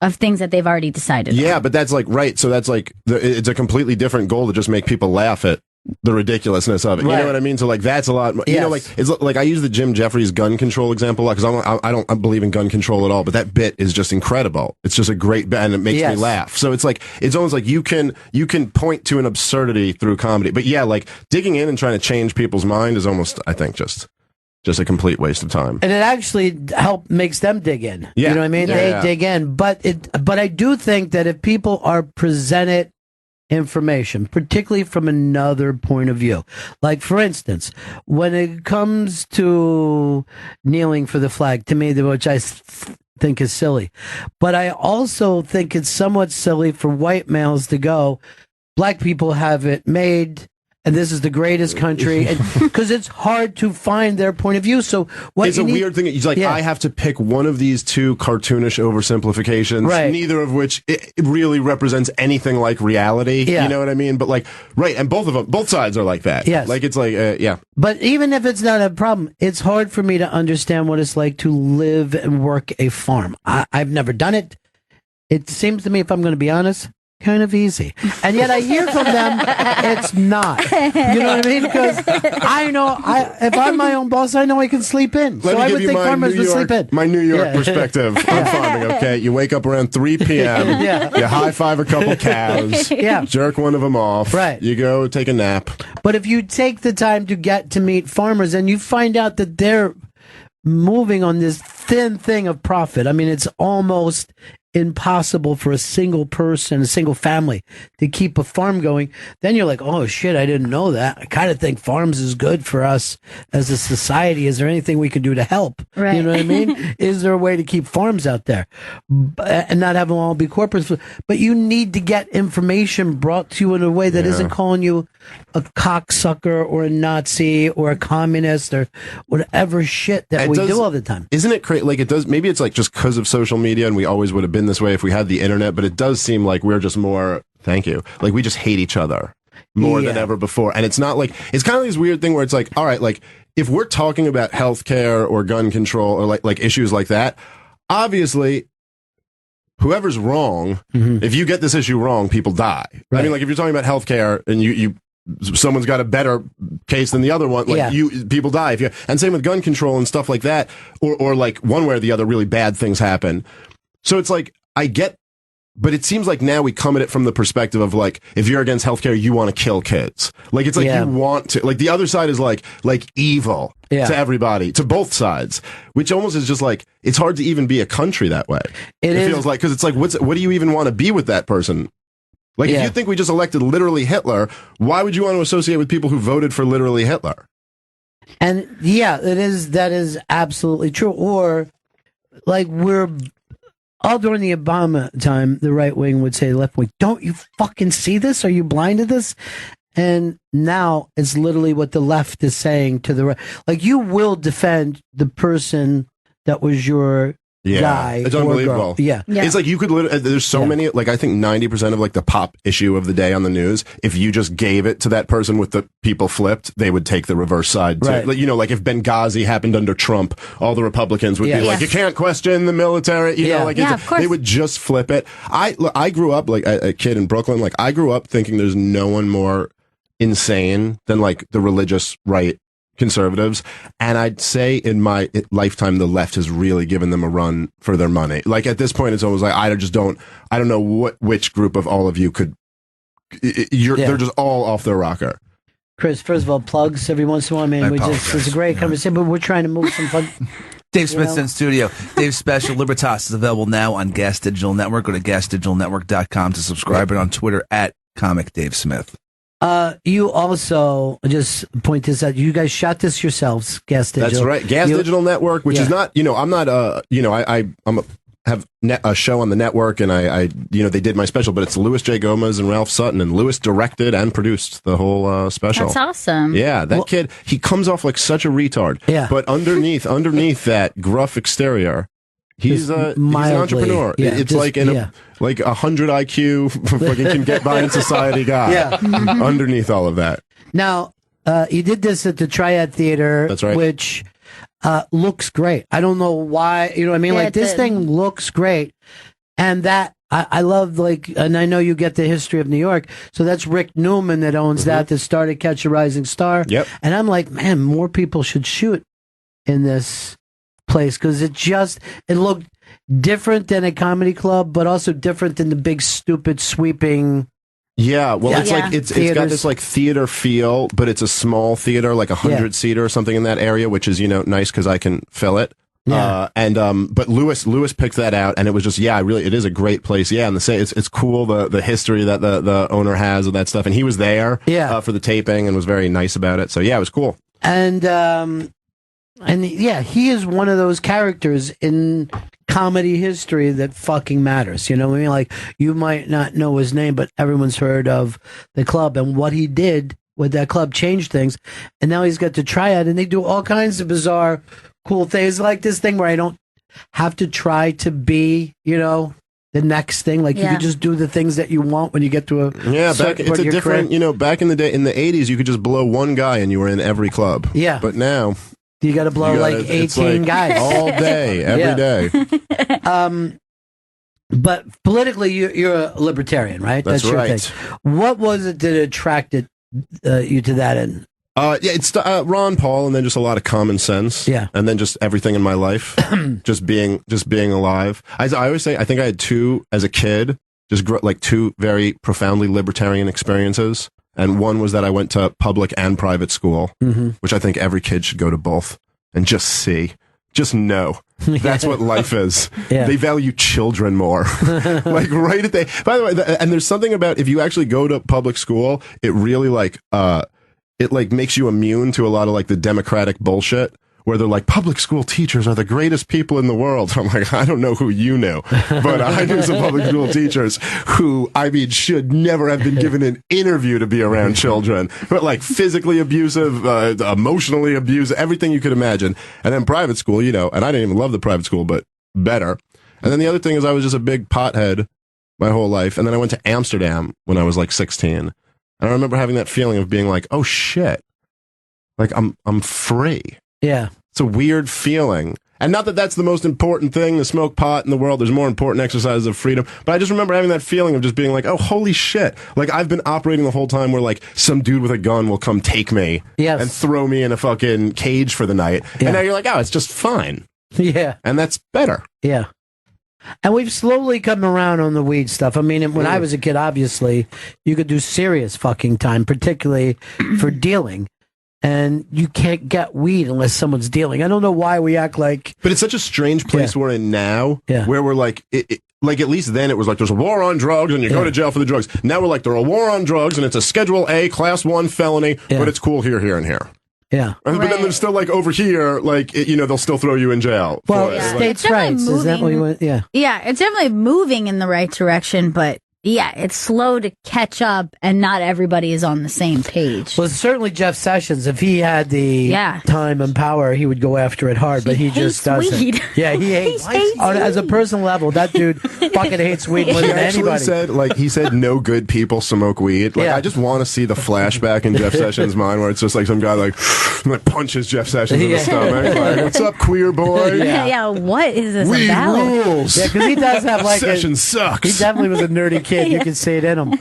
of things that they've already decided. Yeah, but that's like, right. So that's like, it's a completely different goal to just make people laugh at the ridiculousness of it. You know what I mean? So like, that's a lot. You know, like, it's like, I use the Jim Jeffries gun control example because I don't believe in gun control at all, but that bit is just incredible. It's just a great bit and it makes me laugh. So it's like, it's almost like you can point to an absurdity through comedy, but yeah, like digging in and trying to change people's mind is almost, I think, just a complete waste of time. And it actually makes them dig in. Yeah. You know what I mean? They dig in, but I do think that if people are presented information, particularly from another point of view. Like, for instance, when it comes to kneeling for the flag, to me, which I think is silly, but I also think it's somewhat silly for white males to go, black people have it made, and this is the greatest country, because it's hard to find their point of view. So it's a weird thing. It's like, I have to pick one of these two cartoonish oversimplifications, neither of which it really represents anything like reality. You know what I mean? But like, and both sides are like that. Yes. Like, it's like, But even if it's not a problem, it's hard for me to understand what it's like to live and work a farm. I've never done it. It seems to me, if I'm going to be honest, kind of easy. And yet I hear from them it's not. You know what I mean? Because I know if I'm my own boss, I know I can sleep in. Let me I give would you think farmers would sleep in. My New York perspective on farming, okay? You wake up around 3 p.m., you high-five a couple cows, jerk one of them off, you go take a nap. But if you take the time to get to meet farmers and you find out that they're moving on this thin thing of profit, I mean, it's almost impossible for a single person, a single family to keep a farm going, then you're like, oh shit, I didn't know that. I kind of think farms is good for us as a society. Is there anything we could do to help? Right. You know what I mean? Is there a way to keep farms out there and not have them all be corporates? But you need to get information brought to you in a way that isn't calling you a cocksucker or a Nazi or a communist or whatever shit that we do all the time. Isn't it crazy? Like, it does, maybe it's like just because of social media, and we always would have been this way if we had the internet, but it does seem like we're just more, like we just hate each other more than ever before. And it's not like, it's kind of this weird thing where it's like, all right, like if we're talking about healthcare or gun control or like issues like that, obviously whoever's wrong, if you get this issue wrong, people die. I mean, like if you're talking about healthcare and someone's got a better case than the other one, like people die. And same with gun control and stuff like that, or like one way or the other, really bad things happen. So it's like, I get, but it seems like now we come at it from the perspective of like, if you're against healthcare, you want to kill kids. Like, it's like you want to, like the other side is like evil to everybody, to both sides, which almost is just like, it's hard to even be a country that way. It feels like, because it's like, what do you even want to be with that person? Like, if you think we just elected literally Hitler, why would you want to associate with people who voted for literally Hitler? And that is absolutely true. Or like all during the Obama time, the right wing would say to the left wing, don't you fucking see this? Are you blind to this? And now it's literally what the left is saying to the right. Like, you will defend the person that was your guy. It's or unbelievable. Girl. Yeah. It's like you could literally, there's so many, like I think 90% of like the pop issue of the day on the news, if you just gave it to that person with the people flipped, they would take the reverse side too. Right. Like, you know, like if Benghazi happened under Trump, all the Republicans would be like, you can't question the military, you know, like of course. they would just flip it. I grew up like a kid in Brooklyn, like I grew up thinking there's no one more insane than like the religious right conservatives. And I'd say in my lifetime, the left has really given them a run for their money. Like at this point, it's almost like I don't know which group of all of you could. They're just all off their rocker. Chris, first of all, plugs every once in a while. I mean, it's a great conversation, but we're trying to move some fun. Dave Smith's in studio. Dave's special, Libertas, is available now on Gas Digital Network. Go to gasdigitalnetwork.com to subscribe, and on Twitter at Comic Dave Smith. You also, just point this out, you guys shot this yourselves, Gas Digital. That's right. Gas Digital Network, which is not, I'm not, have a show on the network, and I they did my special, but it's Louis J. Gomez and Ralph Sutton, and Louis directed and produced the whole special. That's awesome. Yeah, that kid, he comes off like such a retard. Yeah. But underneath that gruff exterior, he's an entrepreneur. Yeah, it's like 100 IQ, fucking can get by in society guy. Yeah. Underneath all of that. Now, you did this at the Triad Theater. That's right. Which looks great. I don't know why, you know what I mean? Yeah, like this thing looks great. And that, I love, like, and I know you get the history of New York. So that's Rick Newman that owns that started Catch a Rising Star. Yep. And I'm like, man, more people should shoot in this place because it looked different than a comedy club, but also different than the big, stupid, sweeping. Yeah, well, it's like it's got this like theater feel, but it's a small theater, like 100-seater or something in that area, which is nice because I can fill it. Yeah. But Louis picked that out, and it was just it is a great place. Yeah, and it's cool the history that the owner has of that stuff, and he was there for the taping and was very nice about it. So yeah, it was cool. And he is one of those characters in comedy history that fucking matters. You know what I mean? Like, you might not know his name, but everyone's heard of the club, and what he did with that club changed things. And now he's got the Triad, and they do all kinds of bizarre, cool things, like this thing where I don't have to try to be, the next thing. Like, you could just do the things that you want when you get to a it's a different, back in the day, in the 80s, you could just blow one guy and you were in every club. Yeah. But now you got to blow 18 guys all day, every day. But politically, you're a libertarian, right? That's your right. thing. What was it that attracted you to that end? It's Ron Paul, and then just a lot of common sense. Yeah, and then just everything in my life, just being alive. I always say I think I had two as a kid, two very profoundly libertarian experiences. And one was that I went to public and private school, which I think every kid should go to both and just know that's what life is. Yeah. They value children more. By the way, and there's something about if you actually go to public school, it really makes you immune to a lot of the democratic bullshit where they're like, public school teachers are the greatest people in the world. I'm like, I don't know who you knew, but I knew some public school teachers who, should never have been given an interview to be around children, but physically abusive, emotionally abusive, everything you could imagine. And then private school, and I didn't even love the private school, but better. And then the other thing is I was just a big pothead my whole life. And then I went to Amsterdam when I was 16. And I remember having that feeling of being like, oh shit, I'm free. Yeah. It's a weird feeling. And not that that's the most important thing to smoke pot in the world. There's more important exercises of freedom. But I just remember having that feeling of just being like, oh, holy shit. I've been operating the whole time where some dude with a gun will come take me and throw me in a fucking cage for the night. Yeah. And now you're like, oh, it's just fine. Yeah. And that's better. Yeah. And we've slowly come around on the weed stuff. I mean, when I was a kid, obviously, you could do serious fucking time, particularly for dealing. And you can't get weed unless someone's dealing. I don't know why we act like... But it's such a strange place we're in now, where we're at least then it was there's a war on drugs and you go to jail for the drugs. Now we're there's a war on drugs and it's a Schedule A, Class 1 felony, but it's cool here, here, and here. Yeah. But then there's still over here, they'll still throw you in jail. Well, states' rights, is that what you want? Yeah. Yeah, it's definitely moving in the right direction, but yeah, it's slow to catch up, and not everybody is on the same page. Well, certainly Jeff Sessions, if he had the time and power, he would go after it hard, but he just doesn't. Weed. Yeah, he hates weed. As a personal level, that dude fucking hates weed more than anybody. He said no good people smoke weed. I just want to see the flashback in Jeff Sessions' mind where it's just some guy punches Jeff Sessions in the stomach. What's up, queer boy? Yeah, what is this weed about? Rules. Yeah, because he does have Sessions sucks. He definitely was a nerdy kid kid. You can see it in them.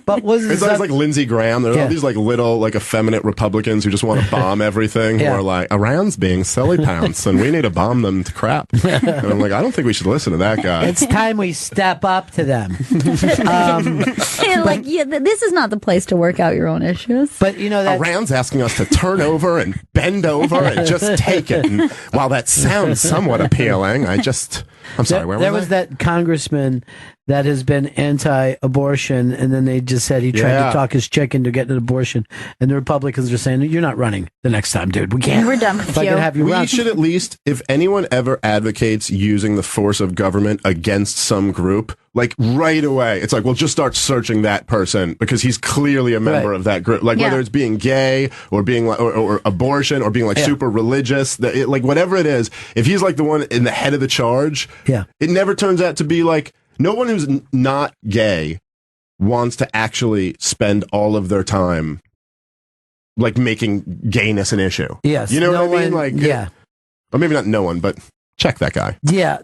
But it's always like Lindsey Graham. There's all these like little like effeminate Republicans who just want to bomb everything. Who are like, Iran's being silly pants, and we need to bomb them to crap. And I'm like, I don't think we should listen to that guy. It's time we step up to them. This is not the place to work out your own issues. But you know that Iran's asking us to turn over and bend over and just take it. And while that sounds somewhat appealing, I'm sorry. Where there was was that congressman that has been anti-abortion, and then they just said he tried to talk his chick into getting an abortion, and the Republicans are saying, "You're not running the next time, dude. We can't. We're done with you. Have you we run." should at least, if anyone ever advocates using the force of government against some group, like right away, it's like, well, just start searching that person because he's clearly a member of that group. Like whether it's being gay or being like, or abortion or being like super religious, like whatever it is, if he's like the one in the head of the charge, it never turns out to be like. No one who's not gay wants to actually spend all of their time like making gayness an issue. Yes. You know what I mean? Like, or maybe not no one, but check that guy. Yeah.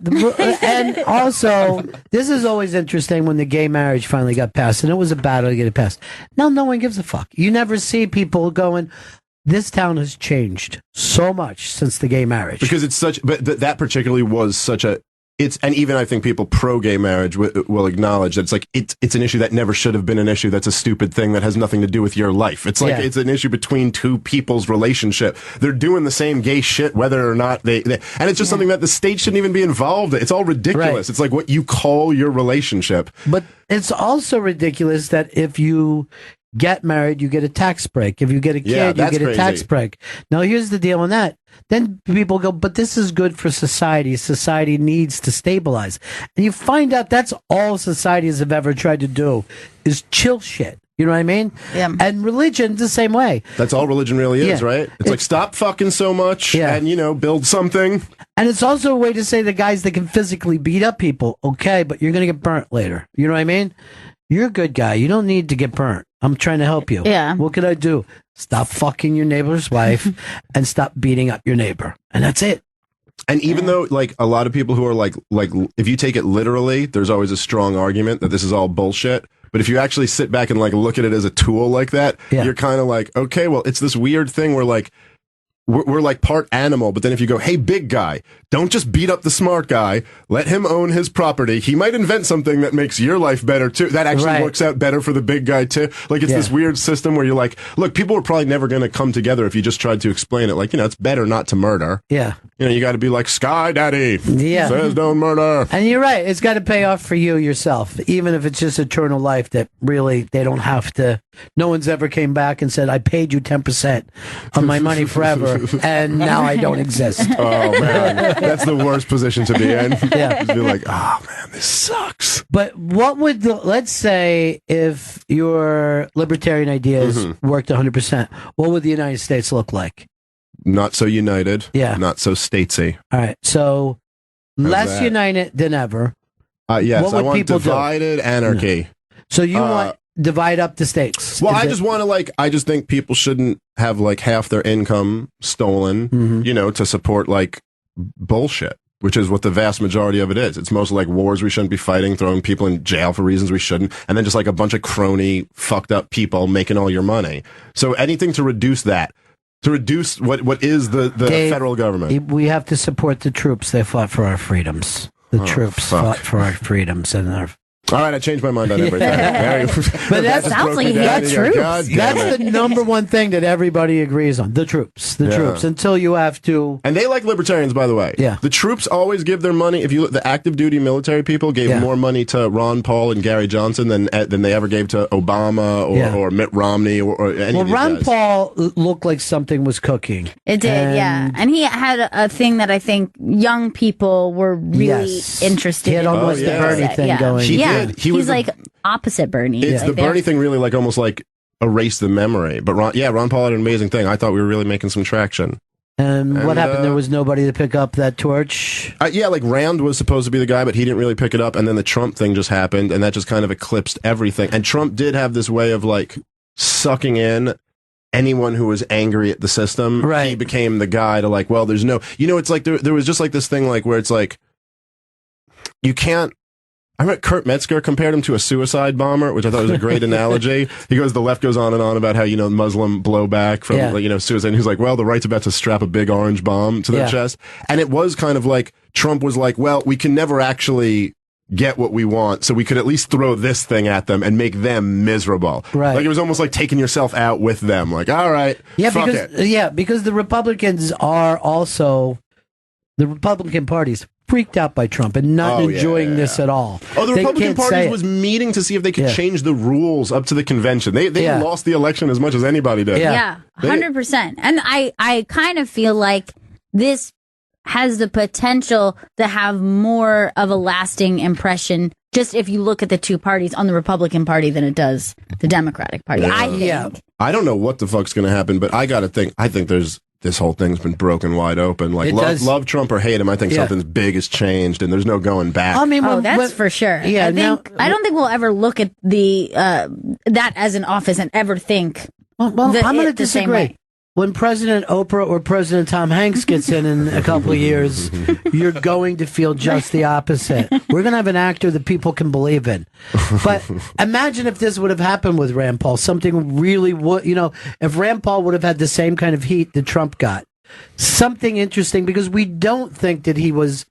And also, this is always interesting when the gay marriage finally got passed, and it was a battle to get it passed. Now, no one gives a fuck. You never see people going, this town has changed so much since the gay marriage. Because it's such, but that particularly was such a, and even I think people pro-gay marriage will acknowledge that it's like, it's an issue that never should have been an issue. That's a stupid thing that has nothing to do with your life. It's like, it's an issue between two people's relationship. They're doing the same gay shit, whether or not they and it's just something that the state shouldn't even be involved in. It's all ridiculous. Right. It's like what you call your relationship. But it's also ridiculous that if you get married, you get a tax break. If you get a kid, you get a tax break. Now, here's the deal on that. Then people go, but this is good for society. Society needs to stabilize. And you find out that's all societies have ever tried to do is chill shit. You know what I mean? Yeah. And religion, the same way. That's all religion really is, right? It's like, stop fucking so much and, build something. And it's also a way to say the guys that can physically beat up people, okay, but you're going to get burnt later. You know what I mean? You're a good guy. You don't need to get burnt. I'm trying to help you. Yeah. What could I do? Stop fucking your neighbor's wife and stop beating up your neighbor. And that's it. And even though, like, a lot of people who are like, if you take it literally, there's always a strong argument that this is all bullshit. But if you actually sit back and, like, look at it as a tool like that, you're kind of like, okay, well, it's this weird thing where, like, we're like part animal, but then if you go, hey, big guy, don't just beat up the smart guy. Let him own his property. He might invent something that makes your life better, too. That actually works out better for the big guy, too. Like, it's this weird system where you're like, look, people are probably never going to come together if you just tried to explain it. Like, it's better not to murder. Yeah. You got to be like, Sky Daddy says don't murder. And you're right. It's got to pay off for you yourself, even if it's just eternal life that really they don't have to. No one's ever came back and said, I paid you 10% of my money forever, and now I don't exist. Oh, man. That's the worst position to be in. Yeah. Just be like, oh, man, this sucks. But what would let's say if your libertarian ideas worked 100%, what would the United States look like? Not so united. Yeah. Not so statesy. All right. So less united than ever. Yes, I want divided anarchy. So you want divide up the states? Well, I just think people shouldn't have like half their income stolen, to support like bullshit, which is what the vast majority of it is. It's mostly like wars we shouldn't be fighting, throwing people in jail for reasons we shouldn't, and then just like a bunch of crony, fucked up people making all your money. So anything to reduce that. To reduce what is the Dave, federal government. We have to support the troops. They fought for our freedoms. The troops fought for our freedoms and our... All right, I changed my mind on everything. But that sounds like that's true. That's the number one thing that everybody agrees on. The troops. The troops. Until you have to... And they like libertarians, by the way. Yeah. The troops always give their money. If you the active duty military people gave more money to Ron Paul and Gary Johnson than they ever gave to Obama or Mitt Romney or any of these Ron guys. Paul looked like something was cooking. It did, and he had a thing that I think young people were really interested in. He had almost the Bernie thing going. He did. He's like opposite Bernie. It's the Bernie thing really like almost like erased the memory. But Ron Paul had an amazing thing. I thought we were really making some traction. And what happened? There was nobody to pick up that torch? Like Rand was supposed to be the guy, but he didn't really pick it up. And then the Trump thing just happened, and that just kind of eclipsed everything. And Trump did have this way of like sucking in anyone who was angry at the system. Right. He became the guy to like, well, there's no... it's like there was just like this thing like where it's like, you can't... I remember Kurt Metzger compared him to a suicide bomber, which I thought was a great analogy. He goes, the left goes on and on about how, Muslim blowback from, suicide. And he's like, well, the right's about to strap a big orange bomb to their chest. And it was kind of like, Trump was like, well, we can never actually get what we want, so we could at least throw this thing at them and make them miserable. Right. Like, it was almost like taking yourself out with them. Like, all right, fuck it. Because the Republicans are also, the Republican Party's freaked out by Trump and not enjoying this at all. Oh, the Republican Party was meeting to see if they could change the rules up to the convention. They lost the election as much as anybody did. Yeah, 100%. And I kind of feel like this has the potential to have more of a lasting impression, just if you look at the two parties on the Republican Party than it does the Democratic Party. I think. I don't know what the fuck's going to happen, but I think this whole thing's been broken wide open. Like, love Trump or hate him, I think something's big has changed, and there's no going back. I mean, that's for sure. Yeah, I don't think we'll ever look at the that as an office and ever think. I'm going to disagree. When President Oprah or President Tom Hanks gets in a couple of years, you're going to feel just the opposite. We're going to have an actor that people can believe in. But imagine if this would have happened with Rand Paul. Something really would, if Rand Paul would have had the same kind of heat that Trump got. Something interesting, because we don't think that he was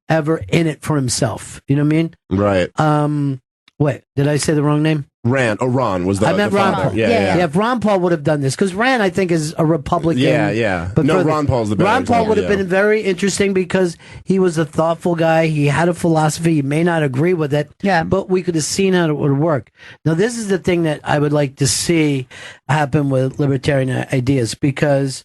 ever in it for himself. You know what I mean? Right. Wait, did I say the wrong name? Ron was the I meant the Ron father. Paul. Yeah, if Ron Paul would have done this, because Rand, I think, is a Republican. Yeah. But Ron Paul's the better Ron Paul would have been very interesting because he was a thoughtful guy. He had a philosophy. He may not agree with it, but we could have seen how it would work. Now, this is the thing that I would like to see happen with libertarian ideas, because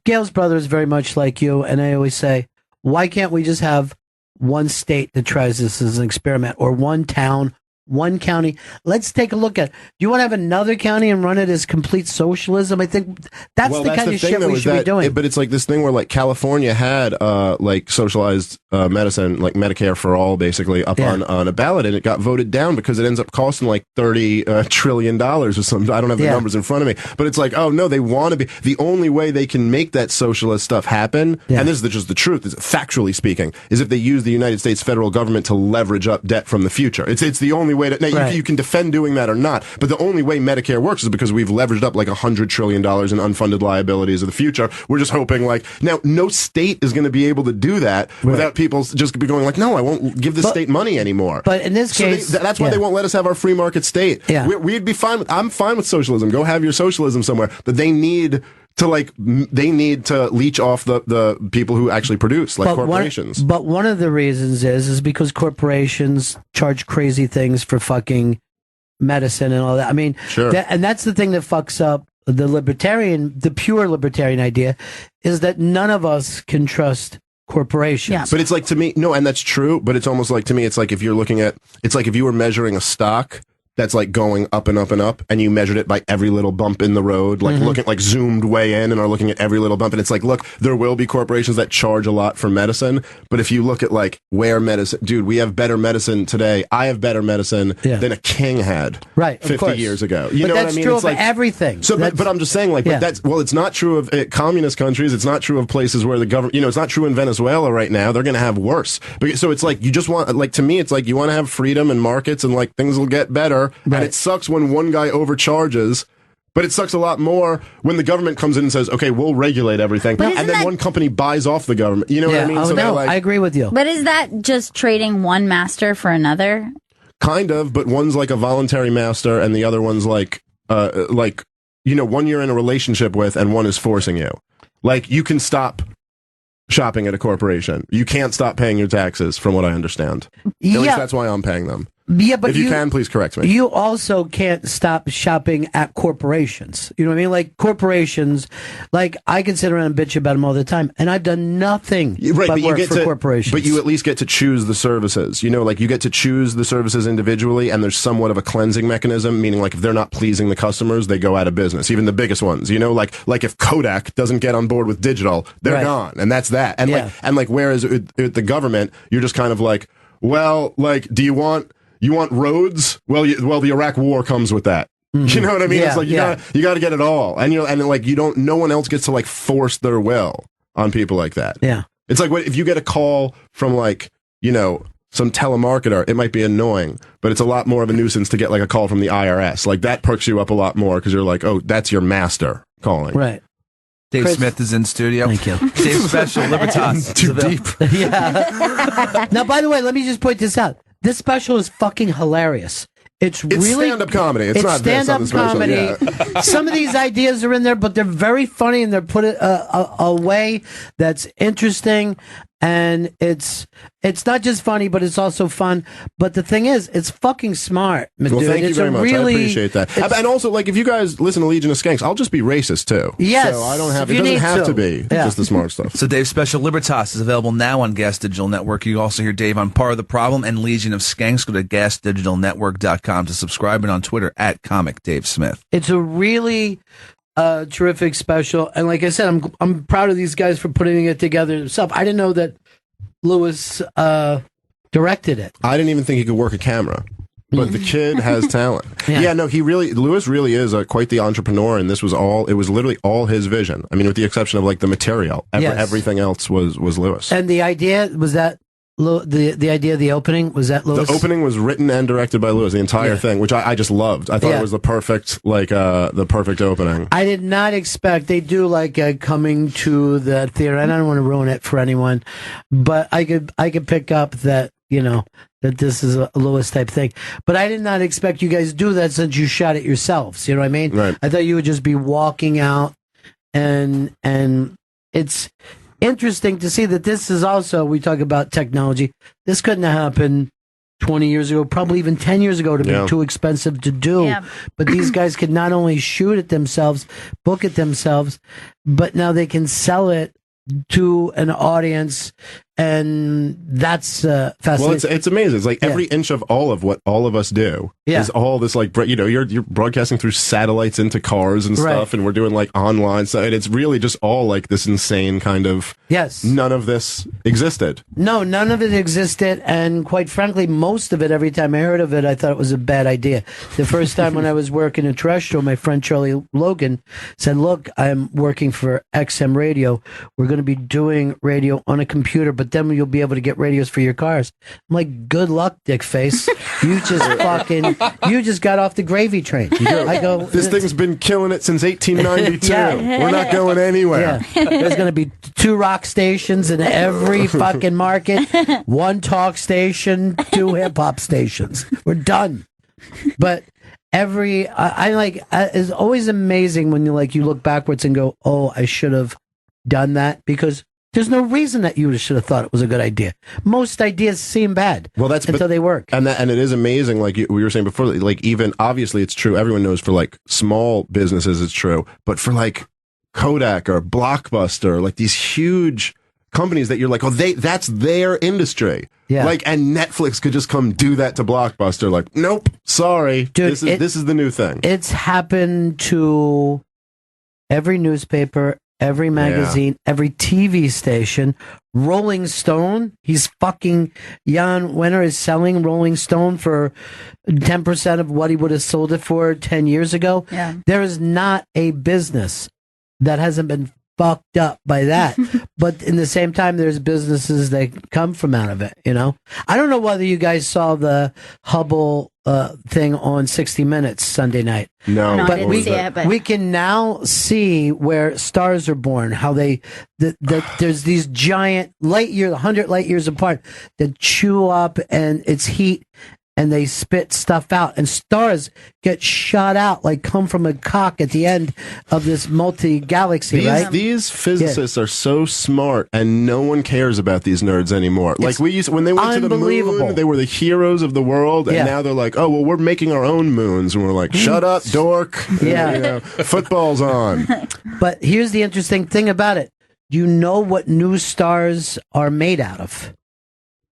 Gail's brother is very much like you, and I always say, why can't we just have one state that tries this as an experiment, or one town, one county? Let's take a look at. Do you want to have another county and run it as complete socialism? I think that's the kind of shit we should be doing. But it's like this thing where, like, California had like socialized medicine, like Medicare for all, basically up on a ballot, and it got voted down because it ends up costing like $30 trillion or something. I don't have the numbers in front of me, but it's like, oh no, they want to be. The only way they can make that socialist stuff happen, and this is just the truth, is factually speaking, is if they use the United States federal government to leverage up debt from the future. It's the only way to. Now, you can defend doing that or not, but the only way Medicare works is because we've leveraged up like $100 trillion in unfunded liabilities of the future. We're just hoping, like, now no state is going to be able to do that without people just be going like, no, I won't give the state money anymore. But in this case, that's why they won't let us have our free market state. Yeah. We'd be fine. I'm fine with socialism. Go have your socialism somewhere, but they need to leech off the people who actually produce, like corporations. But one of the reasons is because corporations charge crazy things for fucking medicine and all that. I mean, and that's the thing that fucks up the pure libertarian idea, is that none of us can trust corporations. Yeah. But it's like, to me, no, and that's true, but it's almost like, to me, it's like if you're looking at, it's like if you were measuring a stock that's like going up and up and up, and you measured it by every little bump in the road, like looking, like zoomed way in and are looking at every little bump. And it's like, look, there will be corporations that charge a lot for medicine, but if you look at like where medicine, dude, we have better medicine today. I have better medicine than a king had 50 years ago. You know what I mean? That's true it's of like, everything. So, but I'm just saying, like, but that's, well, it's not true of communist countries. It's not true of places where the government, it's not true in Venezuela right now. They're going to have worse. So it's like, you just want, like, to me, it's like you want to have freedom and markets, and like things will get better. And it sucks when one guy overcharges, but it sucks a lot more when the government comes in and says, okay, we'll regulate everything, and then one company buys off the government. You know what I mean? Oh, so no, I agree with you. But is that just trading one master for another? Kind of, but one's like a voluntary master, and the other one's like one you're in a relationship with, and one is forcing you. Like, you can stop shopping at a corporation. You can't stop paying your taxes, from what I understand. At least that's why I'm paying them. Yeah, but if you can, please correct me. You also can't stop shopping at corporations. You know what I mean? Like, corporations, like, I can sit around and bitch about them all the time, and I've done nothing but work for corporations. But you at least get to choose the services. Like, you get to choose the services individually, and there's somewhat of a cleansing mechanism, meaning, like, if they're not pleasing the customers, they go out of business. Even the biggest ones, like if Kodak doesn't get on board with digital, they're gone, and that's that. And whereas with the government, you're just kind of like, well, like, do you want roads? Well, the Iraq War comes with that. You know what I mean? It's like you gotta get it all, and no one else gets to like force their will on people like that. Yeah, it's like if you get a call from some telemarketer, it might be annoying, but it's a lot more of a nuisance to get like a call from the IRS. Like that perks you up a lot more because you're like, oh, that's your master calling. Right. Dave Chris. Smith is in studio. Thank you. Dave Special, Libertas. Too deep. Yeah. Now, by the way, let me just point this out. This special is fucking hilarious. It's really stand-up comedy. It's not stand-up this on the comedy. special, yeah. Some of these ideas are in there, but they're very funny and they're put a way that's interesting. And it's not just funny, but it's also fun. But the thing is, it's fucking smart, Well, dude. thank you It's very a much. really- I appreciate that. And also, like, if you guys listen to Legion of Skanks, I'll just be racist too. Yes, so I don't have. if It you doesn't need have to. to be Yeah. just the smart stuff. So Dave's Special Libertas is available now on Gas Digital Network. You also hear Dave on Part of the Problem and Legion of Skanks. Go to gasdigitalnetwork.com to subscribe, and on Twitter at Comic Dave Smith. It's a really terrific special, and like I said, I'm proud of these guys for putting it together themselves. I didn't know that Lewis directed it. I didn't even think he could work a camera. But the kid has talent. Yeah. No, Lewis really is quite the entrepreneur, and it was literally all his vision. I mean, with the exception of like the material, Yes. everything else was Lewis. And the idea was that the idea of the opening was that Lewis. The opening was written and directed by Lewis, the entire thing, which I just loved. I thought it was the perfect opening. I did not expect they do like coming to the theater, and I don't want to ruin it for anyone, but I could pick up that that this is a Lewis type thing. But I did not expect you guys to do that since you shot it yourselves. You know what I mean? Right. I thought you would just be walking out, and it's interesting to see that this is also, we talk about technology. This couldn't have happened 20 years ago, probably even 10 years ago, to be too expensive to do. Yeah. But these guys could not only shoot it themselves, book it themselves, but now they can sell it to an audience, and that's fascinating. Well, it's amazing. It's like every inch of all of what all of us do is all this like you're broadcasting through satellites into cars and stuff, and we're doing like online stuff, and it's really just all like this insane kind of none of this existed. No, none of it existed, and quite frankly, most of it, every time I heard of it, I thought it was a bad idea. The first time when I was working in terrestrial, my friend Charlie Logan said, "Look, I'm working for XM Radio. We're going to be doing radio on a computer, but then you'll be able to get radios for your cars." I'm like, "Good luck, dick face. You just got off the gravy train." I go, "This thing's been killing it since 1892. We're not going anywhere." Yeah. There's going to be 2 rock stations in every fucking market, 1 talk station, 2 hip hop stations. We're done. But it's always amazing when you look backwards and go, "Oh, I should have done that," because there's no reason that you should have thought it was a good idea. Most ideas seem bad until they work. And it is amazing, like we were saying before, like even obviously it's true. Everyone knows for like small businesses it's true, but for like Kodak or Blockbuster, like these huge companies that you're like, oh, that's their industry. Yeah. Like, and Netflix could just come do that to Blockbuster. Like, nope, sorry, dude, this is the new thing. It's happened to every newspaper, every magazine, every TV station. Rolling Stone, Jan Wenner is selling Rolling Stone for 10% of what he would have sold it for 10 years ago. Yeah. There is not a business that hasn't been fucked up by that. But in the same time, there's businesses that come from out of it, I don't know whether you guys saw the Hubble thing on 60 Minutes Sunday night. No, I didn't see it, but we can now see where stars are born, how there's these giant 100 light years apart, that chew up and it's heat, and they spit stuff out, and stars get shot out, come from a cock at the end of this multi-galaxy, right? These physicists are so smart, and no one cares about these nerds anymore. Like when they went to the moon, they were the heroes of the world, and now they're like, oh, well, we're making our own moons, and we're like, shut up, dork. Yeah. Football's on. But here's the interesting thing about it. You know what new stars are made out of?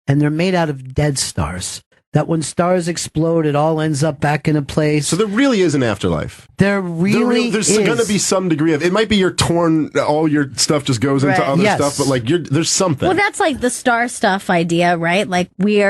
And they're made out of dead stars. That when stars explode, it all ends up back in a place. So there really is an afterlife. There's going to be some degree of, it might be you're torn, all your stuff just goes into other stuff, but there's something. Well, that's like the star stuff idea, right? Like we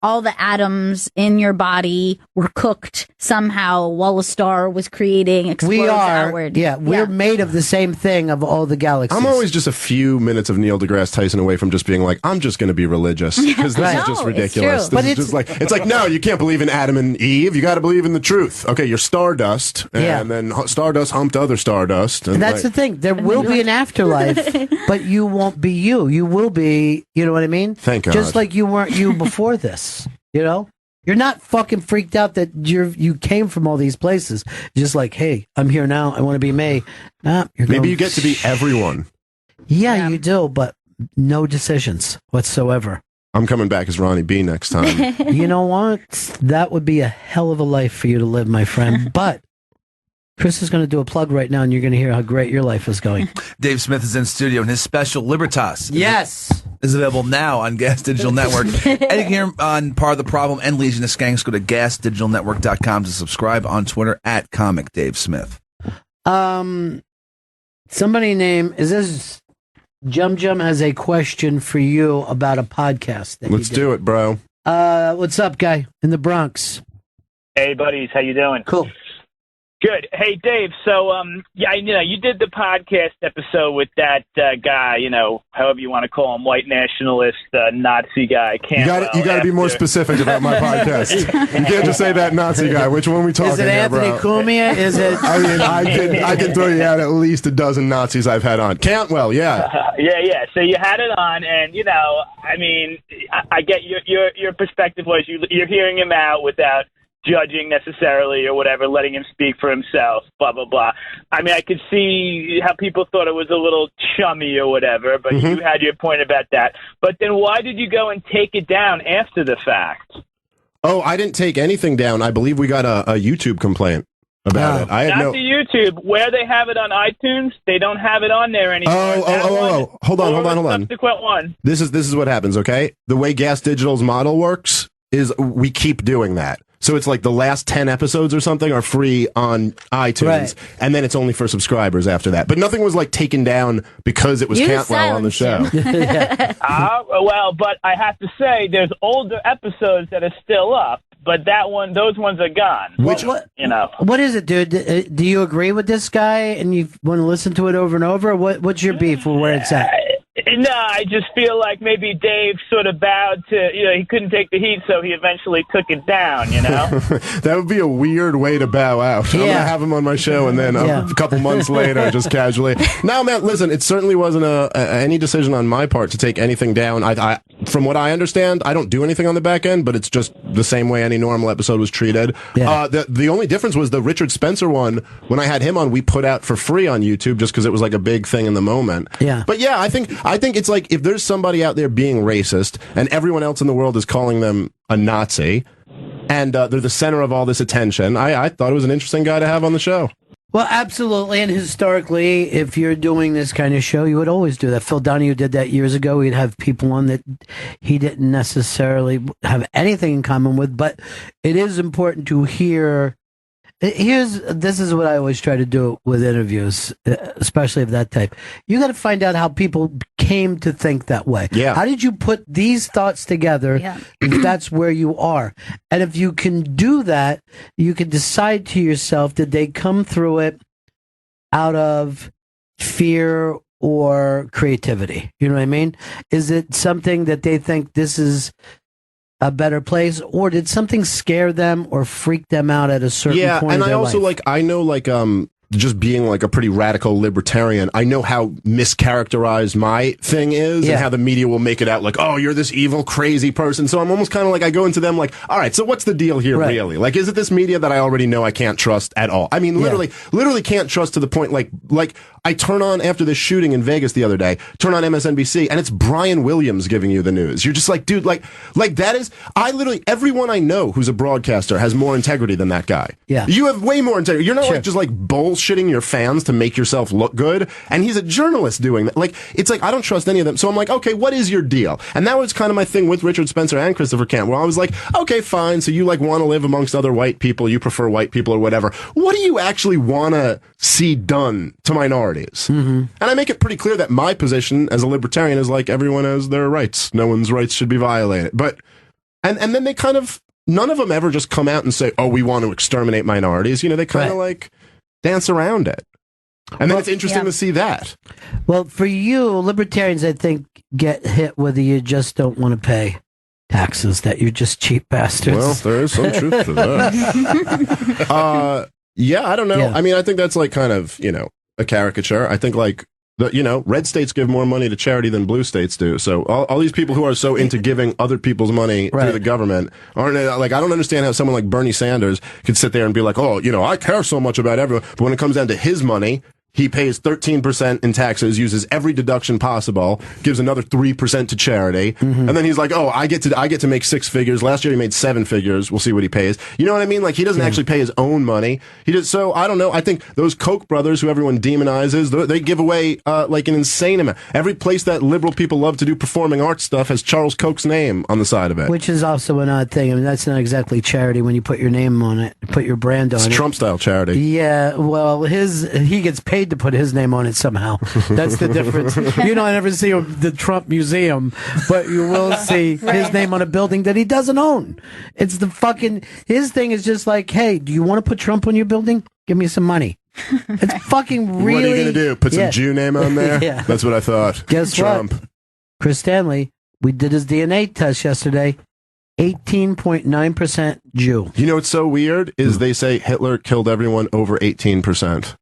all the atoms in your body were cooked somehow while a star was explodes outward. Yeah, we're made of the same thing of all the galaxies. I'm always just a few minutes of Neil deGrasse Tyson away from just being like, I'm just going to be religious because this is just ridiculous. This is just like, it's like, no, you can't believe in Adam and Eve. You got to believe in the truth. Okay, you're stardust, and then stardust humped other stardust. And that's the thing. There will be an afterlife, but you won't be you. You will be, you know what I mean? Thank God. Just like you weren't you before this. You know, you're not fucking freaked out that you came from all these places. Just like, hey, I'm here now. I want to be me. Nah, maybe you get to be everyone. Yeah, you do, but no decisions whatsoever. I'm coming back as Ronnie B next time. You know what? That would be a hell of a life for you to live, my friend. But Chris is going to do a plug right now, and you're going to hear how great your life is going. Dave Smith is in studio, and his special Libertas is available now on Gas Digital Network. And you can hear on Part of the Problem and Legion of Skanks. Go to gasdigitalnetwork.com to subscribe, on Twitter at Comic Dave Smith. Somebody named, is this Jum has a question for you about a podcast. Let's do it, bro. What's up, guy in the Bronx? Hey, buddies. How you doing? Cool. Good. Hey, Dave. So, you did the podcast episode with that guy, however you want to call him, white nationalist, Nazi guy. You got to be more specific about my podcast. You can't just say that Nazi guy. Which one are we talking about? Is it Anthony Cumia? Is it? I mean, I can throw you out at least a dozen Nazis I've had on. Cantwell, yeah. Yeah. So you had it on, and I get your perspective was you're hearing him out without judging necessarily or whatever, letting him speak for himself, blah, blah, blah. I mean, I could see how people thought it was a little chummy or whatever, but you had your point about that. But then why did you go and take it down after the fact? Oh, I didn't take anything down. I believe we got a YouTube complaint about it. I had Not the YouTube. Where they have it on iTunes, they don't have it on there anymore. Oh. Hold on. Subsequent one. This is what happens, okay? The way Gas Digital's model works is we keep doing that. So it's like the last 10 episodes or something are free on iTunes, and then it's only for subscribers after that. But nothing was like taken down because it was Cantwell on the show. Well, but I have to say, there's older episodes that are still up, but those ones are gone. What is it, dude? Do you agree with this guy, and you want to listen to it over and over? What's your beef with where it's at? No, I just feel like maybe Dave sort of bowed to, he couldn't take the heat, so he eventually took it down, That would be a weird way to bow out. I'm going to have him on my show, and then a couple months later, just casually. Now, man, listen, it certainly wasn't any decision on my part to take anything down. I from what I understand, I don't do anything on the back end, but it's just the same way any normal episode was treated. Yeah. The only difference was the Richard Spencer one, when I had him on, we put out for free on YouTube just because it was like a big thing in the moment. Yeah. But yeah, I think it's like if there's somebody out there being racist and everyone else in the world is calling them a Nazi and they're the center of all this attention, I thought it was an interesting guy to have on the show. Well, absolutely. And historically, if you're doing this kind of show, you would always do that. Phil Donahue did that years ago. He'd have people on that he didn't necessarily have anything in common with, but it is important to hear. This is what I always try to do with interviews, especially of that type. You got to find out how people came to think that way. Yeah. How did you put these thoughts together if that's where you are? And if you can do that, you can decide to yourself, did they come through it out of fear or creativity? You know what I mean? Is it something that they think this is a better place, or did something scare them or freak them out at a certain point and of their I also life? I know just being like a pretty radical libertarian, I know how mischaracterized my thing is and how the media will make it out like, oh, you're this evil, crazy person. So I'm almost kind of like, I go into them like, all right, so what's the deal here really? Like, is it this media that I already know I can't trust at all? I mean, literally can't trust to the point like I turn on after this shooting in Vegas the other day, turn on MSNBC, and it's Brian Williams giving you the news. You're just like, dude, like that is, everyone I know who's a broadcaster has more integrity than that guy. Yeah. You have way more integrity. You're not like just like bullshitting your fans to make yourself look good. And he's a journalist doing that. Like, it's like, I don't trust any of them. So I'm like, okay, what is your deal? And that was kind of my thing with Richard Spencer and Christopher Cantwell. I was like, okay, fine. So you like want to live amongst other white people. You prefer white people or whatever. What do you actually want to see done to minorities? Mm-hmm. And I make it pretty clear that my position as a libertarian is like, everyone has their rights. No one's rights should be violated. And then they kind of, none of them ever just come out and say, oh, we want to exterminate minorities. They kind of like dance around it. And then it's interesting to see that. Well, for you, libertarians, I think, get hit whether you just don't want to pay taxes, that you're just cheap bastards. Well, there is some truth to that. Yeah, I don't know. Yeah. I mean, I think that's like kind of, a caricature. I think like, red states give more money to charity than blue states do. So all these people who are so into giving other people's money to the government aren't like, I don't understand how someone like Bernie Sanders could sit there and be like, oh, I care so much about everyone. But when it comes down to his money, he pays 13% in taxes, uses every deduction possible, gives another 3% to charity, and then he's like, "Oh, I get to make 6 figures. Last year he made 7 figures. We'll see what he pays." You know what I mean? Like he doesn't actually pay his own money. He just so I don't know. I think those Koch brothers, who everyone demonizes, they give away like an insane amount. Every place that liberal people love to do performing arts stuff has Charles Koch's name on the side of it, which is also an odd thing. I mean, that's not exactly charity when you put your name on it, put your brand on it. It's Trump style charity. Yeah, well, he gets paid to put his name on it somehow. That's the difference. You don't ever see the Trump Museum, but you will see his name on a building that he doesn't own. It's his thing is just like, hey, do you want to put Trump on your building? Give me some money. It's fucking really. What are you going to do? Put some Jew name on there? Yeah. That's what I thought. Guess Trump. What? Chris Stanley, we did his DNA test yesterday. 18.9% Jew. You know what's so weird is they say Hitler killed everyone over 18%.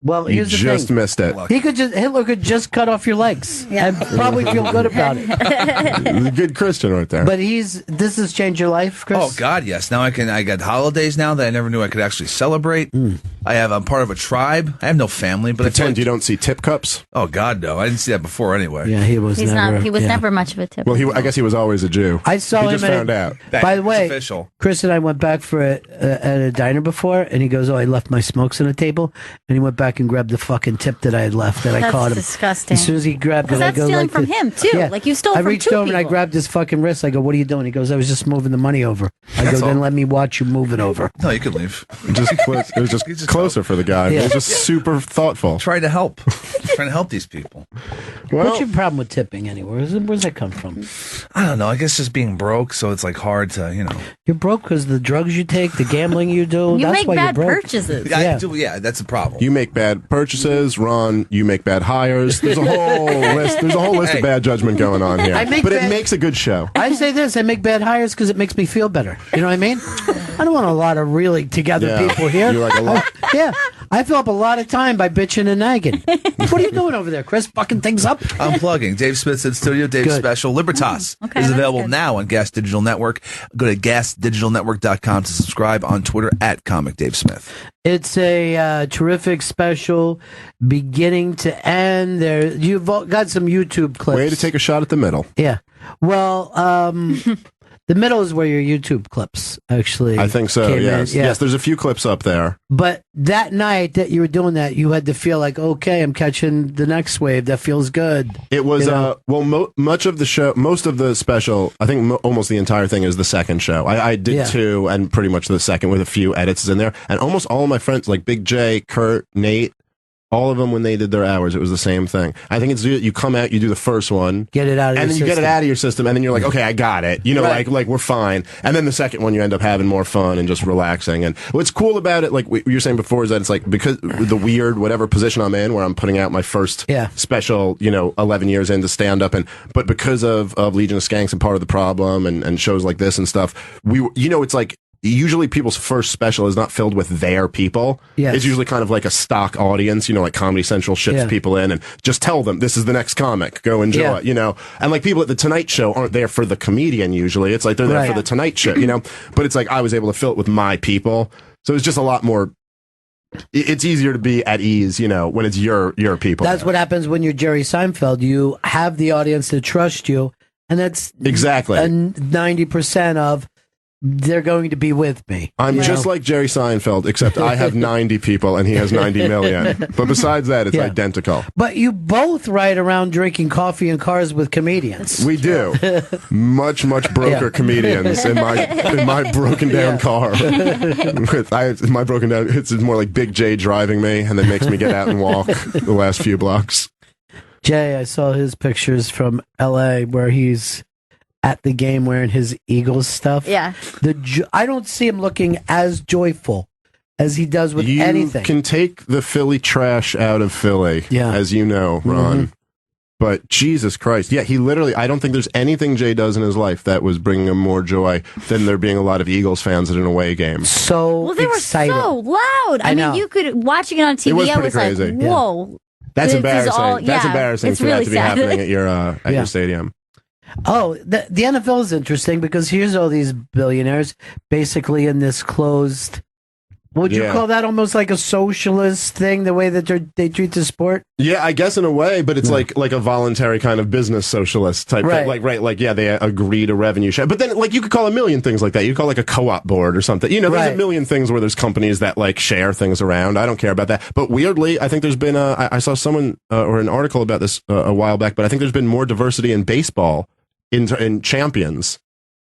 Well, you here's the just thing. missed it. Hitler could just cut off your legs and probably feel good about it. Good Christian right there. But this has changed your life, Chris? Oh God, yes. Now I got holidays now that I never knew I could actually celebrate. I'm part of a tribe. I have no family, but pretend you don't see tip cups. Oh God, no. I didn't see that before anyway. Yeah, he was never much of a tip. Well, I guess he was always a Jew. I saw him. Just found out. By the way, official. Chris and I went back for at a diner before, and he goes, "Oh, I left my smokes on the table," and he went back and grabbed the fucking tip that I had left, and I caught him. That's disgusting. As soon as he grabbed it, I that's go stealing like from him too. Yeah. Like you stole I from reached two over and I people. grabbed his fucking wrist. I go, "What are you doing?" He goes, "I was just moving the money over." I go, "Then let me watch you move it over." No, you could leave. It was just closer for the guy. Yeah. It was just super thoughtful. Trying to help. Trying to help these people. Well, what's your problem with tipping anyway? Where's that come from? I don't know. I guess just being broke, so it's like hard to, You're broke because the drugs you take, the gambling you do. You that's make why bad you're broke. purchases. I do, that's a problem. You make bad purchases, Ron. You make bad hires. There's a whole list. There's a whole list of bad judgment going on here. It makes a good show. I say this: I make bad hires because it makes me feel better. You know what I mean? I don't want a lot of really together people here. You like a lot. I fill up a lot of time by bitching and nagging. What are you doing over there, Chris? Fucking things up? Unplugging. Dave Smith's in studio. Dave's special Libertas is available now on Gas Digital Network. Go to gasdigitalnetwork.com to subscribe. On Twitter at Comic Dave Smith. It's a terrific special, beginning to end. You've got some YouTube clips. Way to take a shot at the middle. Yeah. Well, the middle is where your YouTube clips actually. I think so. Yes. Yes. There's a few clips up there. But that night that you were doing that, you had to feel like, okay, I'm catching the next wave. That feels good. It was much of the show, most of the special. I think almost the entire thing is the second show. I did 2 and pretty much the second with a few edits in there. And almost all of my friends, like Big J, Kurt, Nate. All of them, when they did their hours, it was the same thing. I think it's you come out, you do the first one, get it out of and then you get it out of your system, and then you're like, okay, I got it. Right. like we're fine. And then the second one, you end up having more fun and just relaxing. And what's cool about it, like what you were saying before, is that it's like because the weird whatever position I'm in, where I'm putting out my first special, 11 years into stand up, but because of Legion of Skanks and Part of the Problem and shows like this and stuff, it's like. Usually people's first special is not filled with their people. Yes. It's usually kind of like a stock audience, like Comedy Central ships people in and just tell them this is the next comic. Go enjoy, And like people at the Tonight Show aren't there for the comedian usually. It's like they're there for the Tonight Show, But it's like I was able to fill it with my people. So it's just a lot more it's easier to be at ease, when it's your people. That's what happens when you're Jerry Seinfeld. You have the audience that trust you, and that's exactly 90% of they're going to be with me. I'm just like Jerry Seinfeld, except I have 90 people and he has 90 million. But besides that, it's identical. But you both ride around drinking coffee in cars with comedians. We do. Much broker comedians in my broken down car. My broken down, it's more like Big J driving me and then makes me get out and walk the last few blocks. Jay, I saw his pictures from L.A. where he's at the game wearing his Eagles stuff. Yeah. I don't see him looking as joyful as he does with anything. You can take the Philly trash out of Philly, as you know, Ron. Mm-hmm. But Jesus Christ. Yeah, he literally, I don't think there's anything Jay does in his life that was bringing him more joy than there being a lot of Eagles fans at an away game. Well, they excited. were so loud. I mean, you could, watching it on TV, was I was crazy. like, whoa. That's embarrassing. That's embarrassing for that to be happening at your stadium. Oh, the NFL is interesting because here's all these billionaires basically in this closed. Would you call that almost like a socialist thing, the way that they treat the sport? Yeah, I guess in a way, but it's like a voluntary kind of business socialist type thing. They agree to revenue share. But then, you could call a million things like that. You could call a co-op board or something. There's a million things where there's companies that share things around. I don't care about that. But weirdly, I think there's been I saw someone or an article about this a while back, but I think there's been more diversity in baseball in champions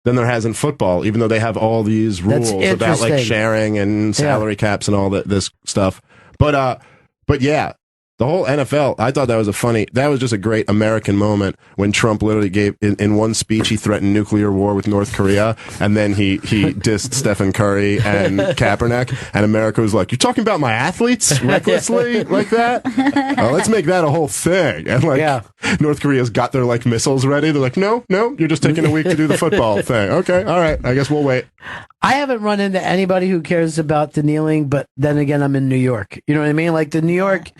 than there has in football, even though they have all these rules about sharing and salary caps and all this stuff. But yeah, the whole NFL, I thought that was just a great American moment when Trump literally gave, in one speech, he threatened nuclear war with North Korea, and then he dissed Stephen Curry and Kaepernick, and America was like, you're talking about my athletes recklessly like that? Let's make that a whole thing. And North Korea's got their missiles ready. They're like, no, you're just taking a week to do the football thing. Okay, all right, I guess we'll wait. I haven't run into anybody who cares about the kneeling, but then again, I'm in New York. You know what I mean? The New York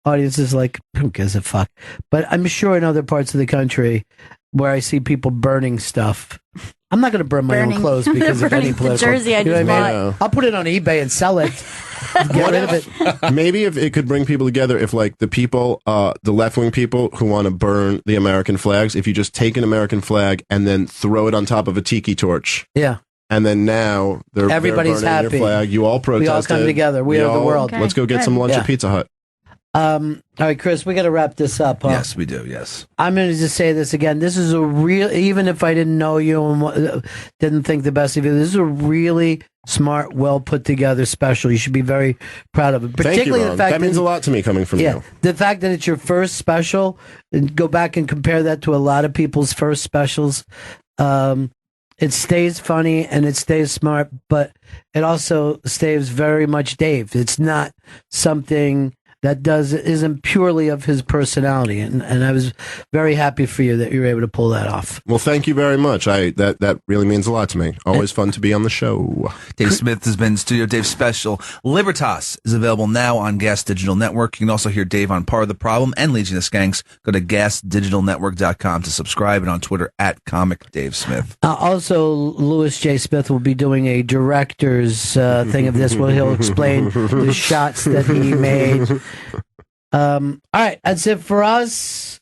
audience is like, who gives a fuck? But I'm sure in other parts of the country where I see people burning stuff, I'm not going to burn my own clothes because of any political. Jersey I just bought. Yeah. I'll put it on eBay and sell it. Get rid of it. Maybe if it could bring people together, if the people, the left-wing people who want to burn the American flags, if you just take an American flag and then throw it on top of a tiki torch. Yeah. And then now everybody's they're burning happy. Your flag. You all protested. We all come together. We are the world. Okay. Let's go get some lunch at Pizza Hut. All right, Chris, we got to wrap this up. Huh? Yes, we do. Yes. I'm going to just say this again. This is a real, even if I didn't know you and didn't think the best of you, this is a really smart, well put together special. You should be very proud of it. Particularly Thank you, Ron. The fact that means a lot to me coming from you. The fact that it's your first special, and go back and compare that to a lot of people's first specials. It stays funny and it stays smart, but it also stays very much Dave. It's not something that isn't purely of his personality, and I was very happy for you that you were able to pull that off. Well, thank you very much. That really means a lot to me. Always fun to be on the show. Dave Smith has been in Studio Dave special. Libertas is available now on Gas Digital Network. You can also hear Dave on Part of the Problem and Legion of Skanks. Go to gasdigitalnetwork.com to subscribe, and on Twitter at Comic Dave Smith. Also, Louis J. Smith will be doing a director's thing of this where he'll explain the shots that he made. All right, that's it for us.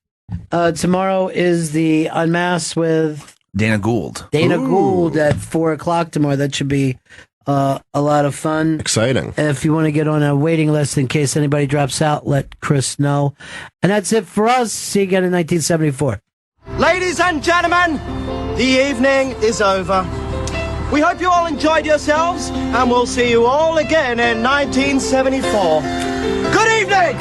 Tomorrow is the Unmasked with Dana Gould. Gould at 4:00 tomorrow. That should be a lot of fun. Exciting. If you want to get on a waiting list in case anybody drops out, let Chris know. And that's it for us. See you again in 1974. Ladies and gentlemen, the evening is over. We hope you all enjoyed yourselves, and we'll see you all again in 1974. Good evening!